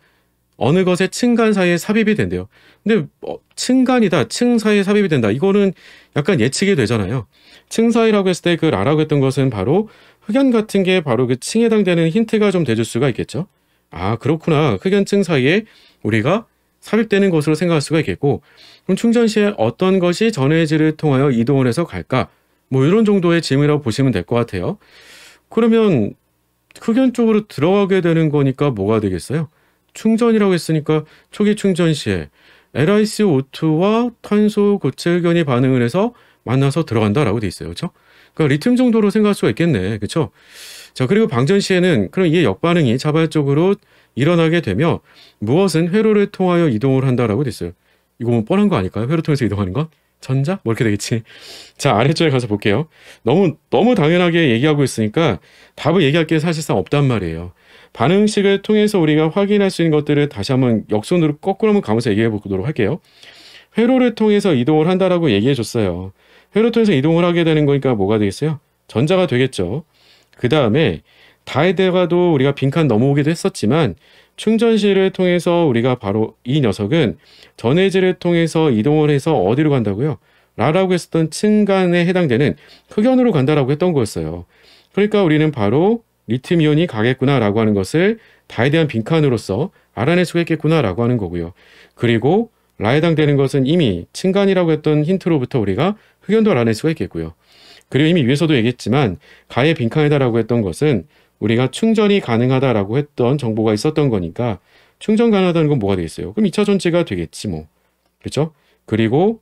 어느 것의 층간 사이에 삽입이 된대요. 근데 층간이다, 층 사이에 삽입이 된다. 이거는 약간 예측이 되잖아요. 층 사이라고 했을 때 그 라라고 했던 것은 바로 흑연 같은 게 바로 그 층에 해당되는 힌트가 좀 돼줄 수가 있겠죠. 아, 그렇구나. 흑연 층 사이에 우리가 삽입되는 것으로 생각할 수가 있겠고, 그럼 충전 시에 어떤 것이 전해질을 통하여 이동을 해서 갈까? 뭐 이런 정도의 질문이라고 보시면 될 것 같아요. 그러면 흑연 쪽으로 들어가게 되는 거니까 뭐가 되겠어요? 충전이라고 했으니까 초기 충전 시에 LiCO2와 탄소 고체 흑연이 반응을 해서 만나서 들어간다라고 돼 있어요. 그렇죠? 그러니까 리튬 정도로 생각할 수가 있겠네. 그렇죠? 자, 그리고 방전 시에는 그럼 이 역반응이 자발적으로 일어나게 되며 무엇은 회로를 통하여 이동을 한다라고 돼 있어요. 이거 뭐 뻔한 거 아닐까요? 회로 통해서 이동하는 건? 전자? 뭐 이렇게 되겠지. 자, 아래쪽에 가서 볼게요. 너무 당연하게 얘기하고 있으니까 답을 얘기할 게 사실상 없단 말이에요. 반응식을 통해서 우리가 확인할 수 있는 것들을 다시 한번 역순으로 거꾸로 한번 가면서 얘기해 보도록 할게요. 회로를 통해서 이동을 한다라고 얘기해 줬어요. 회로 통해서 이동을 하게 되는 거니까 뭐가 되겠어요? 전자가 되겠죠. 그 다음에 다에다가도 우리가 빈칸 넘어오기도 했었지만 충전실을 통해서 우리가 바로 이 녀석은 전해질을 통해서 이동을 해서 어디로 간다고요? 라라고 했었던 층간에 해당되는 흑연으로 간다라고 했던 거였어요. 그러니까 우리는 바로 리튬이온이 가겠구나라고 하는 것을 다에 대한 빈칸으로서 알아낼 수가 있겠구나라고 하는 거고요. 그리고 라에 해당되는 것은 이미 층간이라고 했던 힌트로부터 우리가 흑연도 알아낼 수가 있겠고요. 그리고 이미 위에서도 얘기했지만 가의 빈칸이다라고 했던 것은 우리가 충전이 가능하다라고 했던 정보가 있었던 거니까 충전 가능하다는 건 뭐가 되겠어요? 그럼 2차 전지가 되겠지 뭐. 그렇죠? 그리고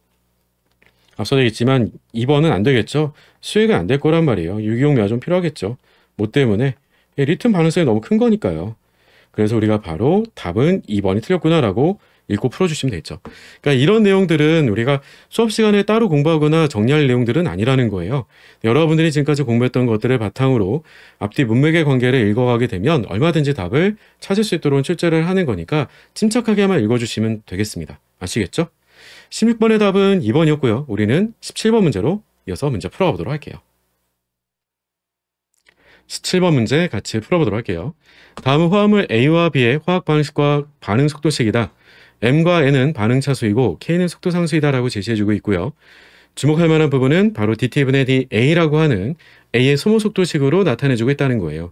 앞서도 얘기했지만 2번은 안 되겠죠? 수익은 안 될 거란 말이에요. 유기용매가 좀 필요하겠죠. 뭐 때문에? 리튬 반응성이 너무 큰 거니까요. 그래서 우리가 바로 답은 2번이 틀렸구나라고 읽고 풀어주시면 되겠죠. 그러니까 이런 내용들은 우리가 수업 시간에 따로 공부하거나 정리할 내용들은 아니라는 거예요. 여러분들이 지금까지 공부했던 것들을 바탕으로 앞뒤 문맥의 관계를 읽어가게 되면 얼마든지 답을 찾을 수 있도록 출제를 하는 거니까 침착하게만 읽어주시면 되겠습니다. 아시겠죠? 16번의 답은 2번이었고요. 우리는 17번 문제로 이어서 문제 풀어보도록 할게요. 17번 문제 같이 풀어보도록 할게요. 다음은 화합물 A와 B의 화학 방식과 반응 속도식이다. M과 N은 반응 차수이고 K는 속도 상수이다라고 제시해주고 있고요. 주목할 만한 부분은 바로 DT분의 DA라고 하는 A의 소모 속도식으로 나타내주고 있다는 거예요.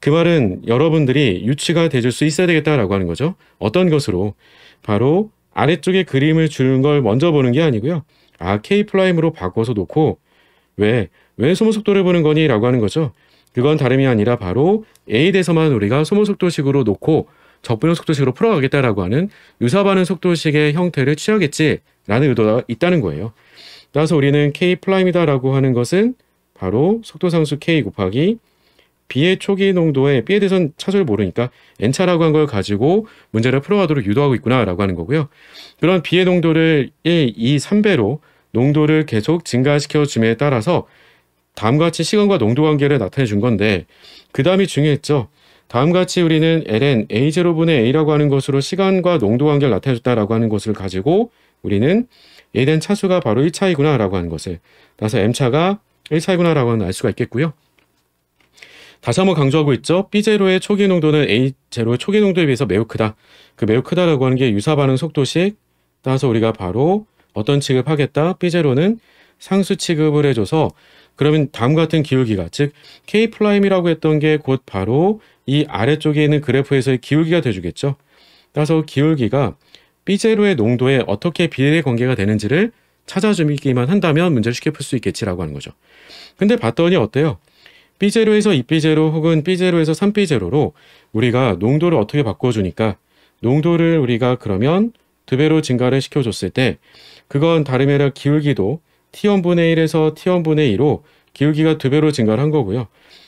그 말은 여러분들이 유추가 돼줄 수 있어야 되겠다라고 하는 거죠. 어떤 것으로? 바로 아래쪽에 그림을 주는 걸 먼저 보는 게 아니고요. K'으로 바꿔서 놓고 왜 소모 속도를 보는 거니? 라고 하는 거죠. 그건 다름이 아니라 바로 A에 대해서만 우리가 소모 속도식으로 놓고 적분형 속도식으로 풀어가겠다라고 하는 유사반응 속도식의 형태를 취하겠지라는 의도가 있다는 거예요. 따라서 우리는 K'이다라고 하는 것은 바로 속도상수 K 곱하기 B의 초기 농도에 B에 대해서는 차수를 모르니까 N차라고 한 걸 가지고 문제를 풀어가도록 유도하고 있구나라고 하는 거고요. 그런 B의 농도를 1, 2, 3배로 농도를 계속 증가시켜 줌에 따라서 다음과 같이 시간과 농도 관계를 나타내 준 건데 그 다음이 중요했죠. 다음과 같이 우리는 ln a0분의 a라고 하는 것으로 시간과 농도 관계를 나타내줬다라고 하는 것을 가지고 우리는 A에 대한 차수가 바로 1차이구나 라고 하는 것을 따라서 M차가 1차이구나 라고 알 수가 있겠고요. 다시 한번 강조하고 있죠. B0의 초기 농도는 A0의 초기 농도에 비해서 매우 크다. 그 매우 크다라고 하는 게 유사반응 속도식. 따라서 우리가 바로 어떤 취급하겠다. B0는 상수 취급을 해줘서 그러면 다음과 같은 기울기가 즉 K'이라고 했던 게 곧 바로 이 아래쪽에 있는 그래프에서의 기울기가 돼주겠죠. 따라서 기울기가 B0의 농도에 어떻게 비례 관계가 되는지를 찾아주기만 한다면 문제를 쉽게 풀 수 있겠지라고 하는 거죠. 근데 봤더니 어때요? B0에서 2B0 혹은 B0에서 3B0로 우리가 농도를 어떻게 바꿔주니까 농도를 우리가 그러면 2배로 증가를 시켜줬을 때 그건 다름이 아니라 기울기도 T1분의 1에서 T1분의 2로 기울기가 2배로 증가를 한 거고요.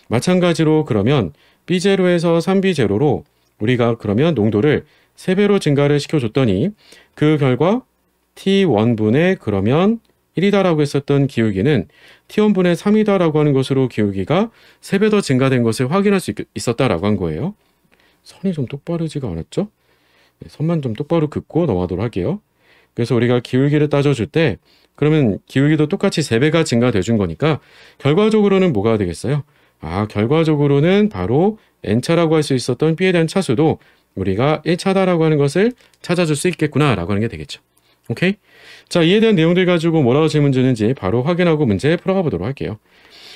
마찬가지로 그러면 B0에서 3B0로 우리가 그러면 농도를 3배로 증가를 시켜줬더니 그 결과 T1분의 그러면 1이다라고 했었던 기울기는 T1분의 3이다라고 하는 것으로 기울기가 3배 더 증가된 것을 확인할 수 있었다라고 한 거예요. 선이 좀 똑바르지가 않았죠? 네, 선만 좀 똑바로 긋고 넘어가도록 할게요. 그래서 우리가 기울기를 따져줄 때 그러면 기울기도 똑같이 3배가 증가돼 준 거니까 결과적으로는 뭐가 되겠어요? 결과적으로는 바로 n차라고 할 수 있었던 b에 대한 차수도 우리가 1차다라고 하는 것을 찾아줄 수 있겠구나 라고 하는 게 되겠죠. 오케이? 자, 이에 대한 내용들 가지고 뭐라고 질문 주는지 바로 확인하고 문제 풀어가 보도록 할게요.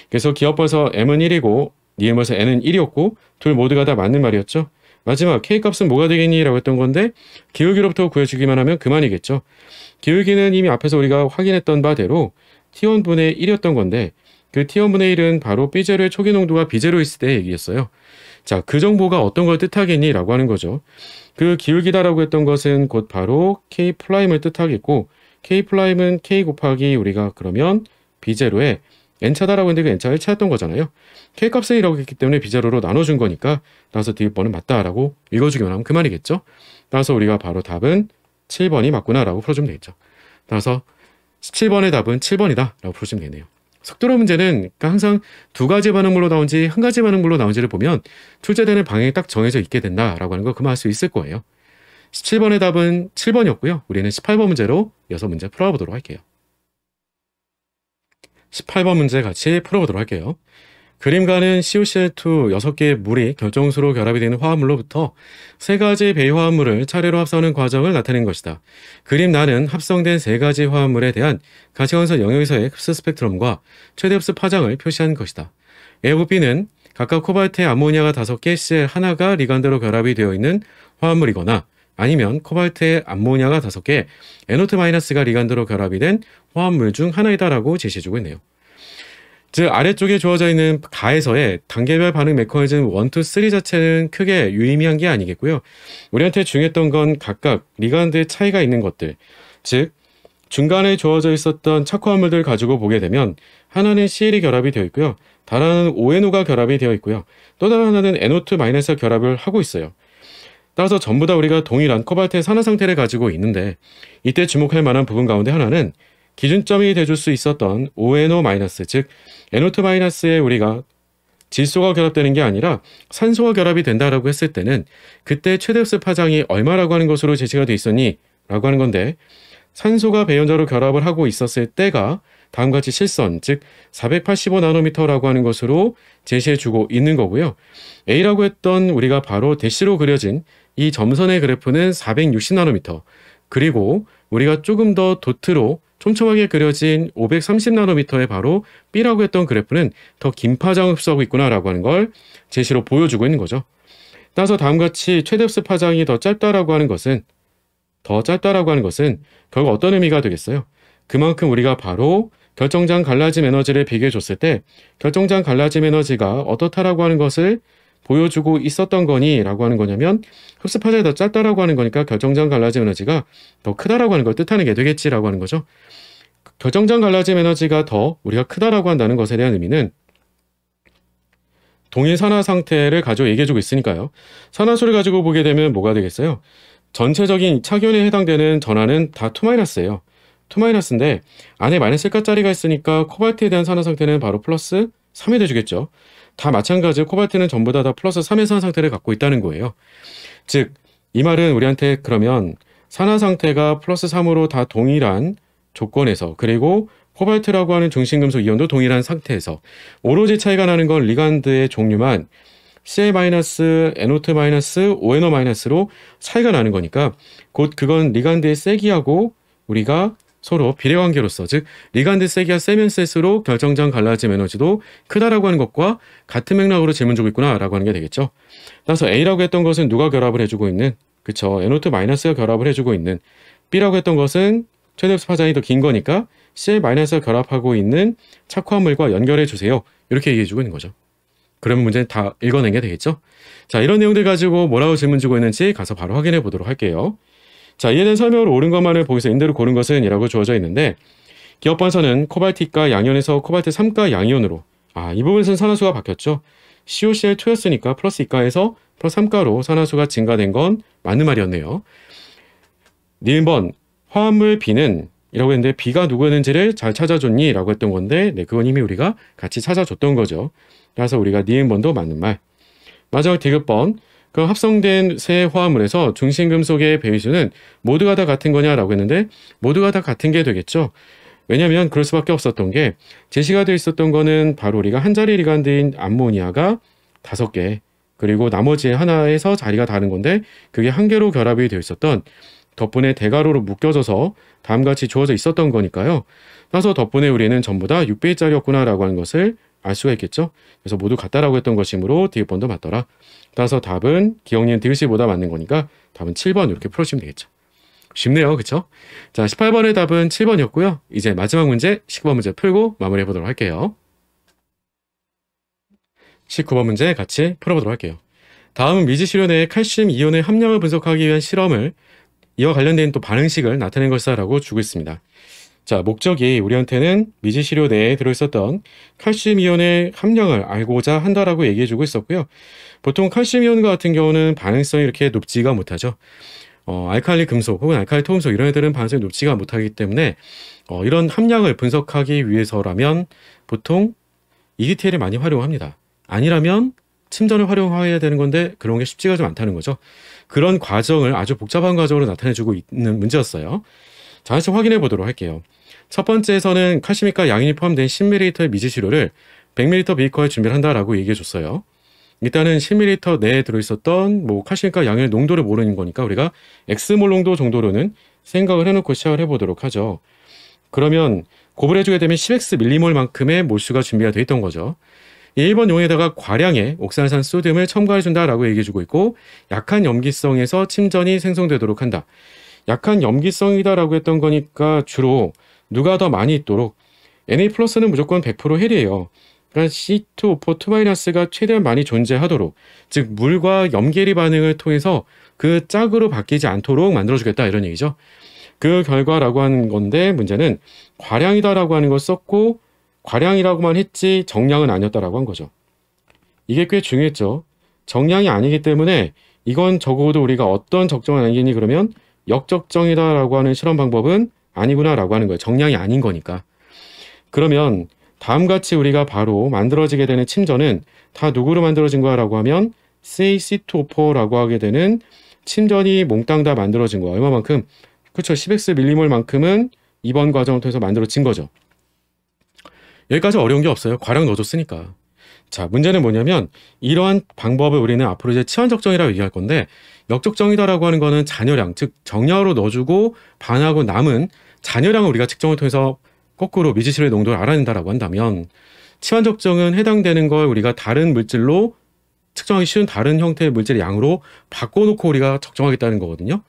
그래서 기업에서 m은 1이고 니은에서 n은 1이었고 둘 모두가 다 맞는 말이었죠. 마지막 K값은 뭐가 되겠니? 라고 했던 건데 기울기로부터 구해주기만 하면 그만이겠죠. 기울기는 이미 앞에서 우리가 확인했던 바대로 T1분의 1이었던 건데 그 T1분의 1은 바로 B0의 초기 농도가 B0 있을 때 얘기했어요. 자, 그 정보가 어떤 걸 뜻하겠니? 라고 하는 거죠. 그 기울기다라고 했던 것은 곧 바로 K'을 뜻하겠고 K'은 K 곱하기 우리가 그러면 B0에 n차다라고 했는데 그 n차가 1차였던 거잖아요. K값은 1이라고 했기 때문에 B0로 나눠준 거니까 따라서 디귿번은 맞다라고 읽어주기만 하면 그만이겠죠. 따라서 우리가 바로 답은 7번이 맞구나 라고 풀어주면 되겠죠. 따라서 17번의 답은 7번이다 라고 풀어주면 되겠네요. 속도로 문제는 그러니까 항상 두 가지 반응물로 나온지 한 가지 반응물로 나온지를 보면 출제되는 방향이 딱 정해져 있게 된다라고 하는 거 그만 알 수 있을 거예요. 17번의 답은 7번이었고요. 우리는 18번 문제로 이어서 문제 풀어보도록 할게요. 18번 문제 같이 풀어보도록 할게요. 그림과는 CuCl2 6개의 물이 결정수로 결합이 되는 화합물로부터 3가지 배화합물을 차례로 합성하는 과정을 나타낸 것이다. 그림 나는 합성된 3가지 화합물에 대한 가시광선 영역에서의 흡수 스펙트럼과 최대 흡수 파장을 표시한 것이다. A하고 B는 각각 코발트의 암모니아가 5개, Cl 하나가 리간드로 결합이 되어 있는 화합물이거나 아니면 코발트의 암모니아가 5개, NO2-가 리간드로 결합이 된 화합물 중 하나이다라고 제시해주고 있네요. 즉 아래쪽에 주어져 있는 가에서의 단계별 반응 메커니즘 1, 2, 3 자체는 크게 유의미한 게 아니겠고요. 우리한테 중요했던 건 각각 리간드의 차이가 있는 것들, 즉 중간에 주어져 있었던 착화물들 가지고 보게 되면 하나는 CL이 결합이 되어 있고요. 다른 하나는 ONO가 결합이 되어 있고요. 또 다른 하나는 NO2- 결합을 하고 있어요. 따라서 전부 다 우리가 동일한 코발트의 산화 상태를 가지고 있는데 이때 주목할 만한 부분 가운데 하나는 기준점이 돼줄 수 있었던 ONO-, 즉 NO2-에 우리가 질소가 결합되는 게 아니라 산소가 결합이 된다라고 했을 때는 그때 최대 흡수 파장이 얼마라고 하는 것으로 제시가 돼 있었니? 라고 하는 건데 산소가 배연자로 결합을 하고 있었을 때가 다음과 같이 실선, 즉 485나노미터라고 하는 것으로 제시해주고 있는 거고요. A라고 했던 우리가 바로 대시로 그려진 이 점선의 그래프는 460나노미터, 그리고 우리가 조금 더 도트로 촘촘하게 그려진 530나노미터의 바로 B라고 했던 그래프는 더 긴 파장을 흡수하고 있구나라고 하는 걸 제시로 보여주고 있는 거죠. 따라서 다음과 같이 최대 흡수 파장이 더 짧다라고 하는 것은 결국 어떤 의미가 되겠어요? 그만큼 우리가 바로 결정장 갈라짐 에너지를 비교해 줬을 때 결정장 갈라짐 에너지가 어떻다라고 하는 것을 보여주고 있었던 거니? 라고 하는 거냐면 흡수 파장이 더 짧다라고 하는 거니까 결정장 갈라짐 에너지가 더 크다라고 하는 걸 뜻하는 게 되겠지라고 하는 거죠. 결정장 갈라짐 에너지가 더 우리가 크다라고 한다는 것에 대한 의미는 동일 산화 상태를 가지고 얘기해주고 있으니까요. 산화수를 가지고 보게 되면 뭐가 되겠어요? 전체적인 착연에 해당되는 전하는 다 2-예요. 2-인데 안에 마이너스 1가짜리가 있으니까 코발트에 대한 산화 상태는 바로 플러스 3이 돼주겠죠. 다 마찬가지로 코발트는 전부 다 플러스 3의 산화 상태를 갖고 있다는 거예요. 즉 이 말은 우리한테 그러면 산화 상태가 플러스 3으로 다 동일한 조건에서 그리고 코발트라고 하는 중심금속 이온도 동일한 상태에서 오로지 차이가 나는 건 리간드의 종류만 Cl-, NO2-, ONO-로 차이가 나는 거니까 곧 그건 리간드의 세기하고 우리가 서로 비례관계로서 즉 리간드 세기가 세면 셀수록 결정장 갈라짐 에너지도 크다라고 하는 것과 같은 맥락으로 질문 주고 있구나 라고 하는 게 되겠죠. 따라서 A라고 했던 것은 누가 결합을 해주고 있는 그쵸 NO2-가 결합을 해주고 있는 B라고 했던 것은 최대 흡수 파장이 더 긴 거니까 Cl-가 결합하고 있는 착화물과 연결해 주세요. 이렇게 얘기해 주고 있는 거죠. 그러면 문제는 다 읽어낸 게 되겠죠. 자, 이런 내용들 가지고 뭐라고 질문 주고 있는지 가서 바로 확인해 보도록 할게요. 자, 이에 대한 설명으로 옳은 것만을 보기서 인대로 고른 것은 이라고 주어져 있는데 기업반서는 코발트가 양이온에서 코발트 3가 양이온으로 이 부분에서는 산화수가 바뀌었죠. CuCl2였으니까 플러스 2가에서 플러스 3가로 산화수가 증가된 건 맞는 말이었네요. 니은번 화합물 B는 이라고 했는데 B가 누구였는지를 잘 찾아줬니? 라고 했던 건데 네, 그건 이미 우리가 같이 찾아줬던 거죠. 그래서 우리가 니은번도 맞는 말. 마지막 디귿번 그 합성된 세 화합물에서 중심금속의 배위수는 모두가 다 같은 거냐라고 했는데 모두가 다 같은 게 되겠죠. 왜냐하면 그럴 수밖에 없었던 게 제시가 되어 있었던 거는 바로 우리가 한 자리 리간드인 암모니아가 5개 그리고 나머지 하나에서 자리가 다른 건데 그게 한 개로 결합이 되어 있었던 덕분에 대가로로 묶여져서 다음같이 주어져 있었던 거니까요. 따라서 덕분에 우리는 전부 다 6배짜리였구나 라고 하는 것을 알 수가 있겠죠. 그래서 모두 같다라고 했던 것이므로 디귿번도 맞더라. 따라서 답은 기억니은 디귿이보다 맞는 거니까 답은 7번 이렇게 풀어주시면 되겠죠. 쉽네요. 그쵸? 자, 18번의 답은 7번이었고요. 이제 마지막 문제 19번 문제 풀고 마무리해 보도록 할게요. 19번 문제 같이 풀어보도록 할게요. 다음은 미지시료 내의 칼슘 이온의 함량을 분석하기 위한 실험을 이와 관련된 또 반응식을 나타낸 것이라고 주고 있습니다. 자, 목적이 우리한테는 미지시료 내에 들어있었던 칼슘 이온의 함량을 알고자 한다라고 얘기해주고 있었고요. 보통 칼슘 이온 같은 경우는 반응성이 이렇게 높지가 못하죠. 알칼리 금속 혹은 알칼리 토금속 이런 애들은 반응성이 높지가 못하기 때문에 이런 함량을 분석하기 위해서라면 보통 EDTL을 많이 활용합니다. 아니라면 침전을 활용해야 되는 건데 그런 게 쉽지가 좀 않다는 거죠. 그런 과정을 아주 복잡한 과정으로 나타내주고 있는 문제였어요. 자, 다시 확인해 보도록 할게요. 첫 번째에서는 칼슘과 양인이 포함된 10ml의 미지시료를 100ml 베이커에 준비를 한다라고 얘기해 줬어요. 일단은 10ml 내에 들어있었던 칼슘과 양인의 농도를 모르는 거니까 우리가 X몰 농도 정도로는 생각을 해놓고 시작을 해보도록 하죠. 그러면 곱을 해주게 되면 10x 밀리몰만큼의 몰수가 준비가 되어 있던 거죠. 1번 용에다가 과량의 옥산산 소듐을 첨가해준다라고 얘기해주고 있고 약한 염기성에서 침전이 생성되도록 한다. 약한 염기성이다라고 했던 거니까 주로 누가 더 많이 있도록 Na+는 무조건 100% 헬이에요. 그러니까 C2O4 2-가 최대한 많이 존재하도록 즉 물과 염계리 반응을 통해서 그 짝으로 바뀌지 않도록 만들어주겠다 이런 얘기죠. 그 결과라고 하는 건데 문제는 과량이다라고 하는 걸 썼고 과량이라고만 했지 정량은 아니었다라고 한 거죠. 이게 꽤 중요했죠. 정량이 아니기 때문에 이건 적어도 우리가 어떤 적정은 아니겠니 그러면 역적정이다라고 하는 실험 방법은 아니구나라고 하는 거예요. 정량이 아닌 거니까. 그러면 다음같이 우리가 바로 만들어지게 되는 침전은 다 누구로 만들어진 거야라고 하면 CaC2O4라고 하게 되는 침전이 몽땅 다 만들어진 거야. 얼마만큼? 그렇죠. 10x 밀리몰만큼은 이번 과정을 통해서 만들어진 거죠. 여기까지 어려운 게 없어요. 과량 넣어줬으니까. 자, 문제는 뭐냐면 이러한 방법을 우리는 앞으로 이제 치환적정이라고 얘기할 건데 역적정이다라고 하는 거는 잔여량, 즉 정량으로 넣어주고 반하고 남은 잔여량을 우리가 측정을 통해서 거꾸로 미지시료의 농도를 알아낸다라고 한다면 치환적정은 해당되는 걸 우리가 다른 물질로 측정하기 쉬운 다른 형태의 물질의 양으로 바꿔놓고 우리가 적정하겠다는 거거든요.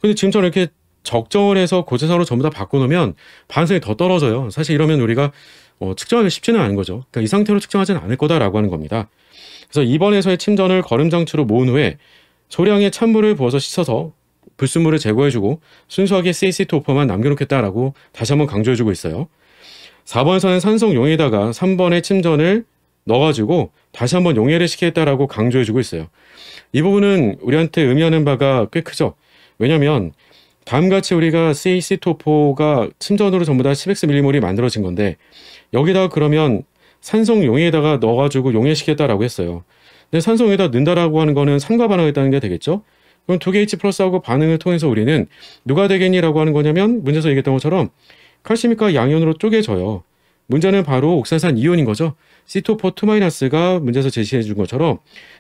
근데 지금처럼 이렇게 적정을 해서 고체사로 전부 다 바꿔놓으면 반응성이 더 떨어져요. 사실 이러면 우리가 측정하기 쉽지는 않은 거죠. 그러니까 이 상태로 측정하지는 않을 거다라고 하는 겁니다. 그래서 2번에서의 침전을 거름장치로 모은 후에 소량의 찬물을 부어서 씻어서 불순물을 제거해주고 순수하게 CaC2O4만 남겨놓겠다라고 다시 한번 강조해주고 있어요. 4번에서는 산성 용에다가 3번의 침전을 넣어가지고 다시 한번 용해를 시키겠다라고 강조해주고 있어요. 이 부분은 우리한테 의미하는 바가 꽤 크죠. 왜냐하면 다음같이 우리가 CaC2O4가 침전으로 전부 다 10x 밀리몰이 만들어진 건데 여기다가 그러면 산성 용해에다가 넣어가지고 용해시켰다라고 했어요. 근데 산성 용해에다 넣는다라고 하는 거는 산과 반응했다는 게 되겠죠? 그럼 2개 H+하고 반응을 통해서 우리는 누가 되겠니라고 하는 거냐면 문제에서 얘기했던 것처럼 칼슘과 양이온으로 쪼개져요. 문제는 바로 옥산산 이온인 거죠. C2O4 2-가 문제에서 제시해 준 것처럼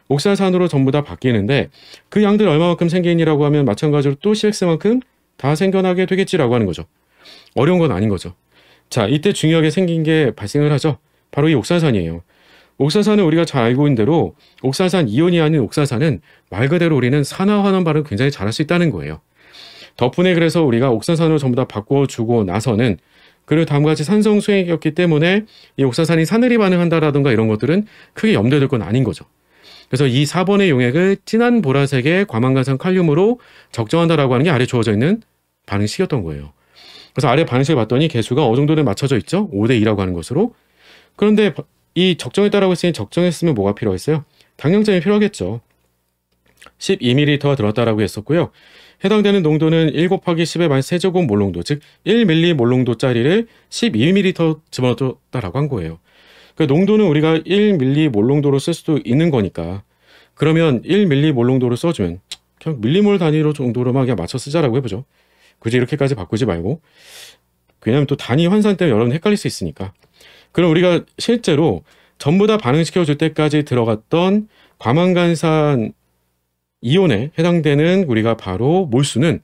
옥산산으로 전부 다 바뀌는데 그 양들이 얼마만큼 생기니라고 하면 마찬가지로 또 CX만큼 다 생겨나게 되겠지라고 하는 거죠. 어려운 건 아닌 거죠. 자, 이때 중요하게 생긴 게 발생을 하죠. 바로 이 옥산산이에요. 옥산산은 우리가 잘 알고 있는 대로 옥산산 이온이 아닌 옥산산은 말 그대로 우리는 산화환원 반응을 굉장히 잘할 수 있다는 거예요. 덕분에 그래서 우리가 옥산산으로 전부 다 바꿔주고 나서는 그리고 다음과 같이 산성 수행이었기 때문에 이 옥산산이 사늘이 반응한다라든가 이런 것들은 크게 염두에 둘 건 아닌 거죠. 그래서 이 4번의 용액을 진한 보라색의 과망간산 칼륨으로 적정한다라고 하는 게 아래 주어져 있는 반응식이었던 거예요. 그래서 아래 반응식을 봤더니 개수가 어느 정도는 맞춰져 있죠. 5대2라고 하는 것으로. 그런데 이 적정했다라고 했으니 적정했으면 뭐가 필요했어요? 당량점이 필요하겠죠. 12ml가 들었다라고 했었고요. 해당되는 농도는 1 곱하기 10의 마이너스 세제곱 몰농도, 즉 1ml 몰농도짜리를 12ml 집어넣었다라고 한 거예요. 그 농도는 우리가 1ml 몰농도로 쓸 수도 있는 거니까, 그러면 1ml 몰농도로 써주면 그냥 밀리몰 단위로 정도로만 그냥 맞춰 쓰자라고 해보죠. 굳이 이렇게까지 바꾸지 말고. 왜냐면 또 단위 환산 때문에 여러분 헷갈릴 수 있으니까. 그럼 우리가 실제로 전부 다 반응시켜줄 때까지 들어갔던 과망간산 이온에 해당되는 우리가 바로 몰수는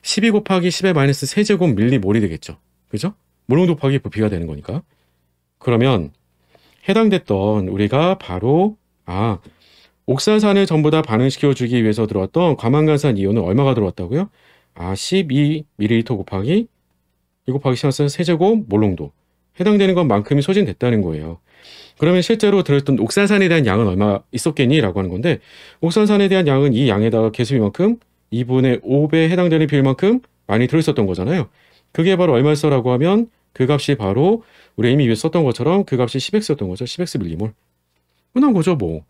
12 곱하기 10의 마이너스 세제곱 밀리몰이 되겠죠. 그죠? 몰농도 곱하기 부피가 되는 거니까. 그러면 해당됐던 우리가 바로 옥산산을 전부 다 반응시켜주기 위해서 들어왔던 과망간산 이온은 얼마가 들어왔다고요? 12ml 곱하기 2 곱하기 10 세제곱 몰농도. 해당되는 것만큼이 소진됐다는 거예요. 그러면 실제로 들어있던 옥산산에 대한 양은 얼마 있었겠니? 라고 하는 건데, 옥산산에 대한 양은 이 양에다가 개수비만큼 2분의 5배에 해당되는 비율만큼 많이 들어있었던 거잖아요. 그게 바로 얼마였어? 라고 하면 그 값이 바로 우리 이미 위에 썼던 것처럼 그 값이 10x였던 거죠. 10x 밀리몰. 끝난 거죠 뭐.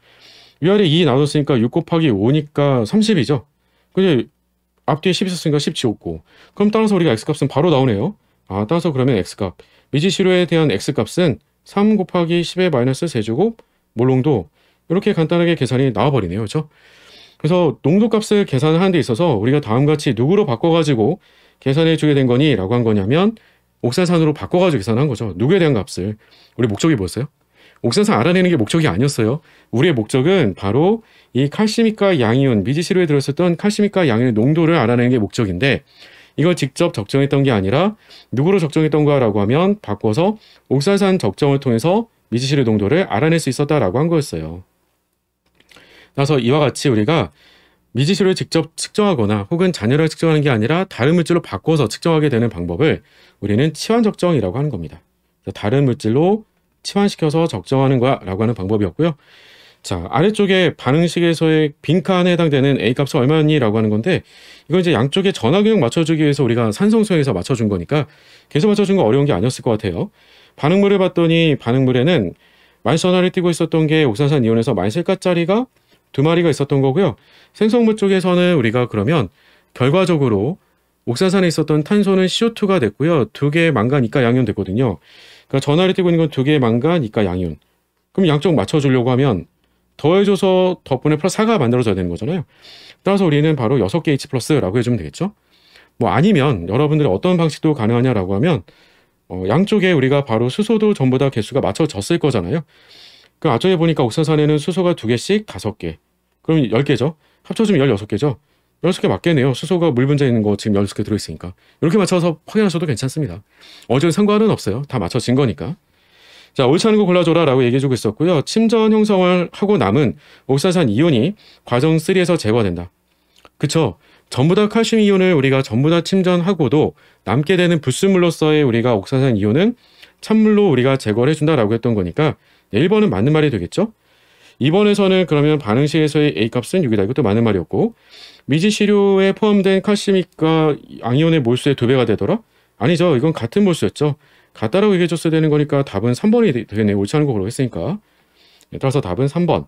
위아래 2 나눴으니까 6 곱하기 5니까 30이죠. 근데 앞뒤에 10 있었으니까 10 지웠고, 그럼 따라서 우리가 x값은 바로 나오네요. 따라서 그러면 x값, 미지시료에 대한 x값은 3 곱하기 10의 마이너스 세제곱 몰농도, 이렇게 간단하게 계산이 나와버리네요. 그렇죠? 그래서 농도값을 계산하는 데 있어서 우리가 다음같이 누구로 바꿔가지고 계산해 주게 된 거니? 라고 한 거냐면 옥산산으로 바꿔가지고 계산한 거죠. 누구에 대한 값을. 우리 목적이 뭐였어요? 옥산산 알아내는 게 목적이 아니었어요. 우리의 목적은 바로 이 칼슘이가 양이온, 미지시료에 들어있었던 칼슘이가 양이온의 농도를 알아내는 게 목적인데, 이걸 직접 적정했던 게 아니라 누구로 적정했던 거라고 하면 바꿔서 옥산산 적정을 통해서 미지시료 농도를 알아낼 수 있었다라고 한 거였어요. 그래서 이와 같이 우리가 미지시료를 직접 측정하거나 혹은 잔여를 측정하는 게 아니라 다른 물질로 바꿔서 측정하게 되는 방법을 우리는 치환 적정이라고 하는 겁니다. 다른 물질로 치환시켜서 적정하는 거야 라고 하는 방법이었고요. 자, 아래쪽에 반응식에서의 빈칸에 해당되는 A값은 얼마였니? 라고 하는 건데, 이건 이제 양쪽에 전하균형 맞춰주기 위해서 우리가 산성수에서 맞춰준 거니까 계속 맞춰준 거 어려운 게 아니었을 것 같아요. 반응물을 봤더니 반응물에는 마이너스 전하를 띠고 있었던 게 옥산산 이온에서 마이너스 1가짜리가 2마리가 있었던 거고요. 생성물 쪽에서는 우리가 그러면 결과적으로 옥산산에 있었던 탄소는 CO2가 됐고요. 2개의 망간 이가 양이온 됐거든요. 그러니까 전하를 띠고 있는 건 2개의 망간 이가 양이온. 그럼 양쪽 맞춰주려고 하면 더해줘서 덕분에 플러스 4가 만들어져야 되는 거잖아요. 따라서 우리는 바로 6개 H 플러스라고 해주면 되겠죠. 뭐 아니면 여러분들이 어떤 방식도 가능하냐라고 하면 양쪽에 우리가 바로 수소도 전부 다 개수가 맞춰졌을 거잖아요. 그 앞쪽에 보니까 옥산산에는 수소가 2개씩 5개. 그럼 10개죠. 합쳐주면 16개죠. 16개 맞겠네요. 수소가 물 분자에 있는 거 지금 16개 들어있으니까. 이렇게 맞춰서 확인하셔도 괜찮습니다. 어제는 상관은 없어요. 다 맞춰진 거니까. 자, 옳지 않은 거 골라줘라 라고 얘기해주고 있었고요. 침전 형성을 하고 남은 옥산산 이온이 과정 3에서 제거된다. 그쵸? 전부 다 칼슘 이온을 우리가 전부 다 침전하고도 남게 되는 불순물로서의 우리가 옥산산 이온은 찬물로 우리가 제거를 해준다라고 했던 거니까 1번은 맞는 말이 되겠죠? 2번에서는 그러면 반응식에서의 A값은 6이다. 이것도 맞는 말이었고, 미지시료에 포함된 칼슘이가 양이온의 몰수의 2배가 되더라? 아니죠. 이건 같은 몰수였죠. 같다라고 얘기해줬어야 되는 거니까 답은 3번이 되겠네요. 옳지 않은 거 고르고 했으니까. 따라서 답은 3번.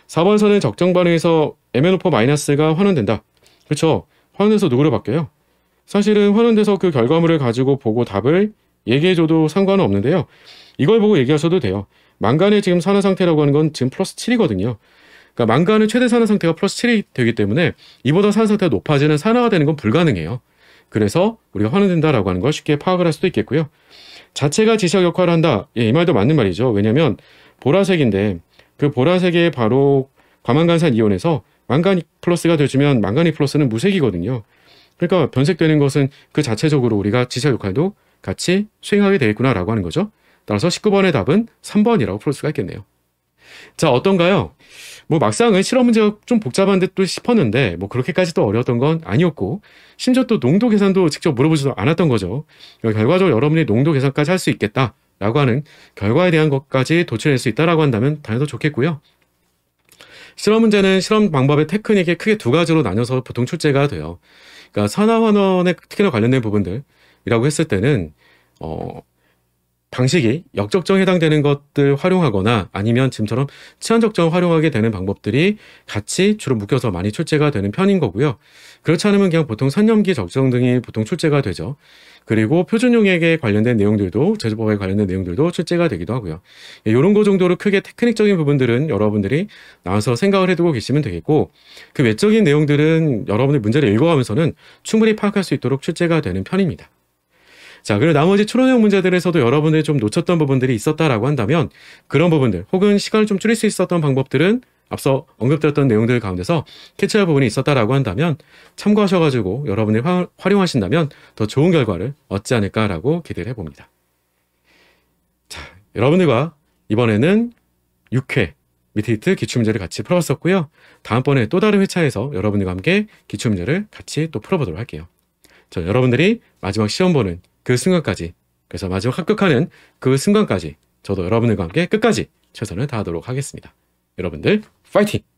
4번에서는 적정 반응에서 MnO4- 환원된다. 그렇죠. 환원돼서 누구로 바뀌어요? 사실은 환원돼서 그 결과물을 가지고 보고 답을 얘기해줘도 상관은 없는데요. 이걸 보고 얘기하셔도 돼요. 망간의 지금 산화 상태라고 하는 건 지금 플러스 7이거든요. 그러니까 망간의 최대 산화 상태가 플러스 7이 되기 때문에 이보다 산화 상태가 높아지는 산화가 되는 건 불가능해요. 그래서 우리가 환원된다라고 하는 걸 쉽게 파악을 할 수도 있겠고요. 자체가 지시학 역할을 한다. 이 말도 맞는 말이죠. 왜냐하면 보라색인데 그 보라색에 바로 과망간산 이온에서 망간 플러스가 돼주면 망간이 플러스는 무색이거든요. 그러니까 변색되는 것은 그 자체적으로 우리가 지시학 역할도 같이 수행하게 되겠구나라고 하는 거죠. 따라서 19번의 답은 3번이라고 풀 수가 있겠네요. 자, 어떤가요? 뭐 막상은 실험 문제가 좀 복잡한 듯 또 싶었는데 뭐 그렇게까지 또 어려웠던 건 아니었고, 심지어 또 농도 계산도 직접 물어보지도 않았던 거죠. 결과적으로 여러분이 농도 계산까지 할 수 있겠다라고 하는 결과에 대한 것까지 도출할 수 있다라고 한다면 당연히 더 좋겠고요. 실험 문제는 실험 방법의 테크닉에 크게 2가지로 나눠서 보통 출제가 돼요. 그러니까 산화환원에 특히나 관련된 부분들이라고 했을 때는 방식이 역적정에 해당되는 것들 활용하거나 아니면 지금처럼 치안적정 활용하게 되는 방법들이 같이 주로 묶여서 많이 출제가 되는 편인 거고요. 그렇지 않으면 그냥 보통 선념기 적정 등이 보통 출제가 되죠. 그리고 표준용액에 관련된 내용들도 제조법에 관련된 내용들도 출제가 되기도 하고요. 이런 거 정도로 크게 테크닉적인 부분들은 여러분들이 나와서 생각을 해두고 계시면 되겠고, 그 외적인 내용들은 여러분들 문제를 읽어가면서는 충분히 파악할 수 있도록 출제가 되는 편입니다. 자, 그리고 나머지 추론형 문제들에서도 여러분들이 좀 놓쳤던 부분들이 있었다라고 한다면 그런 부분들 혹은 시간을 좀 줄일 수 있었던 방법들은 앞서 언급드렸던 내용들 가운데서 캐치할 부분이 있었다라고 한다면 참고하셔가지고 여러분들이 활용하신다면 더 좋은 결과를 얻지 않을까라고 기대를 해봅니다. 자, 여러분들과 이번에는 6회 미트히트 기출문제를 같이 풀어봤었고요. 다음번에 또 다른 회차에서 여러분들과 함께 기출문제를 같이 또 풀어보도록 할게요. 저 여러분들이 마지막 시험 보는 그 순간까지, 그래서 마지막 합격하는 그 순간까지 저도 여러분들과 함께 끝까지 최선을 다하도록 하겠습니다. 여러분들 파이팅!